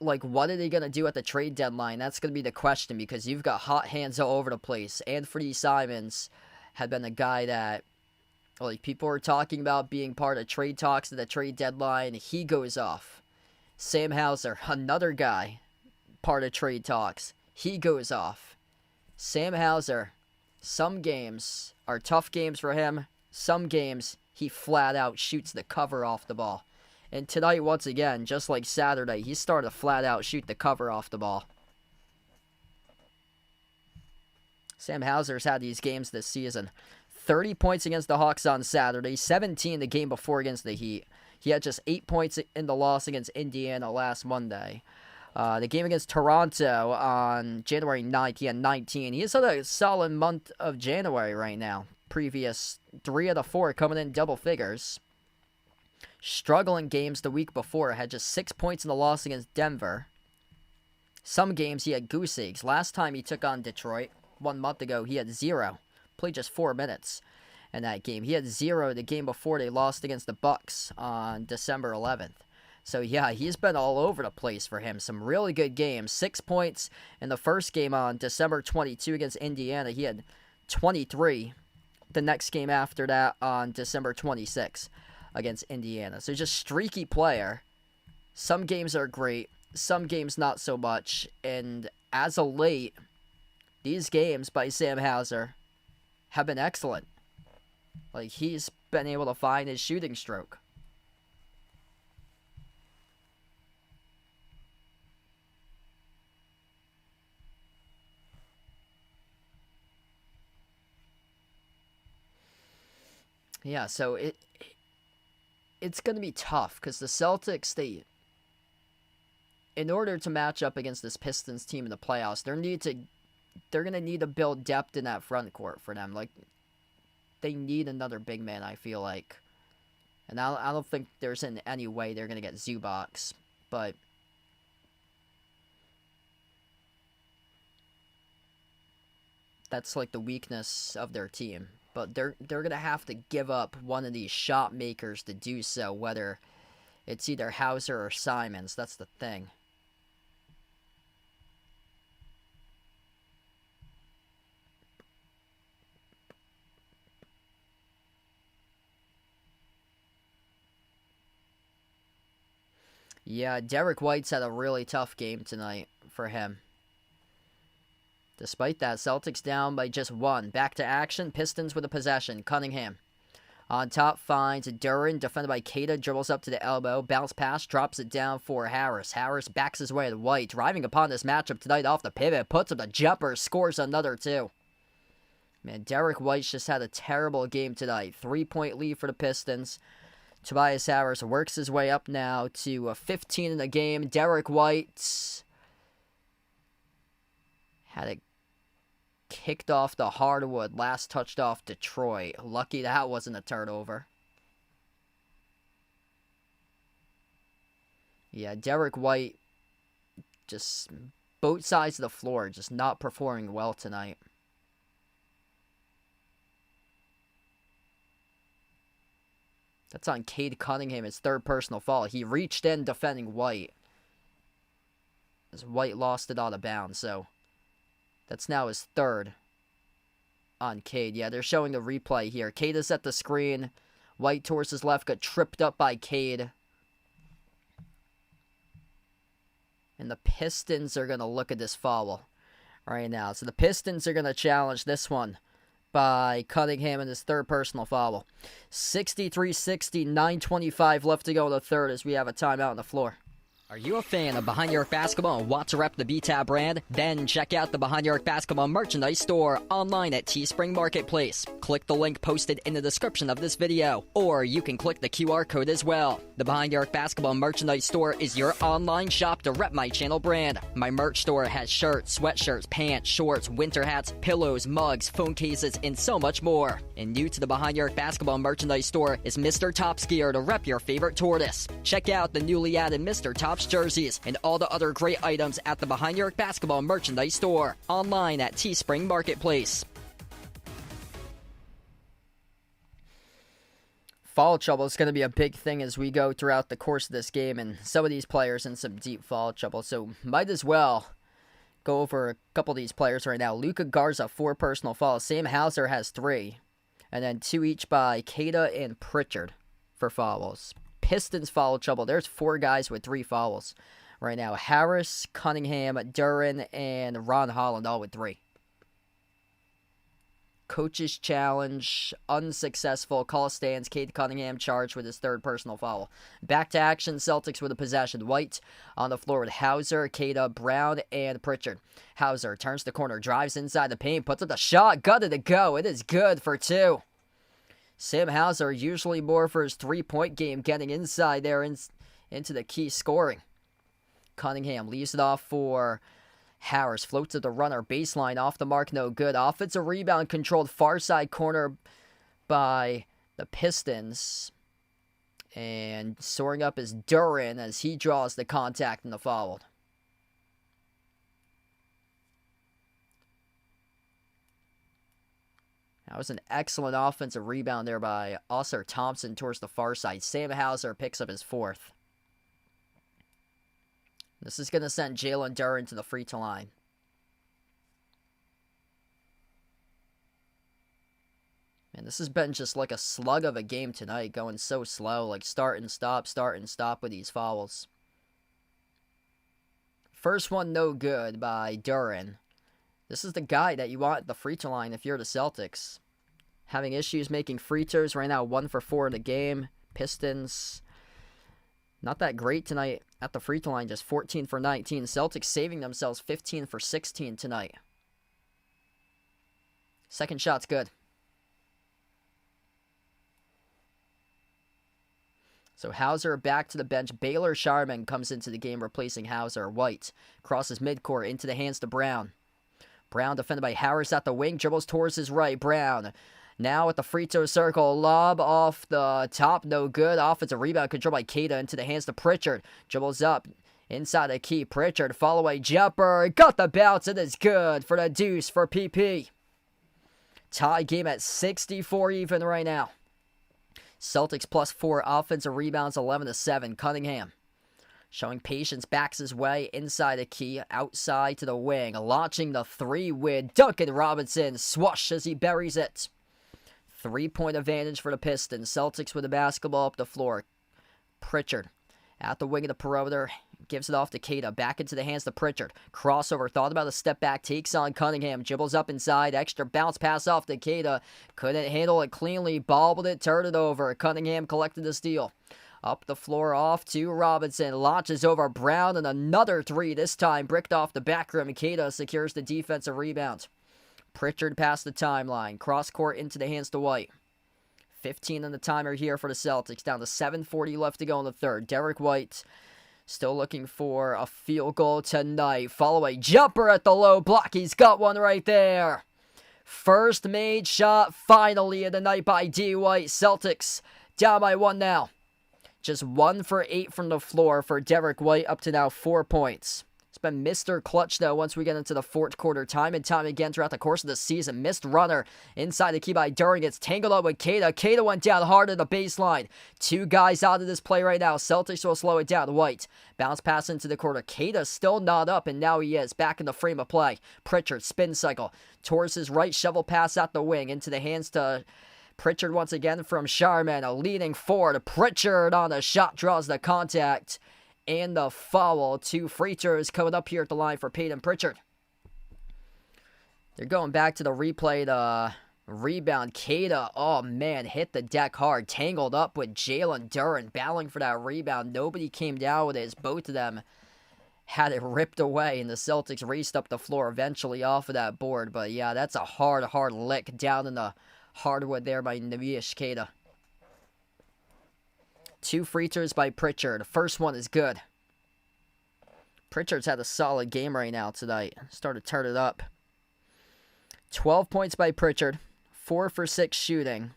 [SPEAKER 1] like, what are they going to do at the trade deadline? That's going to be the question, because you've got hot hands all over the place. Anthony Simons had been a guy that, like, people are talking about being part of trade talks at the trade deadline. He goes off. Sam Hauser, another guy, part of trade talks. He goes off. Sam Hauser, some games are tough games for him. Some games, he flat out shoots the cover off the ball. And tonight, once again, just like Saturday, he started to flat out shoot the cover off the ball. Sam Hauser's had these games this season. 30 points against the Hawks on Saturday, 17 the game before against the Heat. He had just 8 points in the loss against Indiana last Monday. The game against Toronto on January 9th, he had 19. He has had a solid month of January right now. Previous 3 of the 4 coming in double figures. Struggling games the week before. Had just 6 points in the loss against Denver. Some games he had goose eggs. Last time he took on Detroit, 1 month ago, he had 0. Played just 4 minutes in that game. He had 0 the game before they lost against the Bucks on December 11th. So, yeah, he's been all over the place for him. Some really good games. 6 points in the first game on December 22 against Indiana. He had 23 the next game after that on December 26 against Indiana. So, just streaky player. Some games are great. Some games not so much. And as of late, these games by Sam Hauser have been excellent. Like, he's been able to find his shooting stroke. Yeah, so it's going to be tough because the Celtics, in order to match up against this Pistons team in the playoffs, they're going to need to build depth in that front court for them. Like, they need another big man, I feel like. And I don't think there's in any way they're going to get Zubac, but that's like the weakness of their team. But they're going to have to give up one of these shot makers to do so, whether it's either Hauser or Simons. That's the thing. Yeah, Derek White's had a really tough game tonight for him. Despite that, Celtics down by just one. Back to action. Pistons with a possession. Cunningham on top finds Duran, defended by Keita, dribbles up to the elbow. Bounce pass, drops it down for Harris. Harris backs his way to White. Driving upon this matchup tonight off the pivot. Puts up the jumper, scores another two. Man, Derek White's just had a terrible game tonight. 3-point lead for the Pistons. Tobias Harris works his way up now to 15 in the game. Derek White had it kicked off the hardwood, last touched off Detroit. Lucky that wasn't a turnover. Yeah, Derek White, just both sides of the floor, just not performing well tonight. That's on Cade Cunningham, his third personal foul. He reached in defending White, as White lost it out of bounds, so that's now his third on Cade. Yeah, they're showing the replay here. Cade is at the screen. White towards his left, got tripped up by Cade. And the Pistons are going to look at this foul right now. So the Pistons are going to challenge this one by Cunningham in his third personal foul. 63-60, 9:25 left to go in the third as we have a timeout on the floor. Are you a fan of Behind Your Arc Basketball and want to rep the B-Tab brand? Then check out the Behind Your Arc Basketball merchandise store online at Teespring Marketplace. Click the link posted in the description of this video, or you can click the QR code as well. The Behind Your Arc Basketball merchandise store is your online shop to rep my channel brand. My merch store has shirts, sweatshirts, pants, shorts, winter hats, pillows, mugs, phone cases, and so much more. And new to the Behind Your Arc Basketball merchandise store is Mr. Top's gear to rep your favorite tortoise. Check out the newly added Mr. Top's jerseys and all the other great items at the Behind Your Arc Basketball merchandise store online at Teespring Marketplace. Foul trouble is going to be a big thing as we go throughout the course of this game, and some of these players in some deep foul trouble, so might as well go over a couple of these players right now. Luka Garza, 4 personal fouls. Sam Hauser has 3, and then 2 each by Keita and Pritchard for fouls. Pistons foul trouble. There's 4 guys with 3 fouls right now. Harris, Cunningham, Duran, and Ron Holland all with 3. Coach's challenge, unsuccessful. Call stands. Cade Cunningham charged with his 3rd personal foul. Back to action. Celtics with a possession. White on the floor with Hauser, Keita, Brown, and Pritchard. Hauser turns the corner, drives inside the paint, puts up the shot, gutted to go. It is good for 2. Sam Hauser, usually more for his 3-point game, getting inside there into the key scoring. Cunningham leaves it off for Harris. Floats to the runner. Baseline off the mark, no good. Offensive rebound controlled far side corner by the Pistons. And soaring up is Duran as he draws the contact in the foul. That was an excellent offensive rebound there by Ausar Thompson towards the far side. Sam Hauser picks up his 4th. This is going to send Jalen Duran to the free throw line. And this has been just like a slug of a game tonight, going so slow, like start and stop with these fouls. First one no good by Duran. This is the guy that you want at the free throw line if you're the Celtics. Having issues making free throws right now, 1 for 4 in the game. Pistons, not that great tonight at the free throw line, just 14 for 19. Celtics saving themselves 15 for 16 tonight. Second shot's good. So Hauser back to the bench. Baylor Sharman comes into the game replacing Hauser. White crosses midcourt into the hands to Brown. Brown defended by Harris at the wing. Dribbles towards his right. Brown now at the free throw circle. Lob off the top. No good. Offensive rebound controlled by Keita into the hands to Pritchard. Dribbles up inside the key. Pritchard follow away jumper. Got the bounce. It is good for the deuce for PP. Tie game at 64 even right now. Celtics +4 offensive rebounds, 11-7. Cunningham showing patience, backs his way inside the key, outside to the wing, launching the three with Duncan Robinson. Swoosh as he buries it. 3-point advantage for the Pistons. Celtics with the basketball up the floor. Pritchard at the wing of the perimeter. Gives it off to Keita. Back into the hands of Pritchard. Crossover. Thought about a step back. Takes on Cunningham. Dribbles up inside. Extra bounce pass off to Keita. Couldn't handle it cleanly. Bobbled it. Turned it over. Cunningham collected the steal. Up the floor off to Robinson. Launches over Brown. And another three. This time bricked off the back rim. Keita secures the defensive rebound. Pritchard past the timeline. Cross court into the hands to White. 15 on the timer here for the Celtics. Down to 7:40 left to go in the third. Derek White still looking for a field goal tonight. Follow a jumper at the low block. He's got one right there. First made shot finally of the night by D. White. Celtics down by 1 now. Just 1 for 8 from the floor for Derek White, up to now 4 points. It's been Mr. Clutch, though, once we get into the fourth quarter. Time and time again throughout the course of the season. Missed runner inside the key by Duran. Gets tangled up with Keita. Keita went down hard at the baseline. 2 guys out of this play right now. Celtics will slow it down. White bounce pass into the quarter. Keita still not up, and now he is back in the frame of play. Pritchard spin cycle towards his right. Shovel pass at the wing into the hands to Pritchard once again from Sharman. A leading forward. Pritchard on the shot draws the contact. And the foul. 2 free throws coming up here at the line for Peyton Pritchard. They're going back to the replay. The rebound. Keita, oh man, hit the deck hard. Tangled up with Jalen Duran. Battling for that rebound. Nobody came down with it as both of them had it ripped away. And the Celtics raced up the floor eventually off of that board. But yeah, that's a hard lick down in the hardwood there by Neemias Queta. 2 free throws by Pritchard. The first one is good. Pritchard's had a solid game right now tonight. Started to turn it up. 12 points by Pritchard. 4 for 6 shooting.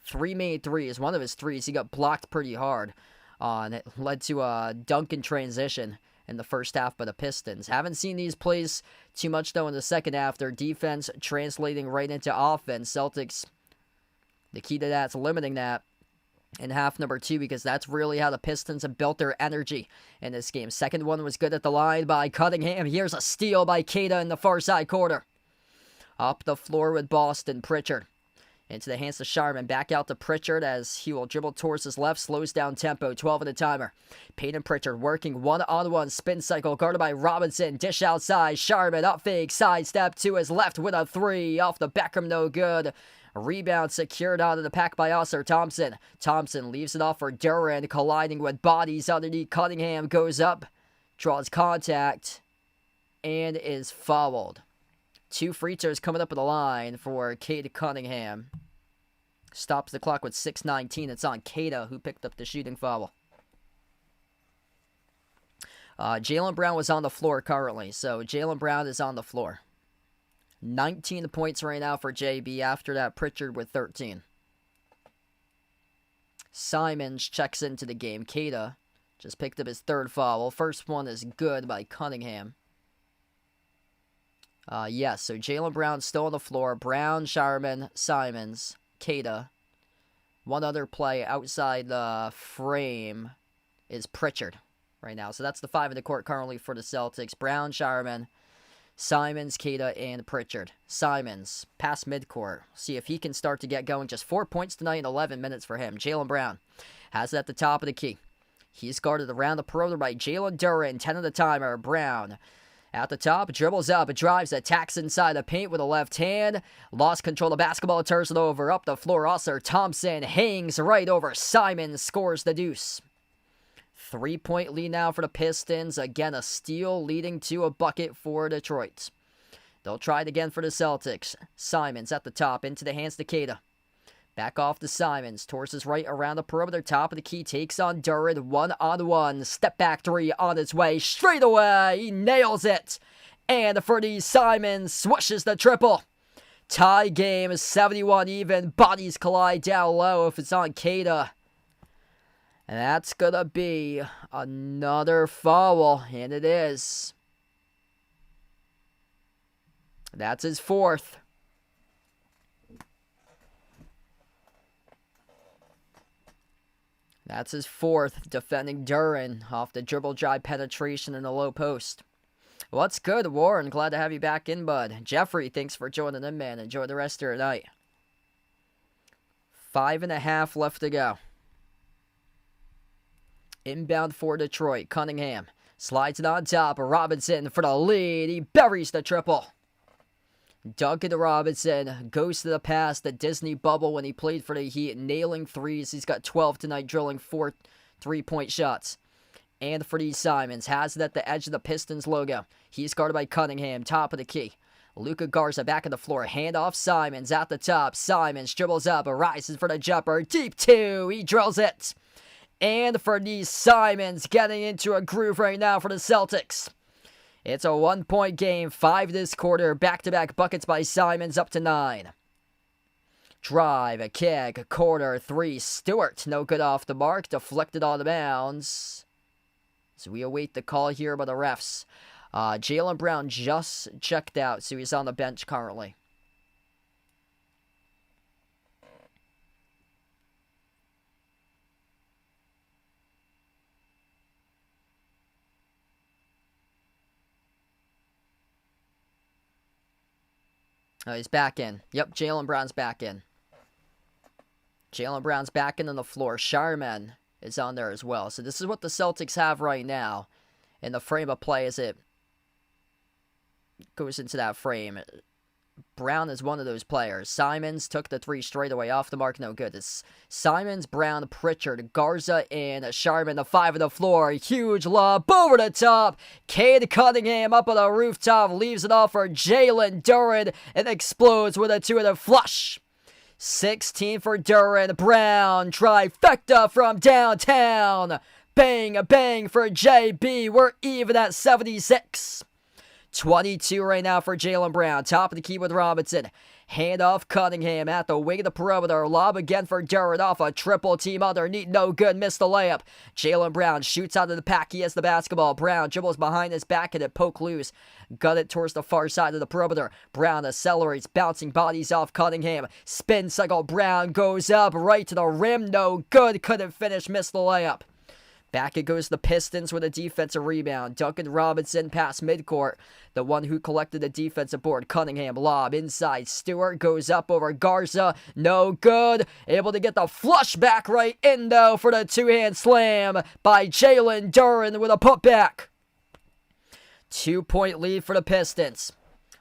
[SPEAKER 1] 3 made threes. One of his threes, he got blocked pretty hard on. It led to a dunk in transition in the first half by the Pistons. Haven't seen these plays too much, though, in the second half. Their defense translating right into offense. Celtics, the key to that's limiting that in half number 2, because that's really how the Pistons have built their energy in this game. Second one was good at the line by Cunningham. Here's a steal by Keita in the far side corner. Up the floor with Boston. Pritchard into the hands of Sharman. Back out to Pritchard as he will dribble towards his left. Slows down tempo. 12 in the timer. Peyton Pritchard working one-on-one. Spin cycle guarded by Robinson. Dish outside. Sharman up fake. Sidestep to his left with a 3. Off the Beckham. No good. Rebound secured out of the pack by Oscar Thompson. Thompson leaves it off for Duran, colliding with bodies underneath. Cunningham goes up, draws contact, and is fouled. 2 free throws coming up at the line for Cade Cunningham. Stops the clock with 6:19. It's on Keita, who picked up the shooting foul. Jaylen Brown was on the floor currently, so Jaylen Brown is on the floor. 19 points right now for JB. After that, Pritchard with 13. Simons checks into the game. Keita just picked up his 3rd foul. First one is good by Cunningham. Yes, so Jaylen Brown still on the floor. Brown, Sharman, Simons, Keita. One other play outside the frame is Pritchard right now. So that's the 5 in the court currently for the Celtics. Brown, Sharman, Simons, Keita, and Pritchard. Simons, past midcourt. See if he can start to get going. Just 4 points tonight in 11 minutes for him. Jaylen Brown has it at the top of the key. He's guarded around the perimeter by Jalen Duran. 10 of the timer. Brown At the top, dribbles up, drives, attacks inside the paint with a left hand. Lost control of the basketball, turns it over. Up the floor, Oscar Thompson hangs right over Simons, scores the deuce. 3-point lead now for the Pistons. Again, a steal leading to a bucket for Detroit. They'll try it again for the Celtics. Simons at the top, into the hands to Keita. Back off to Simons, towards his right around the perimeter, top of the key, takes on Duran, 1-on-1, step back three on its way, straight away, he nails it, and for the Simons, swishes the triple. Tie game, 71 even, bodies collide down low if it's on Keita. And that's gonna be another foul, and it is. That's his fourth. That's his fourth, defending Duran off the dribble drive penetration in the low post. What's good, Warren? Glad to have you back in, bud. Jeffrey, thanks for joining in, man. Enjoy the rest of your night. 5.5 left to go. Inbound for Detroit. Cunningham slides it on top. Robinson for the lead. He buries the triple. Duncan Robinson goes to the pass, the Disney bubble when he played for the Heat, nailing threes. He's got 12 tonight, drilling 4 3-point shots. And for these Simons, has it at the edge of the Pistons logo. He's guarded by Cunningham, top of the key. Luka Garza back on the floor, handoff Simons at the top. Simons dribbles up, rises for the jumper, deep two, he drills it. And for these Simons, getting into a groove right now for the Celtics. It's a 1-point game, 5 this quarter, back-to-back buckets by Simons, up to 9. Drive, a kick, a corner, 3, Stewart, no good off the mark, deflected on the bounds. So we await the call here by the refs. Jaylen Brown just checked out, so he's on the bench currently. Oh, he's back in. Yep, Jaylen Brown's back in. Jaylen Brown's back in on the floor. Sharman is on there as well. So this is what the Celtics have right now in the frame of play as it goes into that frame. Brown is one of those players. Simons took the 3 straight away off the mark. No good. It's Simons, Brown, Pritchard, Garza, and Sharman. The 5 on the floor. Huge lob over the top. Cade Cunningham up on the rooftop. Leaves it off for Jalen Duran. And explodes with a 2-handed flush. 16 for Duran. Brown. Trifecta from downtown. Bang, a bang for JB. We're even at 76. 22 right now for Jaylen Brown. Top of the key with Robinson. Handoff Cunningham at the wing of the perimeter. Lob again for Duran off a triple team underneath. No good. Missed the layup. Jaylen Brown shoots out of the pack. He has the basketball. Brown dribbles behind his back and it poke loose. Got it towards the far side of the perimeter. Brown accelerates. Bouncing bodies off Cunningham. Spin cycle. Brown goes up right to the rim. No good. Couldn't finish. Missed the layup. Back it goes the Pistons with a defensive rebound. Duncan Robinson past midcourt. The one who collected the defensive board. Cunningham lob inside. Stewart goes up over Garza. No good. Able to get the flush back right in though for the 2-hand slam by Jalen Duran with a putback. 2-point lead for the Pistons.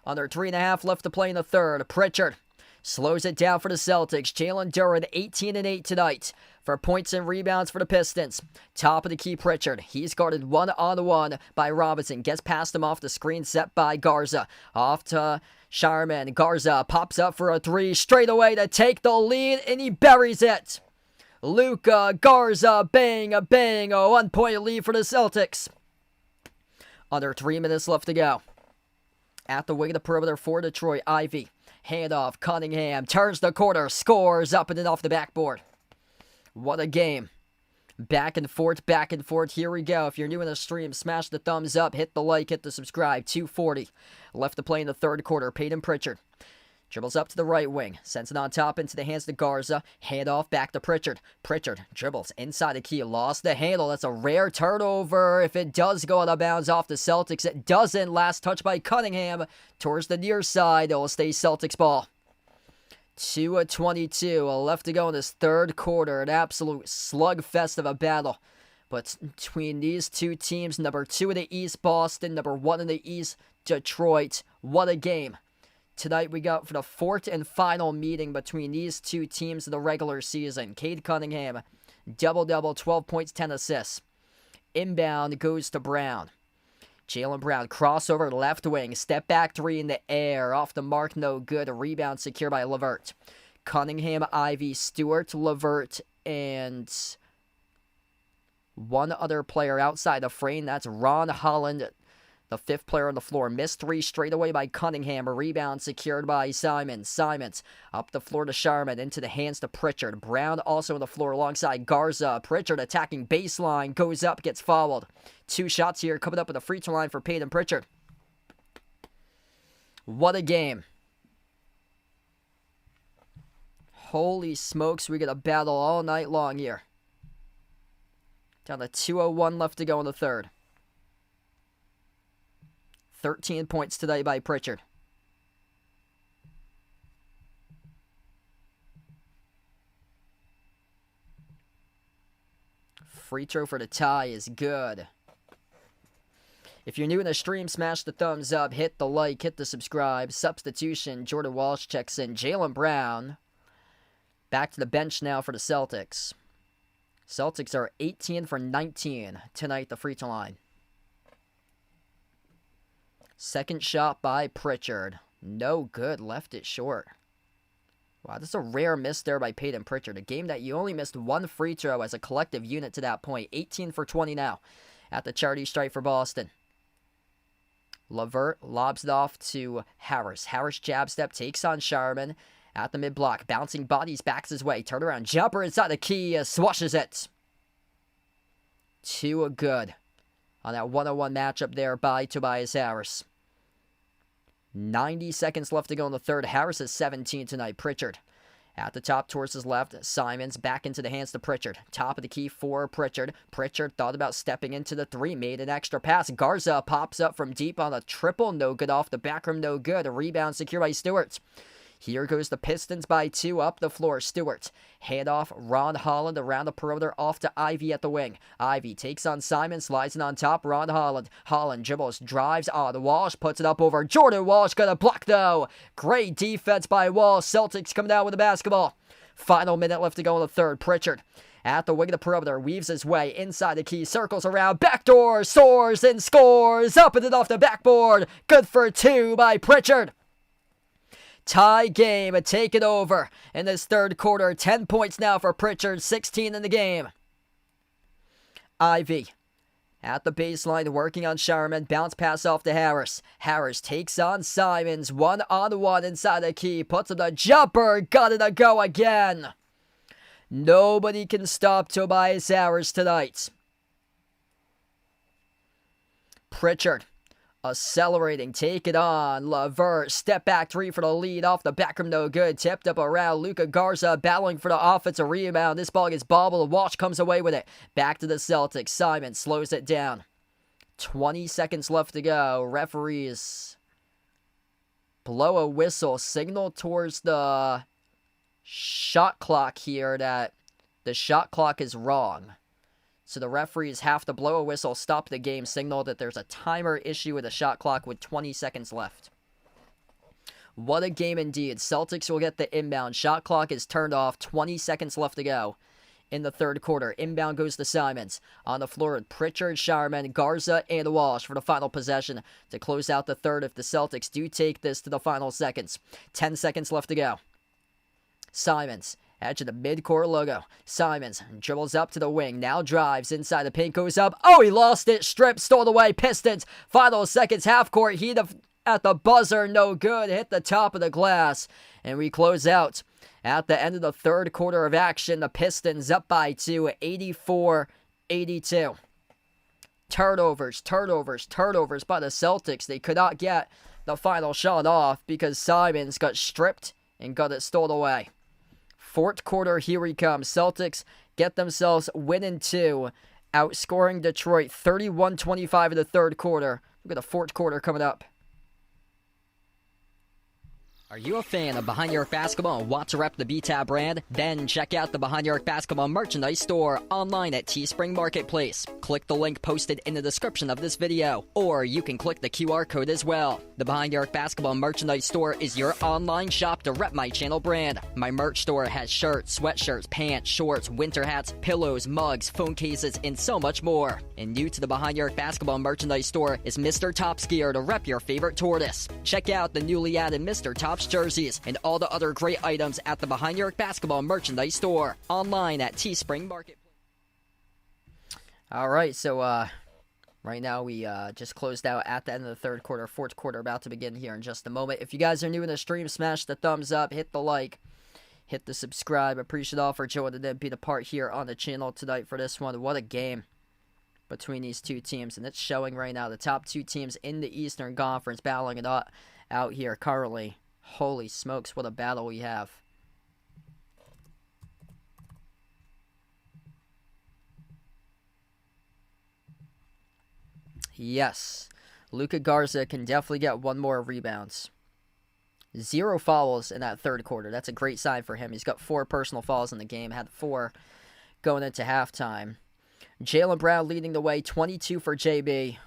[SPEAKER 1] Under 3.5 left to play in the third. Pritchard slows it down for the Celtics. Jalen Duran 18-8 tonight for points and rebounds for the Pistons. Top of the key, Pritchard. He's guarded 1-on-1 by Robinson. Gets past him off the screen set by Garza. Off to Sharman. Garza pops up for a 3 straight away to take the lead, and he buries it. Luka Garza, bang, a bang, a 1-point lead for the Celtics. Under 3 minutes left to go. At the wing of the perimeter for Detroit, Ivy. Handoff, Cunningham, turns the corner, scores up and in off the backboard. What a game. Back and forth, back and forth. Here we go. If you're new in the stream, smash the thumbs up, hit the like, hit the subscribe. 2:40 left to play in the third quarter. Peyton Pritchard dribbles up to the right wing. Sends it on top into the hands to Garza. Handoff back to Pritchard. Pritchard dribbles inside the key. Lost the handle. That's a rare turnover. If it does go out of bounds off the Celtics, it doesn't. Last touch by Cunningham towards the near side. It will stay Celtics ball. 2:22 left to go in this third quarter. An absolute slugfest of a battle But between these two teams, number 2 in the East, Boston, number 1 in the East, Detroit. What a game. Tonight we got for the 4th and final meeting between these two teams in the regular season. Cade Cunningham, double-double, 12 points, 10 assists. Inbound goes to Brown. Jaylen Brown, crossover left wing, step back 3 in the air, off the mark, no good. A rebound secured by LeVert. Cunningham, Ivy, Stewart, LeVert, and one other player outside the frame. That's Ron Holland, the 5th player on the floor. Missed 3 straight away by Cunningham. A rebound secured by Simons. Simons up the floor to Sharman. Into the hands to Pritchard. Brown also on the floor alongside Garza. Pritchard attacking baseline. Goes up, gets fouled. 2 shots here coming up at the free throw line for Peyton Pritchard. What a game. Holy smokes, we get a battle all night long here. Down to 2:01 left to go in the third. 13 points today by Pritchard. Free throw for the tie is good. If you're new in the stream, smash the thumbs up, hit the like, hit the subscribe. Substitution, Jordan Walsh checks in. Jaylen Brown back to the bench now for the Celtics. Celtics are 18 for 19 tonight, the free throw line. Second shot by Pritchard. No good, left it short. Wow, this is a rare miss there by Peyton Pritchard. A game that you only missed 1 free throw as a collective unit to that point. 18 for 20 now at the charity stripe for Boston. LeVert lobs it off to Harris. Harris jab step, takes on Sharman at the mid-block. Bouncing bodies, backs his way. Turnaround jumper inside the key, swashes it. 2 good on that 1-on-1 matchup there by Tobias Harris. 90 seconds left to go in the third. Harris is 17 tonight. Pritchard at the top towards his left. Simons back into the hands to Pritchard. Top of the key for Pritchard. Pritchard thought about stepping into the 3. Made an extra pass. Garza pops up from deep on a triple. No good off the back rim. No good. A rebound secured by Stewart. Here goes the Pistons by 2 up the floor. Stewart. Hand off Ron Holland around the perimeter off to Ivy at the wing. Ivy takes on Simon, slides it on top. Ron Holland. Holland dribbles, drives on Walsh, puts it up over Jordan Walsh. Got a block though. Great defense by Walsh. Celtics coming down with the basketball. Final minute left to go in the third. Pritchard at the wing of the perimeter, weaves his way inside the key, circles around, backdoor, soars and scores. Up and off the backboard. Good for 2 by Pritchard. Tie game, take it over in this third quarter. 10 points now for Pritchard, 16 in the game. Ivy at the baseline, working on Sharman. Bounce pass off to Harris. Harris takes on Simons. 1-on-1 inside the key. Puts up the jumper. Got it to go again. Nobody can stop Tobias Harris tonight. Pritchard accelerating, take it on. LeVert, step back 3 for the lead, off the back rim, no good. Tipped up around. Luka Garza battling for the offensive rebound. This ball gets bobbled. Walsh comes away with it. Back to the Celtics. Simon slows it down. 20 seconds left to go. Referees blow a whistle, signal towards the shot clock here that the shot clock is wrong. So the referees have to blow a whistle, stop the game, signal that there's a timer issue with the shot clock with 20 seconds left. What a game indeed. Celtics will get the inbound. Shot clock is turned off. 20 seconds left to go in the third quarter. Inbound goes to Simons. On the floor with Pritchard, Sharman, Garza, and Walsh for the final possession to close out the third if the Celtics do take this to the final seconds. 10 seconds left to go. Simons. Edge of the mid-court logo. Simons dribbles up to the wing. Now drives inside the paint. Goes up. Oh, he lost it. Stripped. Stole away. Pistons. Final seconds. Half court. Heat at the buzzer. No good. Hit the top of the glass. And we close out at the end of the third quarter of action. The Pistons up by 2. 84-82. Turnovers by the Celtics. They could not get the final shot off because Simons got stripped and got it stolen away. Fourth quarter, here we come. Celtics get themselves winning 2, outscoring Detroit 31-25 in the third quarter. We've got the fourth quarter coming up. Are you a fan of Behind Your Arc Basketball and want to rep the B-Tab brand? Then check out the Behind Your Arc Basketball merchandise store online at Teespring Marketplace. Click the link posted in the description of this video, or you can click the QR code as well. The Behind Your Arc Basketball merchandise store is your online shop to rep my channel brand. My merch store has shirts, sweatshirts, pants, shorts, winter hats, pillows, mugs, phone cases, and so much more. And new to the Behind Your Arc Basketball merchandise store is Mr. Top's gear to rep your favorite tortoise. Check out the newly added Mr. Top's jerseys and all the other great items at the Behind Your Arc Basketball merchandise store online at Teespring Marketplace. All right, so right now we just closed out at the end of the third quarter. Fourth quarter about to begin here in just a moment. If you guys are new in the stream, smash the thumbs up, hit the like, hit the subscribe. Appreciate all for joining and being a part here on the channel tonight for this one. What a game between these two teams, and it's showing right now. The top two teams in the Eastern Conference battling it out here currently. Holy smokes, what a battle we have. Yes, Luka Garza can definitely get one more rebounds. 0 fouls in that third quarter. That's a great sign for him. He's got 4 personal fouls in the game, had 4 going into halftime. Jaylen Brown leading the way, 22 for JB.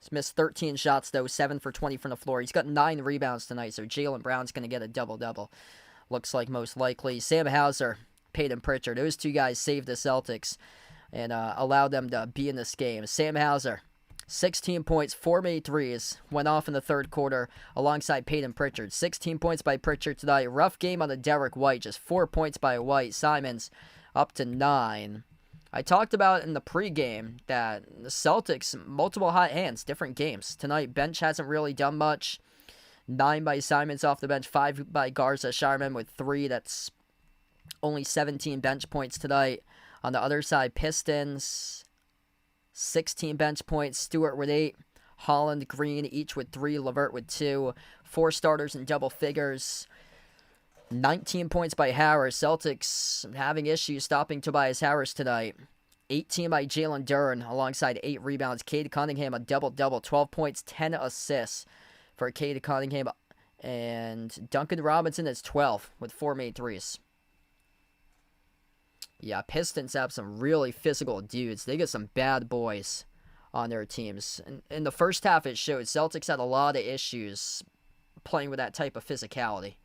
[SPEAKER 1] He's missed 13 shots, though, 7 for 20 from the floor. He's got 9 rebounds tonight, so Jaylen Brown's going to get a double-double. Looks like most likely. Sam Hauser, Peyton Pritchard, those two guys saved the Celtics and allowed them to be in this game. Sam Hauser, 16 points, 4 made threes, went off in the third quarter alongside Peyton Pritchard. 16 points by Pritchard tonight. Rough game on the Derek White, just 4 points by White. Simons up to 9. I talked about in the pregame that the Celtics, multiple hot hands, different games. Tonight, bench hasn't really done much. 9 by Simons off the bench, 5 by Garza. Sharman with 3. That's only 17 bench points tonight. On the other side, Pistons, 16 bench points. Stewart with 8. Holland, Green, each with 3. LeVert with 2. 4 starters in double figures. 19 points by Harris. Celtics having issues stopping Tobias Harris tonight. 18 by Jalen Duren alongside 8 rebounds. Cade Cunningham a double-double. 12 points, 10 assists for Cade Cunningham. And Duncan Robinson is 12 with 4 made threes. Yeah, Pistons have some really physical dudes. They got some bad boys on their teams. In the first half, it showed Celtics had a lot of issues playing with that type of physicality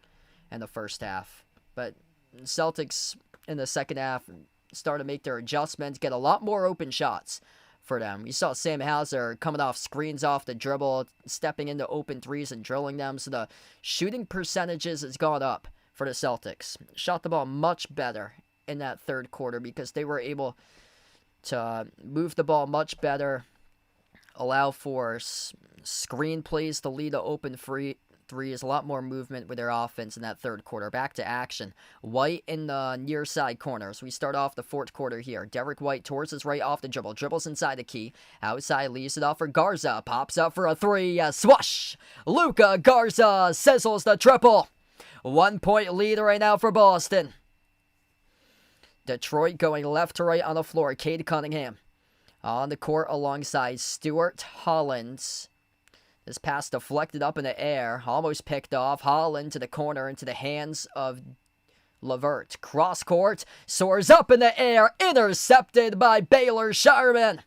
[SPEAKER 1] in the first half. But Celtics in the second half started to make their adjustments, get a lot more open shots for them. You saw Sam Hauser coming off screens off the dribble, stepping into open threes and drilling them. So the shooting percentages has gone up for the Celtics. Shot the ball much better in that third quarter because they were able to move the ball much better, allow for screen plays to lead to open threes, a lot more movement with their offense in that third quarter. Back to action. White in the near side corners. We start off the fourth quarter here. Derek White towards his right off the dribble. Dribbles inside the key. Outside leaves it off for Garza. Pops up for a 3. Swash! Luka Garza sizzles the triple. 1 point lead right now for Boston. Detroit going left to right on the floor. Cade Cunningham on the court alongside Stewart Hollins. This pass deflected up in the air, almost picked off. Holland to the corner into the hands of LeVert. Cross court, soars up in the air, intercepted by Baylor Sharman.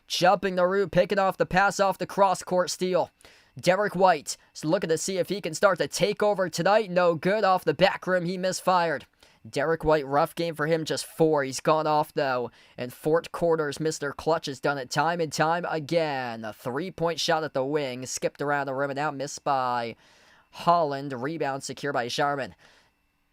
[SPEAKER 1] Jumping the route, picking off the pass off the cross court steal. Derek White is looking to see if he can start to take over tonight. No good off the back rim, he misfired. Derek White, rough game for him, just 4. He's gone off, though. In fourth quarters, Mr. Clutch has done it time and time again. A 3-point shot at the wing, skipped around the rim and out, missed by Holland. Rebound secure by Sharman.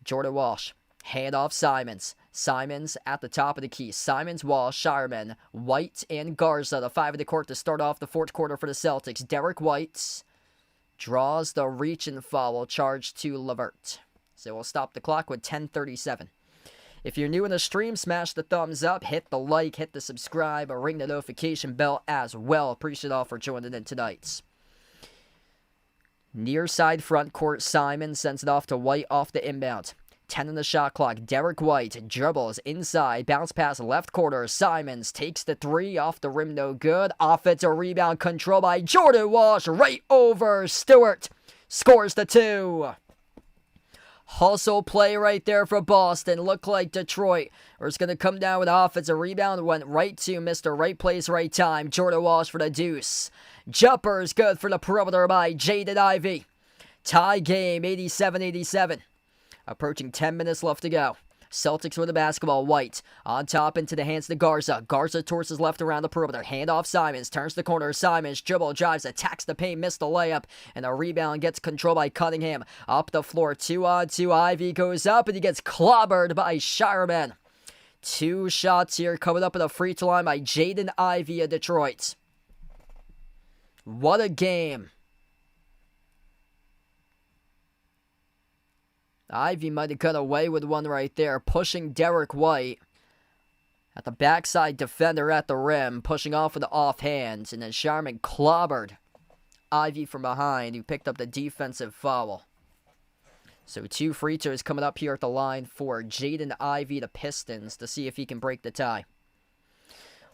[SPEAKER 1] Jordan Walsh, hand off Simons. Simons at the top of the key. Simons, Walsh, Sharman, White, and Garza. The 5 of the court to start off the fourth quarter for the Celtics. Derek White draws the reach and foul charge to LeVert. So we'll stop the clock with 10:37. If you're new in the stream, smash the thumbs up, hit the like, hit the subscribe, or ring the notification bell as well. Appreciate all for joining in tonight. Near side front court, Simon sends it off to White off the inbound. 10 in the shot clock. Derek White dribbles inside, bounce pass left corner. Simons takes the 3 off the rim, no good. Offensive rebound control by Jordan Walsh right over Stewart. Scores the 2. Hustle play right there for Boston. Looked like Detroit was going to come down with offensive rebound. Went right to Mr. Right Place, Right Time. Jordan Walsh for the deuce. Jumpers good for the perimeter by Jaden Ivey. Tie game, 87-87. Approaching 10 minutes left to go. Celtics with the basketball. White on top into the hands to Garza. Garza towards his left around the perimeter. Hand off Simons. Turns the corner. Simons dribble, drives, attacks the paint, missed the layup. And the rebound gets controlled by Cunningham. Up the floor. 2-on-2. Ivy goes up and he gets clobbered by Shireman. 2 shots here coming up at the free throw line by Jaden Ivey of Detroit. What a game. Ivy might have got away with one right there, pushing Derek White at the backside defender at the rim, pushing off with the offhand, and then Sharman clobbered Ivy from behind, who picked up the defensive foul. So 2 free throws coming up here at the line for Jaden Ivey, the Pistons, to see if he can break the tie.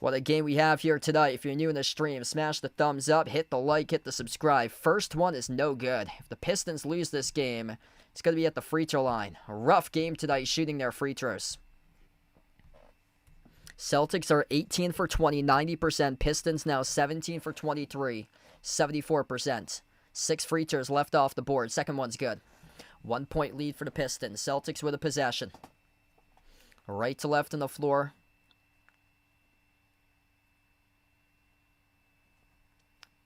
[SPEAKER 1] What a game we have here tonight. If you're new in the stream, smash the thumbs up, hit the like, hit the subscribe. First one is no good. If the Pistons lose this game, it's going to be at the free throw line. A rough game tonight shooting their free throws. Celtics are 18 for 20, 90%. Pistons now 17 for 23, 74%. 6 free throws left off the board. Second one's good. 1 point lead for the Pistons. Celtics with a possession. Right to left on the floor.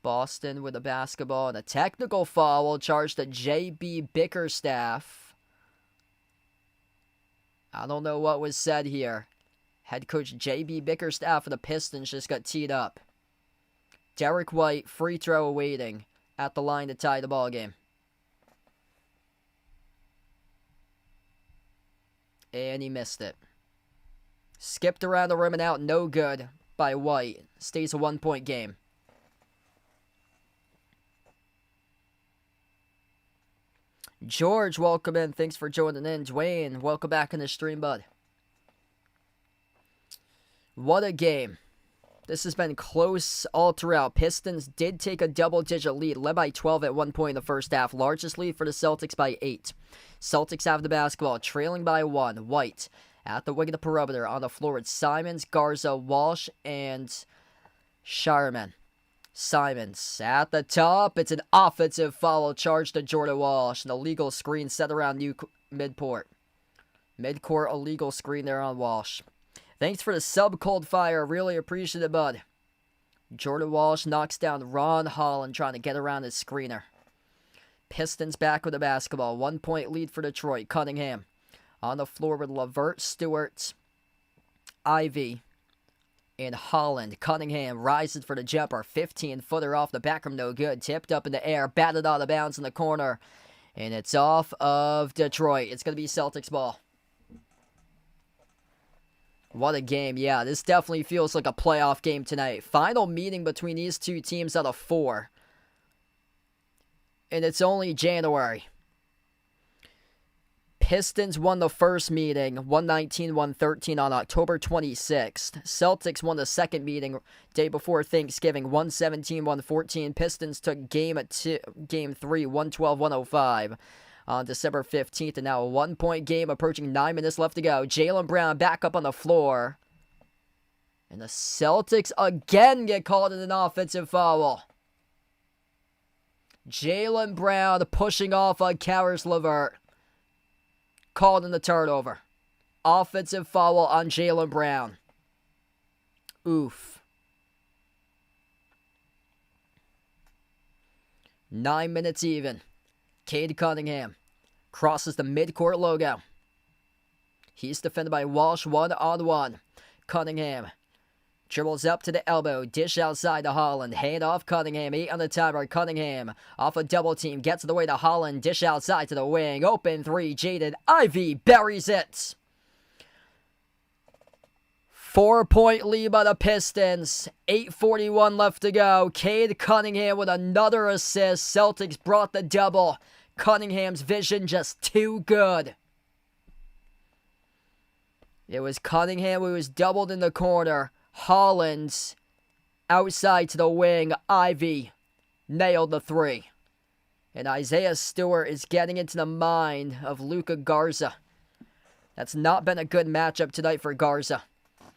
[SPEAKER 1] Boston with a basketball and a technical foul charged to J.B. Bickerstaff. I don't know what was said here. Head coach J.B. Bickerstaff of the Pistons just got teed up. Derek White, free throw awaiting at the line to tie the ball game. And he missed it. Skipped around the rim and out, no good by White. Stays a 1 point game. George, welcome in. Thanks for joining in. Dwayne, welcome back in the stream, bud. What a game. This has been close all throughout. Pistons did take a double-digit lead, led by 12 at one point in the first half. Largest lead for the Celtics by 8. Celtics have the basketball, trailing by 1. White at the wing of the perimeter on the floor with Simons, Garza, Walsh, and Shireman. Simons at the top. It's an offensive foul charge to Jordan Walsh. An illegal screen set around new midcourt. Midcourt illegal screen there on Walsh. Thanks for the sub, Cold Fire. Really appreciate it, bud. Jordan Walsh knocks down Ron Holland trying to get around his screener. Pistons back with the basketball. 1 point lead for Detroit. Cunningham on the floor with LeVert, Stewart, Ivy, and Holland. Cunningham rises for the jumper. 15-footer off the back rim, no good. Tipped up in the air, batted out of bounds in the corner. And it's off of Detroit. It's going to be Celtics ball. What a game. Yeah, this definitely feels like a playoff game tonight. Final meeting between these two teams out of 4. And it's only January. Pistons won the first meeting, 119-113 on October 26th. Celtics won the second meeting day before Thanksgiving, 117-114. Pistons took game 3, 112-105 on December 15th. And now a 1 point game approaching 9 minutes left to go. Jaylen Brown back up on the floor. And the Celtics again get called in an offensive foul. Jaylen Brown pushing off on Caris LeVert. Called in the turnover. Offensive foul on Jaylen Brown. Oof. 9 minutes even. Cade Cunningham crosses the midcourt logo. He's defended by Walsh 1-on-1. Cunningham dribbles up to the elbow. Dish outside to Holland. Hand off Cunningham. 8 on the timer. Cunningham off a double team. Gets the way to Holland. Dish outside to the wing. Open 3. Jaden Ivey buries it. 4 point lead by the Pistons. 8:41 left to go. Cade Cunningham with another assist. Celtics brought the double. Cunningham's vision just too good. It was Cunningham who was doubled in the corner. Holland outside to the wing. Ivy nailed the 3. And Isaiah Stewart is getting into the mind of Luka Garza. That's not been a good matchup tonight for Garza.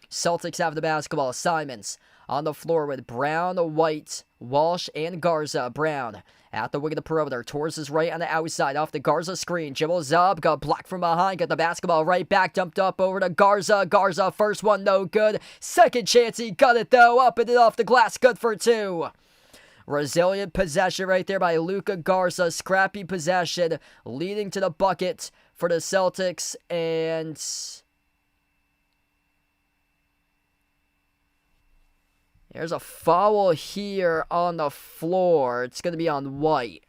[SPEAKER 1] Celtics have the basketball. Simons on the floor with Brown, White, Walsh, and Garza. Brown at the wing of the perimeter. Towards his right on the outside. Off the Garza screen. Dribbles up. Got blocked from behind. Got the basketball right back. Dumped up over to Garza. Garza, first one, no good. Second chance. He got it, though. Up and off the glass. Good for two. Resilient possession right there by Luka Garza. Scrappy possession. Leading to the bucket for the Celtics. And there's a foul here on the floor. It's going to be on White.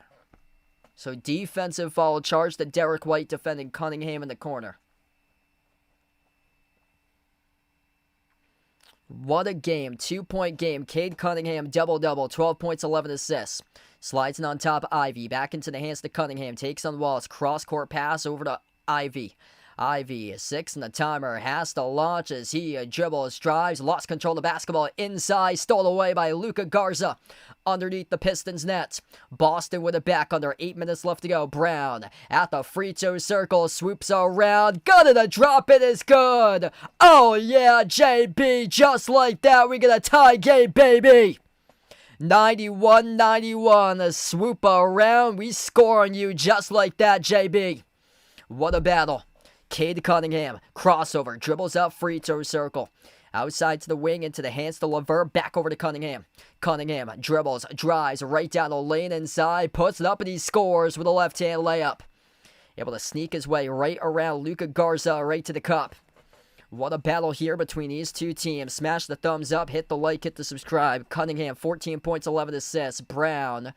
[SPEAKER 1] So defensive foul charge to Derek White defending Cunningham in the corner. What a game. 2-point game. Cade Cunningham, double-double. 12 points, 11 assists. Slides in on top, Ivy. Back into the hands to Cunningham. Takes on Wallace. Cross-court pass over to Ivy. Ivy, 6 in the timer, has to launch as he dribbles, drives, lost control of the basketball inside, stole away by Luka Garza underneath the Pistons net. Boston with it back under 8 minutes left to go. Brown at the free throw circle, swoops around, got it, a drop, it is good. Oh yeah, JB, just like that, we get a tie game, baby. 91-91, a swoop around, we score on you just like that, JB. What a battle. Cade Cunningham, crossover, dribbles out free throw circle. Outside to the wing, into the hands to LeVert, back over to Cunningham. Cunningham dribbles, drives, right down the lane inside, puts it up, and he scores with a left-hand layup. Able to sneak his way right around Luka Garza, right to the cup. What a battle here between these two teams. Smash the thumbs up, hit the like, hit the subscribe. Cunningham, 14 points, 11 assists. Brown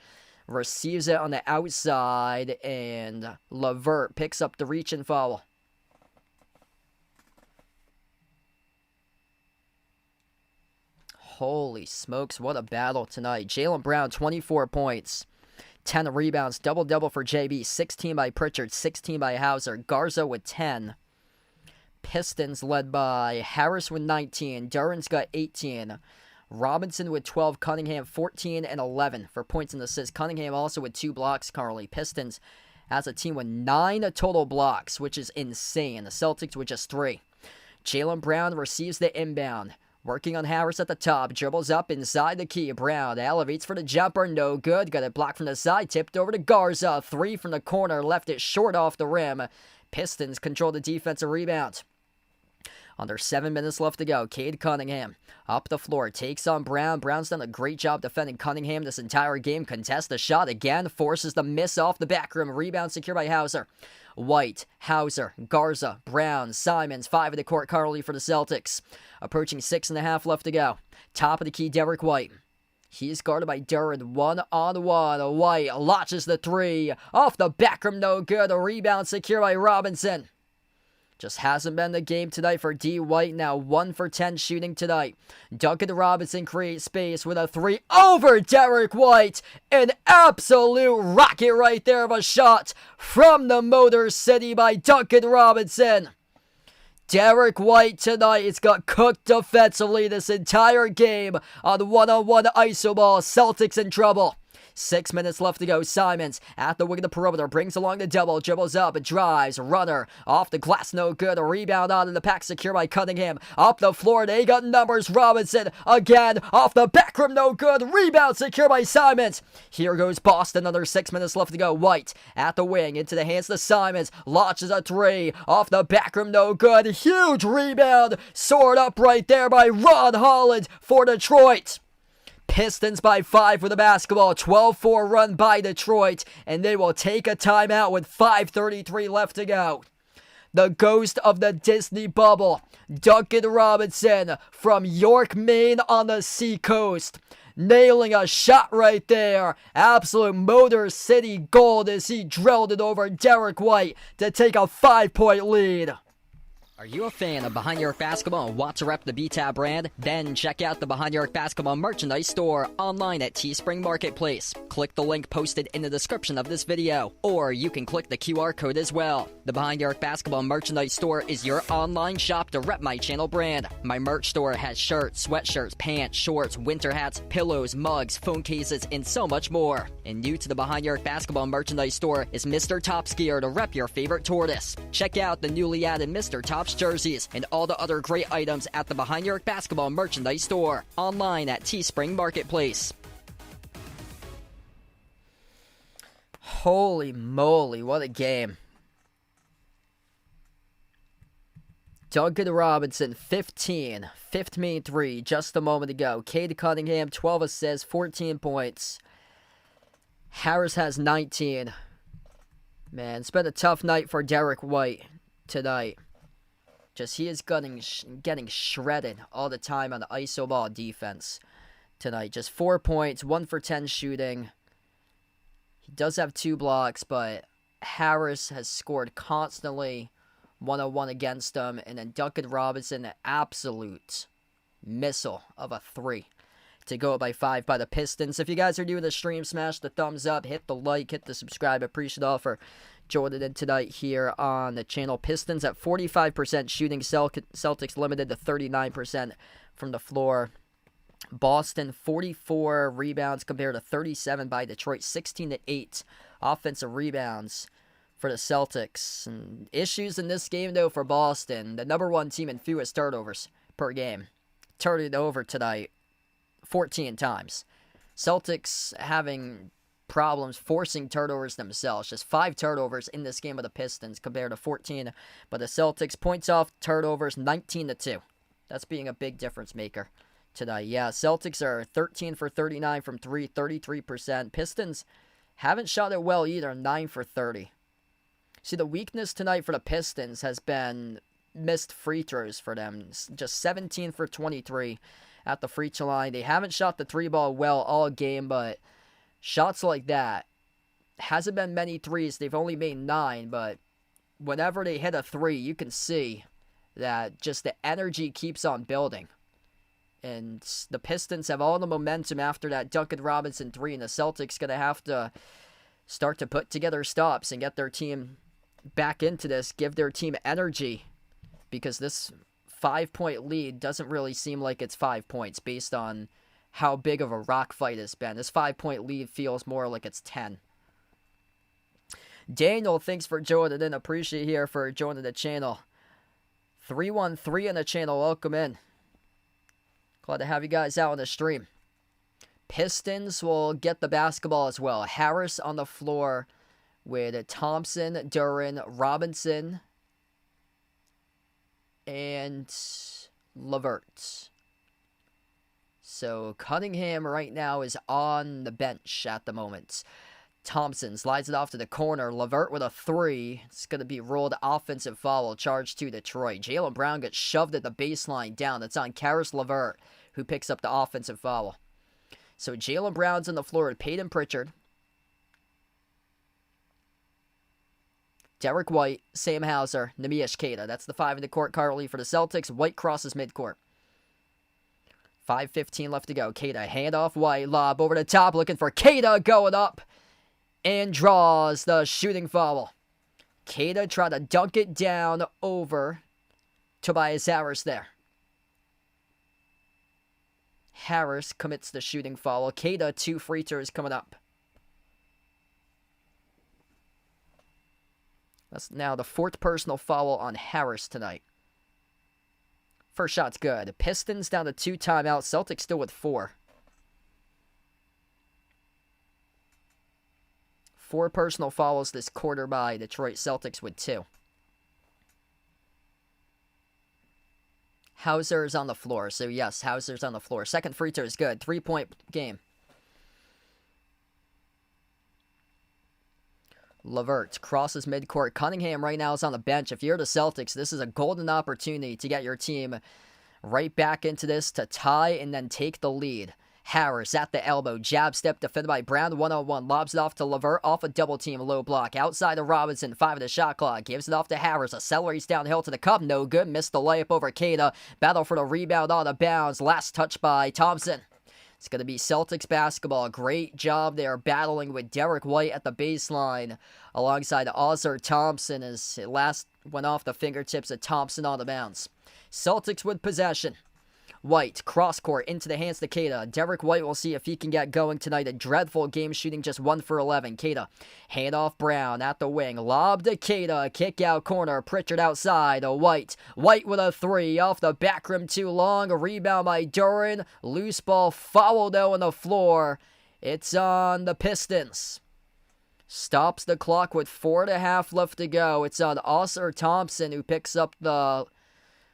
[SPEAKER 1] receives it on the outside, and LeVert picks up the reach and foul. Holy smokes, what a battle tonight. Jaylen Brown, 24 points, 10 rebounds, double-double for JB, 16 by Pritchard, 16 by Hauser. Garza with 10. Pistons led by Harris with 19. Duran's got 18. Robinson with 12. Cunningham 14 and 11 for points and assists. Cunningham also with 2 blocks, Carly. Pistons as a team with 9 total blocks, which is insane. The Celtics with just 3. Jaylen Brown receives the inbound. Working on Harris at the top, dribbles up inside the key. Brown elevates for the jumper, no good. Got it blocked from the side, tipped over to Garza. 3 from the corner, left it short off the rim. Pistons control the defensive rebound. Under 7 minutes left to go. Cade Cunningham up the floor, takes on Brown. Brown's done a great job defending Cunningham this entire game. Contests the shot again, forces the miss off the back rim. Rebound secured by Hauser. White, Hauser, Garza, Brown, Simons, 5 of the court currently for the Celtics. Approaching 6.5 left to go. Top of the key, Derek White. He's guarded by Duran, 1-on-1. White launches the 3. Off the back rim, no good. A rebound secured by Robinson. Just hasn't been the game tonight for D. White. Now 1 for 10 shooting tonight. Duncan Robinson creates space with a 3 over Derek White. An absolute rocket right there of a shot from the Motor City by Duncan Robinson. Derek White tonight has got cooked defensively this entire game on one-on-one iso ball. Celtics in trouble. 6 minutes left to go. Simons at the wing of the perimeter, brings along the double, dribbles up, drives, runner, off the glass, no good. A rebound out in the pack, secure by Cunningham. Up the floor, they got numbers. Robinson again, off the back rim, no good. Rebound secure by Simons. Here goes Boston, under 6 minutes left to go. White at the wing, into the hands of Simons, launches a 3, off the back rim, no good. Huge rebound, soared up right there by Ron Holland for Detroit. Pistons by 5 with the basketball. 12-4 run by Detroit, and they will take a timeout with 5:33 left to go. The ghost of the Disney bubble, Duncan Robinson from York, Maine on the seacoast. Nailing a shot right there. Absolute Motor City gold as he drilled it over Derek White to take a 5-point lead. Are you a fan of Behind Your Arc Basketball and want to rep the B-Tab brand? Then check out the Behind Your Arc Basketball merchandise store online at Teespring Marketplace. Click the link posted in the description of this video, or you can click the QR code as well. The Behind Your Arc Basketball merchandise store is your online shop to rep my channel brand. My merch store has shirts, sweatshirts, pants, shorts, winter hats, pillows, mugs, phone cases, and so much more. And new to the Behind Your Arc Basketball merchandise store is Mr. Top's gear to rep your favorite tortoise. Check out the newly added Mr. Top's jerseys and all the other great items at the Behind Your Arc Basketball merchandise store online at Teespring Marketplace. Holy moly, what a game. Duncan Robinson, 15 3 just a moment ago. Cade Cunningham, 12 assists, 14 points. Harris has 19. Man, it's been a tough night for Derek White tonight. Just he is getting shredded all the time on the iso ball defense tonight. Just 4 points, 1 for 10 shooting. He does have 2 blocks, but Harris has scored constantly 1-on-1 against him. And then Duncan Robinson, an absolute missile of a 3 to go up by 5 by the Pistons. If you guys are new to the stream, smash the thumbs up, hit the like, hit the subscribe. I appreciate it all for joining in tonight here on the channel. Pistons at 45% shooting. Celtics limited to 39% from the floor. Boston 44 rebounds compared to 37 by Detroit. 16-8 offensive rebounds for the Celtics. And issues in this game though for Boston. The number 1 team in fewest turnovers per game. Turned it over tonight 14 times. Celtics having problems forcing turnovers themselves. Just 5 turnovers in this game of the Pistons compared to 14. But the Celtics points off turnovers 19-2. That's being a big difference maker tonight. Yeah, Celtics are 13 for 39 from 3, 33%. Pistons haven't shot it well either, 9 for 30. See, the weakness tonight for the Pistons has been missed free throws for them. Just 17 for 23 at the free throw line. They haven't shot the 3-ball well all game, but shots like that, hasn't been many threes. They've only made 9, but whenever they hit a 3, you can see that just the energy keeps on building. And the Pistons have all the momentum after that Duncan Robinson 3, and the Celtics going to have to start to put together stops and get their team back into this, give their team energy, because this 5-point lead doesn't really seem like it's 5 points based on how big of a rock fight it's been. This 5-point lead feels more like it's 10. Daniel, thanks for joining in. Appreciate here for joining the channel. 313 in the channel. Welcome in. Glad to have you guys out on the stream. Pistons will get the basketball as well. Harris on the floor with Thompson, Duren, Robinson, and LeVert. So Cunningham right now is on the bench at the moment. Thompson slides it off to the corner. LeVert with a 3. It's going to be rolled offensive foul. Charge to Detroit. Jaylen Brown gets shoved at the baseline down. That's on Karis LeVert, who picks up the offensive foul. So Jaylen Brown's on the floor with Peyton Pritchard, Derek White, Sam Hauser, Neemias Queta. That's the 5 in the court currently for the Celtics. White crosses midcourt. 5:15 left to go. Queta, handoff White, lob over the top, looking for Queta, going up, and draws the shooting foul. Queta tried to dunk it down over Tobias Harris there. Harris commits the shooting foul. Queta, 2 free throws coming up. That's now the 4th personal foul on Harris tonight. First shot's good. Pistons down to 2 timeouts. Celtics still with 4. 4 personal fouls this quarter by Detroit. Celtics with 2. Hauser's on the floor. So yes, Hauser's on the floor. Second free throw is good. 3-point game. LeVert crosses midcourt. Cunningham right now is on the bench. If you're the Celtics, this is a golden opportunity to get your team right back into this to tie and then take the lead. Harris at the elbow. Jab step defended by Brown. One-on-one. Lobs it off to Levert. Off a double team. Low block. Outside of Robinson. 5 of the shot clock. Gives it off to Harris. Accelerates downhill to the cup. No good. Missed the layup over Queta. Battle for the rebound on the bounds. Last touch by Thompson. It's going to be Celtics basketball. Great job there battling with Derek White at the baseline alongside Ausar Thompson as it last went off the fingertips of Thompson on the bounce. Celtics with possession. White, cross court, into the hands of Queta. Derek White will see if he can get going tonight. A dreadful game shooting, just 1 for 11. Queta, hand off Brown at the wing. Lob to Queta, kick out corner. Pritchard outside, White. White with a 3, off the back rim too long. A rebound by Duren. Loose ball, foul though on the floor. It's on the Pistons. Stops the clock with 4.5 left to go. It's on Ausar Thompson who picks up the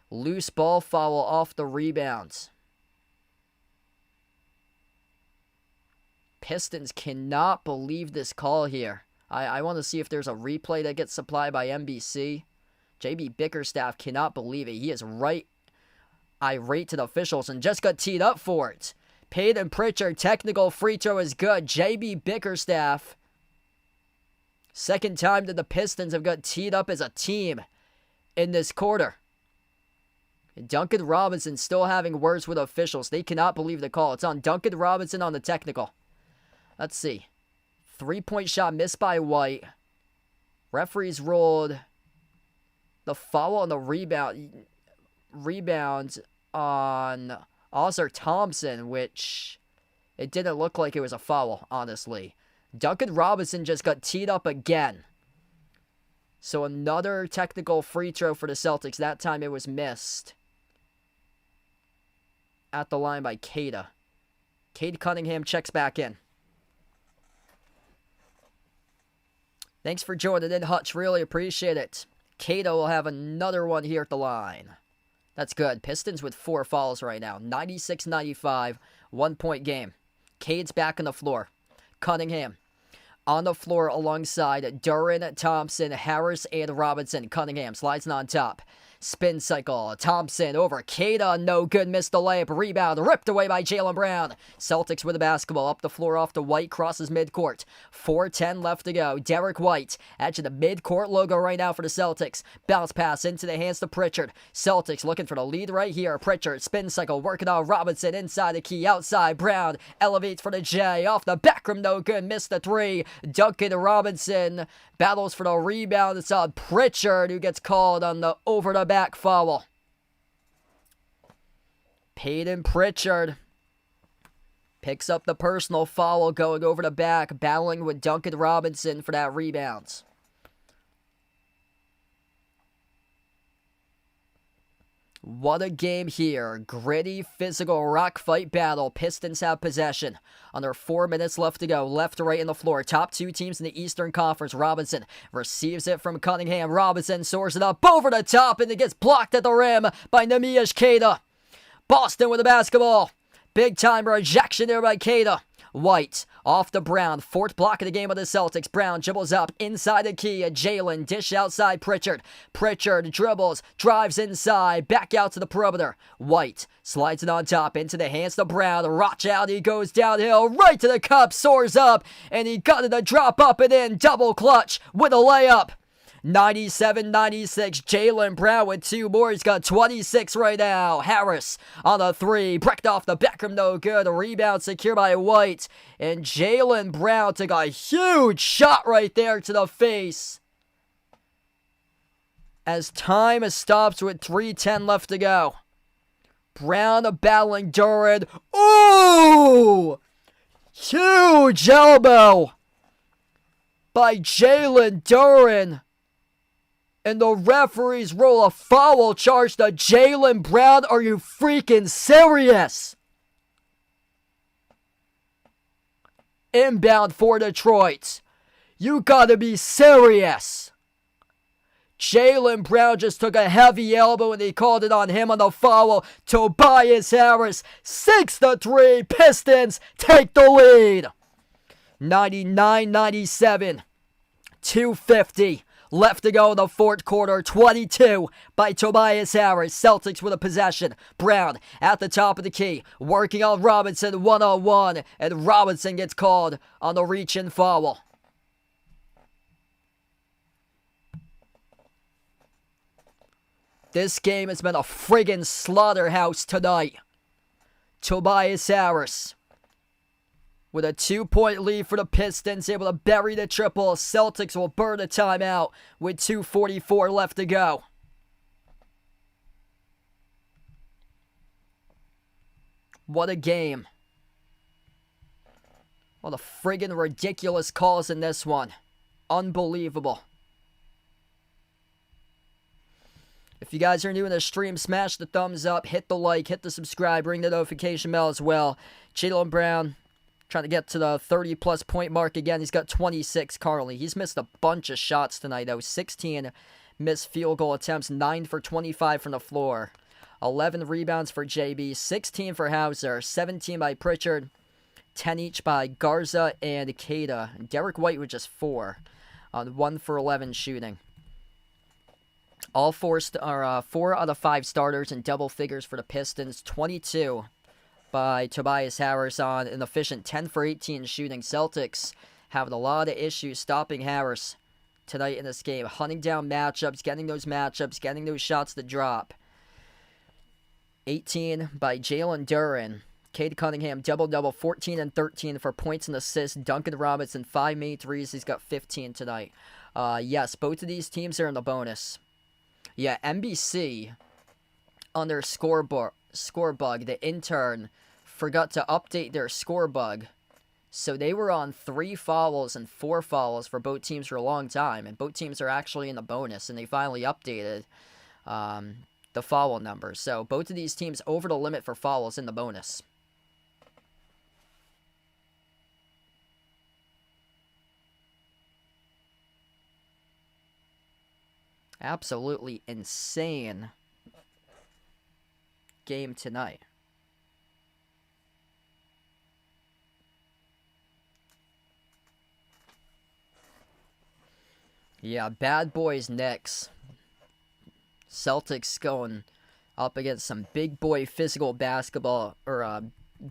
[SPEAKER 1] loose ball foul off the rebound. Pistons cannot believe this call here. I want to see if there's a replay that gets supplied by NBC. JB Bickerstaff cannot believe it. He is irate to the officials and just got teed up for it. Peyton Pritchard, technical free throw is good. JB Bickerstaff. Second time that the Pistons have got teed up as a team in this quarter. Duncan Robinson still having words with officials. They cannot believe the call. It's on Duncan Robinson on the technical. Let's see. 3-point shot missed by White. Referees ruled the foul on the rebound on Ausar Thompson, which it didn't look like it was a foul, honestly. Duncan Robinson just got teed up again. So another technical free throw for the Celtics. That time it was missed. At the line by Queta. Cade Cunningham checks back in. Thanks for joining in, Hutch. Really appreciate it. Queta will have another one here at the line. That's good. Pistons with 4 fouls right now. 96-95. 1-point game. Cade's back on the floor. Cunningham on the floor alongside Duren, Thompson, Harris, and Robinson. Cunningham slides on top. Spin cycle. Thompson over Queta. No good. Missed the layup. Rebound. Ripped away by Jaylen Brown. Celtics with the basketball. Up the floor off to White. Crosses midcourt. 4:10 left to go. Derek White. Edge of the midcourt logo right now for the Celtics. Bounce pass into the hands to Pritchard. Celtics looking for the lead right here. Pritchard. Spin cycle. Working on Robinson. Inside the key. Outside. Brown. Elevates for the J. Off the back rim. No good. Missed the 3. Duncan Robinson battles for the rebound. It's on Pritchard who gets called on the over-the-back foul. Peyton Pritchard picks up the personal foul going over the back, battling with Duncan Robinson for that rebound. What a game here. Gritty, physical, rock fight battle. Pistons have possession. Under 4 minutes left to go. Left to right in the floor. Top 2 teams in the Eastern Conference. Robinson receives it from Cunningham. Robinson soars it up over the top and it gets blocked at the rim by Neemias Queta. Boston with the basketball. Big time rejection there by Queta. White off to Brown. 4th block of the game of the Celtics. Brown dribbles up inside the key. Jaylen dish outside Pritchard. Pritchard dribbles, drives inside, back out to the perimeter. White slides it on top into the hands of Brown. Roch out, he goes downhill right to the cup, soars up, and he got it to drop up and in. Double clutch with a layup. 97-96. Jaylen Brown with 2 more. He's got 26 right now. Harris on the 3. Breaked off the back rim, no good. A rebound secured by White. And Jaylen Brown took a huge shot right there to the face. As time stops with 3:10 left to go. Brown battling Duren. Ooh! Huge elbow by Jalen Duren. And the referees roll a foul charge to Jaylen Brown. Are you freaking serious? Inbound for Detroit. You gotta be serious. Jaylen Brown just took a heavy elbow and they called it on him on the foul. Tobias Harris, 6-3. Pistons take the lead. 99-97. 2:50. left to go in the fourth quarter. 22 by Tobias Harris. Celtics with a possession. Brown at the top of the key, working on Robinson one-on-one, and Robinson gets called on the reach-in foul. This game has been a friggin' slaughterhouse tonight. Tobias Harris with a 2-point lead for the Pistons, able to bury the triple. Celtics will burn a timeout with 2:44 left to go. What a game. What a friggin' ridiculous calls in this one. Unbelievable. If you guys are new in the stream, smash the thumbs up, hit the like, hit the subscribe, ring the notification bell as well. Jaylen Brown trying to get to the 30-plus point mark again. He's got 26 currently. He's missed a bunch of shots tonight, though. 16 missed field goal attempts, 9 for 25 from the floor. 11 rebounds for JB, 16 for Hauser, 17 by Pritchard, 10 each by Garza and Ikeda. Derek White with just 4 on 1 for 11 shooting. All 4 out of 5 starters in double figures for the Pistons. 22 by Tobias Harris on an efficient 10 for 18 shooting. Celtics having a lot of issues stopping Harris tonight in this game. Hunting down matchups, getting those shots to drop. 18 by Jalen Duren. Cade Cunningham, double-double, 14 and 13 for points and assists. Duncan Robinson, 5 made threes. He's got 15 tonight. Yes, both of these teams are in the bonus. Yeah, NBC, on their score bug, the intern forgot to update their score bug. So they were on 3 fouls and 4 fouls for both teams for a long time. And both teams are actually in the bonus. And they finally updated the foul numbers. So both of these teams over the limit for fouls in the bonus. Absolutely insane game tonight. Yeah, bad boys Knicks. Celtics going up against some big boy physical basketball, or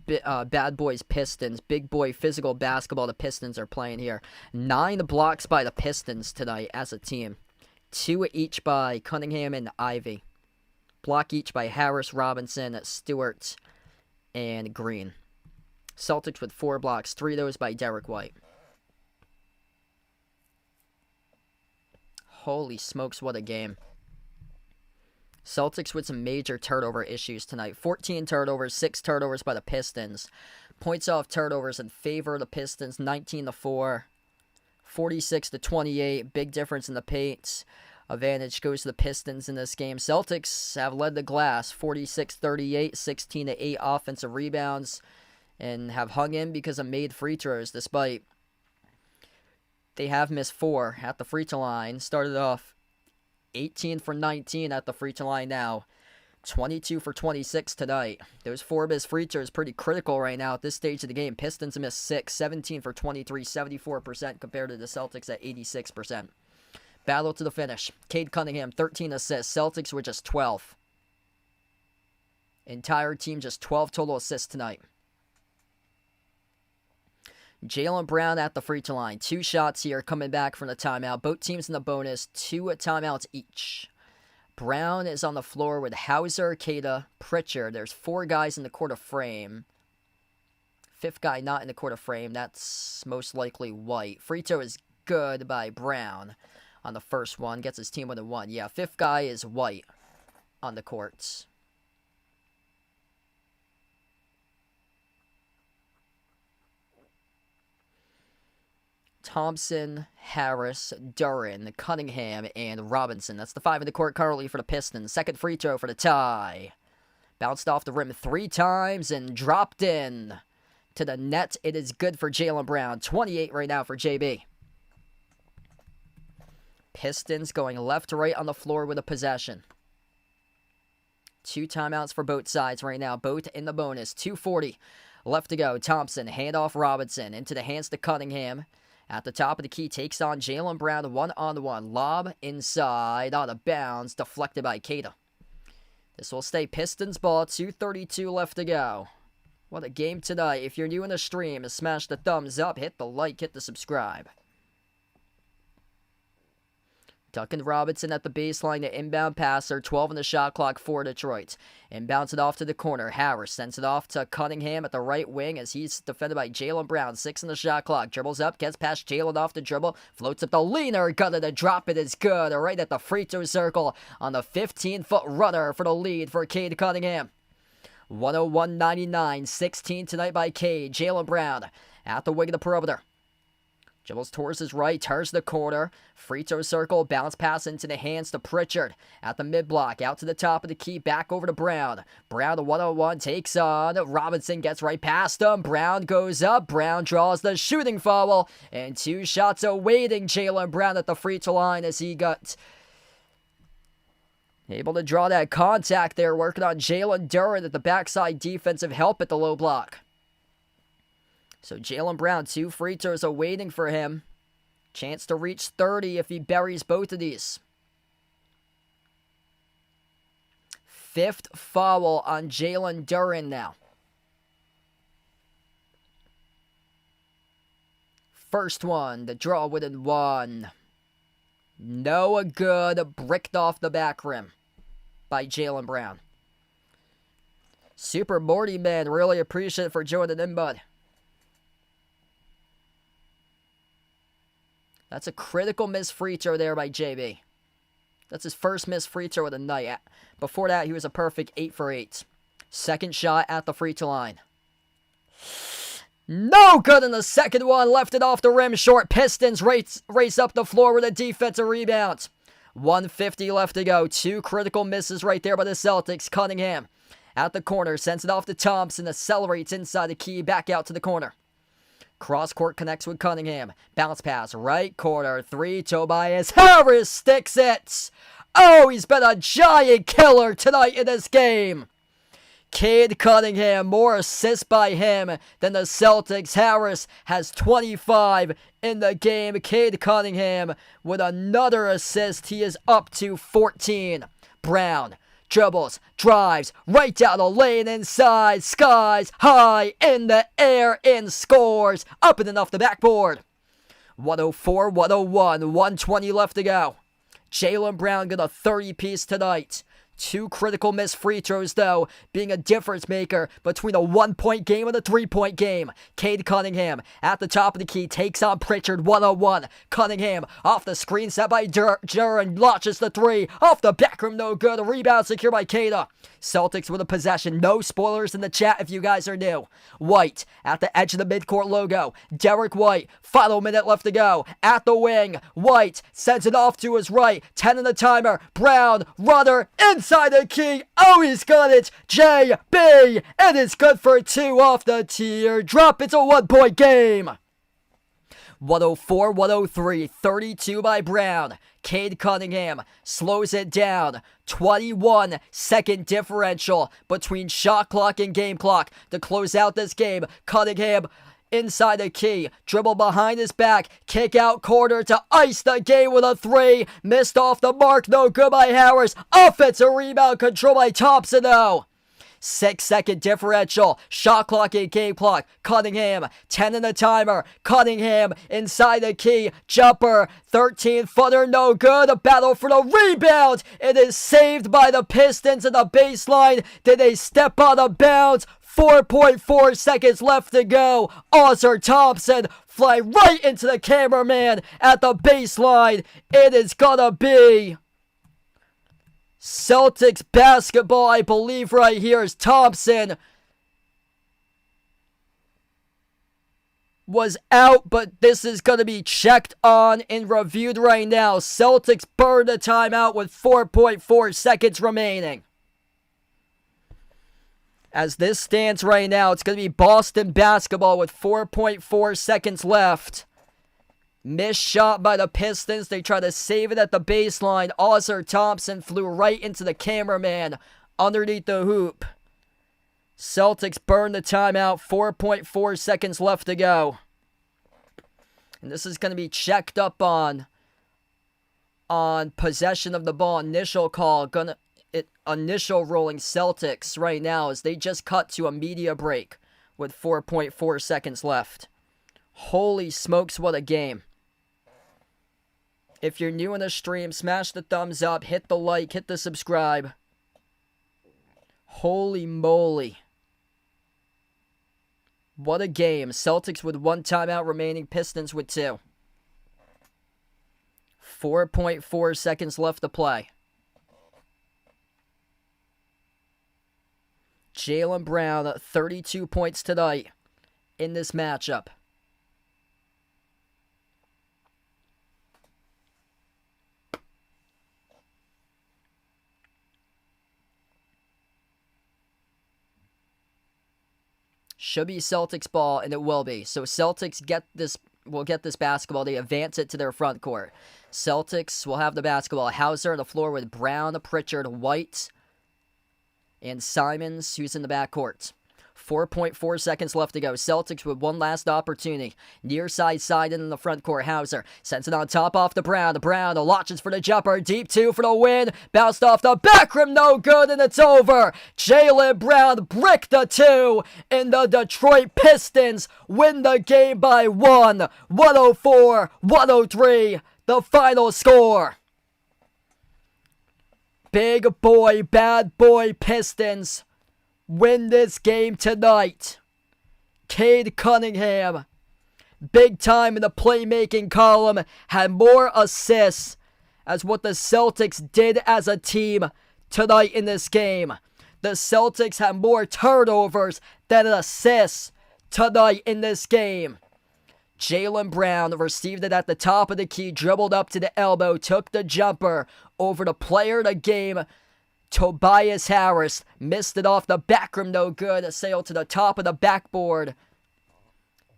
[SPEAKER 1] bad boys Pistons. Big boy physical basketball the Pistons are playing here. 9 blocks by the Pistons tonight as a team. 2 each by Cunningham and Ivy. Block each by Harris, Robinson, Stewart, and Green. Celtics with 4 blocks, 3 of those by Derek White. Holy smokes, what a game. Celtics with some major turnover issues tonight. 14 turnovers, 6 turnovers by the Pistons. Points off turnovers in favor of the Pistons, 19-4. 46-28, big difference in the paint. Advantage goes to the Pistons in this game. Celtics have led the glass, 46-38, 16-8 offensive rebounds, and have hung in because of made free throws, despite they have missed 4 at the free throw line. Started off 18 for 19 at the free throw line now. 22 for 26 tonight. Those 4 missed free throws pretty critical right now at this stage of the game. Pistons missed 6, 17 for 23, 74% compared to the Celtics at 86%. Battle to the finish. Cade Cunningham, 13 assists. Celtics were just 12. Entire team just 12 total assists tonight. Jaylen Brown at the free throw line. 2 shots here coming back from the timeout. Both teams in the bonus. 2 timeouts each. Brown is on the floor with Hauser, Ikeda, Pritchard. There's 4 guys in the quarter frame. 5th guy not in the quarter frame. That's most likely White. Free throw is good by Brown on the first one. Gets his team with a 1. Yeah, 5th guy is White on the courts. Thompson, Harris, Duren, Cunningham, and Robinson. That's the 5 in the court currently for the Pistons. Second free throw for the tie. Bounced off the rim 3 times and dropped in to the net. It is good for Jaylen Brown. 28 right now for JB. Pistons going left to right on the floor with a possession. 2 timeouts for both sides right now. Both in the bonus. 2:40 left to go. Thompson, handoff Robinson. Into the hands to Cunningham. At the top of the key, takes on Jaylen Brown one-on-one. Lob inside, out of bounds, deflected by Keita. This will stay Pistons ball, 2:32 left to go. What a game tonight. If you're new in the stream, smash the thumbs up, hit the like, hit the subscribe. Duncan Robinson at the baseline, the inbound passer, 12 on the shot clock for Detroit. Inbounds it off to the corner. Harris sends it off to Cunningham at the right wing as he's defended by Jaylen Brown. 6 on the shot clock. Dribbles up, gets past Jaylen off the dribble. Floats up the leaner. Gunner to drop it is good. Right at the free throw circle on the 15-foot runner for the lead for Cade Cunningham. 101-99. 16 tonight by Cade. Jaylen Brown at the wing of the perimeter. Dribbles towards his right, turns the corner, free throw circle, bounce pass into the hands to Pritchard. At the mid-block, out to the top of the key, back over to Brown. Brown, the 1-on-1, takes on. Robinson gets right past him. Brown goes up. Brown draws the shooting foul. And 2 shots awaiting Jaylen Brown at the free throw line as he got able to draw that contact there, working on Jalen Duren at the backside defensive help at the low block. So Jaylen Brown, 2 free throws awaiting for him. Chance to reach 30 if he buries both of these. 5th foul on Jalen Duren now. First one, the draw within 1. No good, bricked off the back rim by Jaylen Brown. Super Morty man, really appreciate it for joining in, bud. That's a critical missed free throw there by JB. That's his first missed free throw of the night. Before that, he was a perfect 8 for 8. Second shot at the free throw line. No good in the second one. Left it off the rim short. Pistons race up the floor with a defensive rebound. 1:50 left to go. 2 critical misses right there by the Celtics. Cunningham at the corner. Sends it off to Thompson. Accelerates inside the key. Back out to the corner. Cross court connects with Cunningham. Bounce pass, right corner. 3, Tobias Harris sticks it. Oh, he's been a giant killer tonight in this game. Cade Cunningham, more assists by him than the Celtics. Harris has 25 in the game. Cade Cunningham with another assist. He is up to 14. Brown dribbles, drives, right down the lane inside, skies high, in the air, and scores, up and off the backboard. 104, 101, 120 left to go. Jaylen Brown got a 30-piece tonight. 2 critical missed free throws, though, being a difference maker between a 1-point game and a 3-point game. Cade Cunningham at the top of the key takes on Pritchard 1-on-1. Cunningham off the screen set by Duren, launches the 3 off the back rim, no good. A rebound secured by Keita. Celtics with a possession. No spoilers in the chat if you guys are new. White at the edge of the midcourt logo. Derek White, final minute left to go. At the wing, White sends it off to his right. 10 in the timer. Brown, runner, inside the key. Oh, he's got it. JB, and it's good for 2 off the teardrop. It's a 1-point game. 104, 103, 32 by Brown. Cade Cunningham slows it down. 21-second differential between shot clock and game clock to close out this game. Cunningham inside the key, dribble behind his back, kick out corner to ice the game with a 3. Missed off the mark, no good by Harris. Offensive rebound control by Thompson though. 6-second differential. Shot clock and game clock. Cunningham, 10 in the timer. Cunningham inside the key. Jumper, 13-footer, no good. A battle for the rebound. It is saved by the Pistons at the baseline. Did they step out of bounds? 4.4 seconds left to go. Ausar Thompson fly right into the cameraman at the baseline. It is gonna be Celtics basketball, I believe right here is Thompson was out, but this is going to be checked on and reviewed right now. Celtics burn the timeout with 4.4 seconds remaining. As this stands right now, it's going to be Boston basketball with 4.4 seconds left. Missed shot by the Pistons. They try to save it at the baseline. Ausar Thompson flew right into the cameraman underneath the hoop. Celtics burn the timeout. 4.4 seconds left to go. And this is going to be checked up on possession of the ball. Initial call. Initial rolling Celtics right now as they just cut to a media break with 4.4 seconds left. Holy smokes, what a game. If you're new in the stream, smash the thumbs up, hit the like, hit the subscribe. Holy moly. What a game. Celtics with 1 timeout remaining, Pistons with 2. 4.4 seconds left to play. Jaylen Brown, 32 points tonight in this matchup. Should be Celtics ball, and it will be. So Celtics will get this basketball. They advance it to their front court. Celtics will have the basketball. Hauser on the floor with Brown, Pritchard, White, and Simons, who's in the backcourt. 4.4 seconds left to go. Celtics with one last opportunity. Near side in the front court. Hauser sends it on top off to Brown. Brown launches for the jumper. Deep 2 for the win. Bounced off the back rim. No good, and it's over. Jaylen Brown bricked the 2, and the Detroit Pistons win the game by 1. 104-103. The final score. Big boy, bad boy Pistons win this game tonight. Cade Cunningham, big time in the playmaking column, had more assists as what the Celtics did as a team tonight in this game. The Celtics had more turnovers than assists tonight in this game. Jaylen Brown received it at the top of the key, dribbled up to the elbow, took the jumper over the player of the game, Tobias Harris. Missed it off the back rim, no good. Sailed to the top of the backboard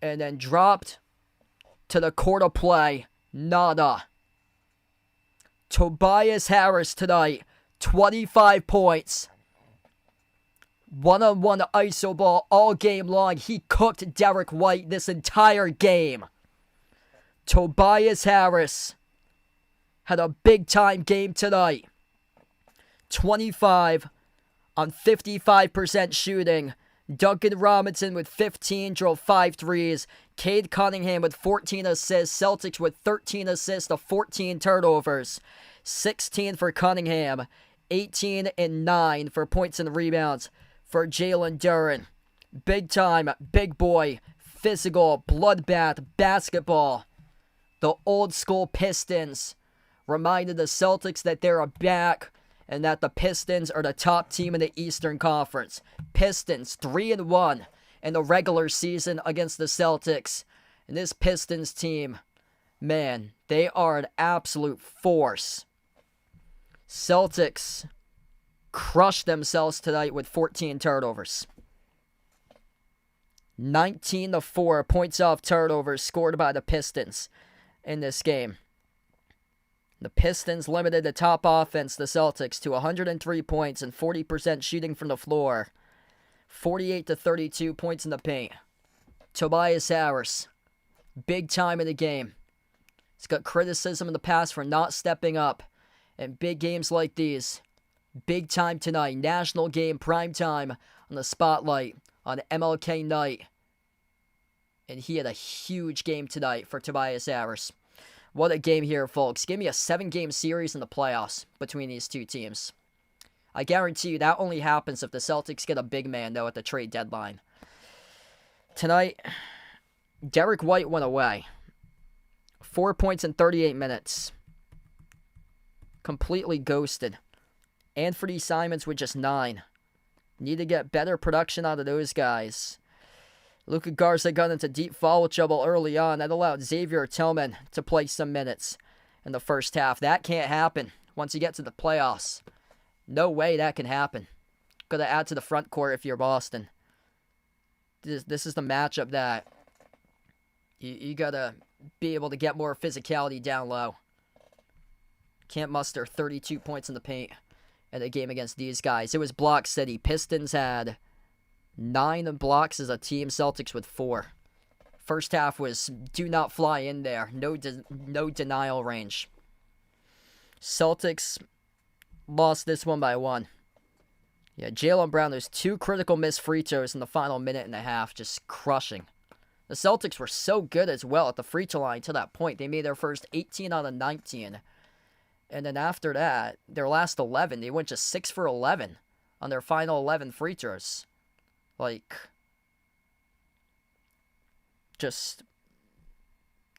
[SPEAKER 1] and then dropped to the court of play. Nada. Tobias Harris tonight, 25 points. One-on-one iso ball all game long. He cooked Derek White this entire game. Tobias Harris had a big-time game tonight. 25 on 55% shooting. Duncan Robinson with 15, drove 5 threes. Cade Cunningham with 14 assists. Celtics with 13 assists to 14 turnovers. 16 for Cunningham. 18 and 9 for points and rebounds for Jalen Duren. Big time, big boy, physical, bloodbath basketball. The old school Pistons reminded the Celtics that they're back and that the Pistons are the top team in the Eastern Conference. Pistons 3-1 in the regular season against the Celtics. And this Pistons team, man, they are an absolute force. Celtics crushed themselves tonight with 14 turnovers. 19-4 points off turnovers scored by the Pistons in this game. The Pistons limited the top offense, the Celtics, to 103 points and 40% shooting from the floor. 48-32 points in the paint. Tobias Harris, big time in the game. He's got criticism in the past for not stepping up in big games like these. Big time tonight. National game, prime time on the spotlight on MLK night. And he had a huge game tonight for Tobias Harris. What a game here, folks. Give me a 7-game series in the playoffs between these two teams. I guarantee you that only happens if the Celtics get a big man, though, at the trade deadline. Tonight, Derek White went away. 4 points in 38 minutes. Completely ghosted. Anthony Simons with just 9. Need to get better production out of those guys. Luka Garza got into deep foul trouble early on. That allowed Xavier Tillman to play some minutes in the first half. That can't happen once you get to the playoffs. No way that can happen. Got to add to the front court if you're Boston. This is the matchup that you got to be able to get more physicality down low. Can't muster 32 points in the paint in a game against these guys. It was block city. Pistons had 9 blocks as a team. Celtics with 4. First half was do not fly in there. No denial range. Celtics lost this one by 1. Yeah, Jaylen Brown, there's 2 critical missed free throws in the final minute and a half, just crushing. The Celtics were so good as well at the free throw line to that point. They made their first 18 out of 19. And then after that, their last 11, they went just 6 for 11 on their final 11 free throws. Like, just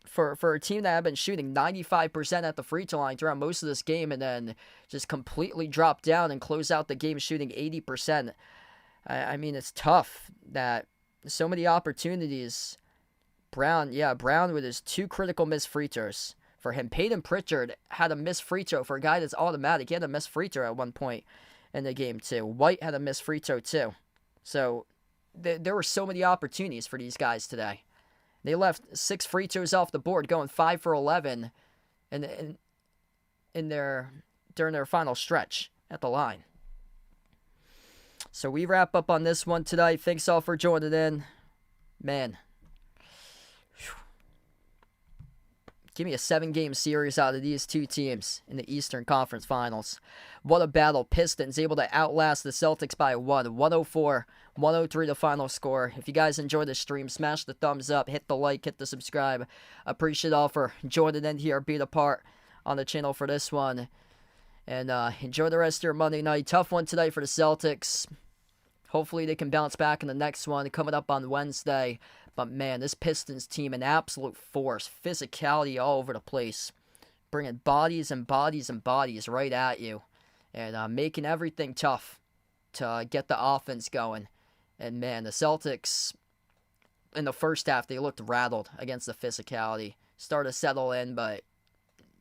[SPEAKER 1] for a team that had been shooting 95% at the free throw line throughout most of this game and then just completely dropped down and close out the game shooting 80%. I mean, it's tough that so many opportunities. Brown with his 2 critical missed free throws for him. Peyton Pritchard had a missed free throw for a guy that's automatic. He had a missed free throw at one point in the game too. White had a missed free throw too. So there were so many opportunities for these guys today. They left 6 free throws off the board, going 5 for 11 during their final stretch at the line. So we wrap up on this one today. Thanks all for joining in. Man. Give me a 7-game series out of these 2 teams in the Eastern Conference Finals. What a battle. Pistons able to outlast the Celtics by 1. 104-103 the final score. If you guys enjoyed the stream, smash the thumbs up, hit the like, hit the subscribe. Appreciate all for joining in here, being a part on the channel for this one. And enjoy the rest of your Monday night. Tough one today for the Celtics. Hopefully they can bounce back in the next one coming up on Wednesday. But man, this Pistons team, an absolute force. Physicality all over the place. Bringing bodies and bodies and bodies right at you. And making everything tough to get the offense going. And man, the Celtics, in the first half, they looked rattled against the physicality. Started to settle in, but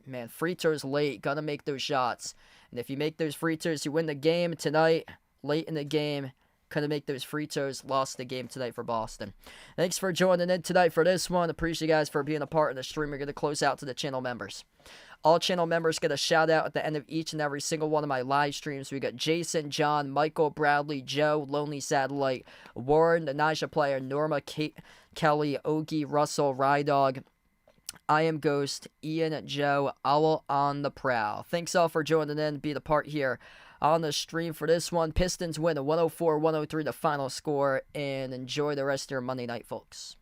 [SPEAKER 1] man, free throws late. Gotta make those shots. And if you make those free throws, you win the game tonight. Late in the game. Couldn't make those free throws. Lost the game tonight for Boston. Thanks for joining in tonight for this one. Appreciate you guys for being a part of the stream. We're going to close out to the channel members. All channel members get a shout out at the end of each and every single one of my live streams. We got Jason, John, Michael, Bradley, Joe, Lonely Satellite, Warren, the Naja Player, Norma, Kate, Kelly, Ogie, Russell, Rydog, I Am Ghost, Ian, Joe, Owl on the Prowl. Thanks all for joining in. Be the part here on the stream for this one. Pistons win a 104-103 the final score, and enjoy the rest of your Monday night, folks.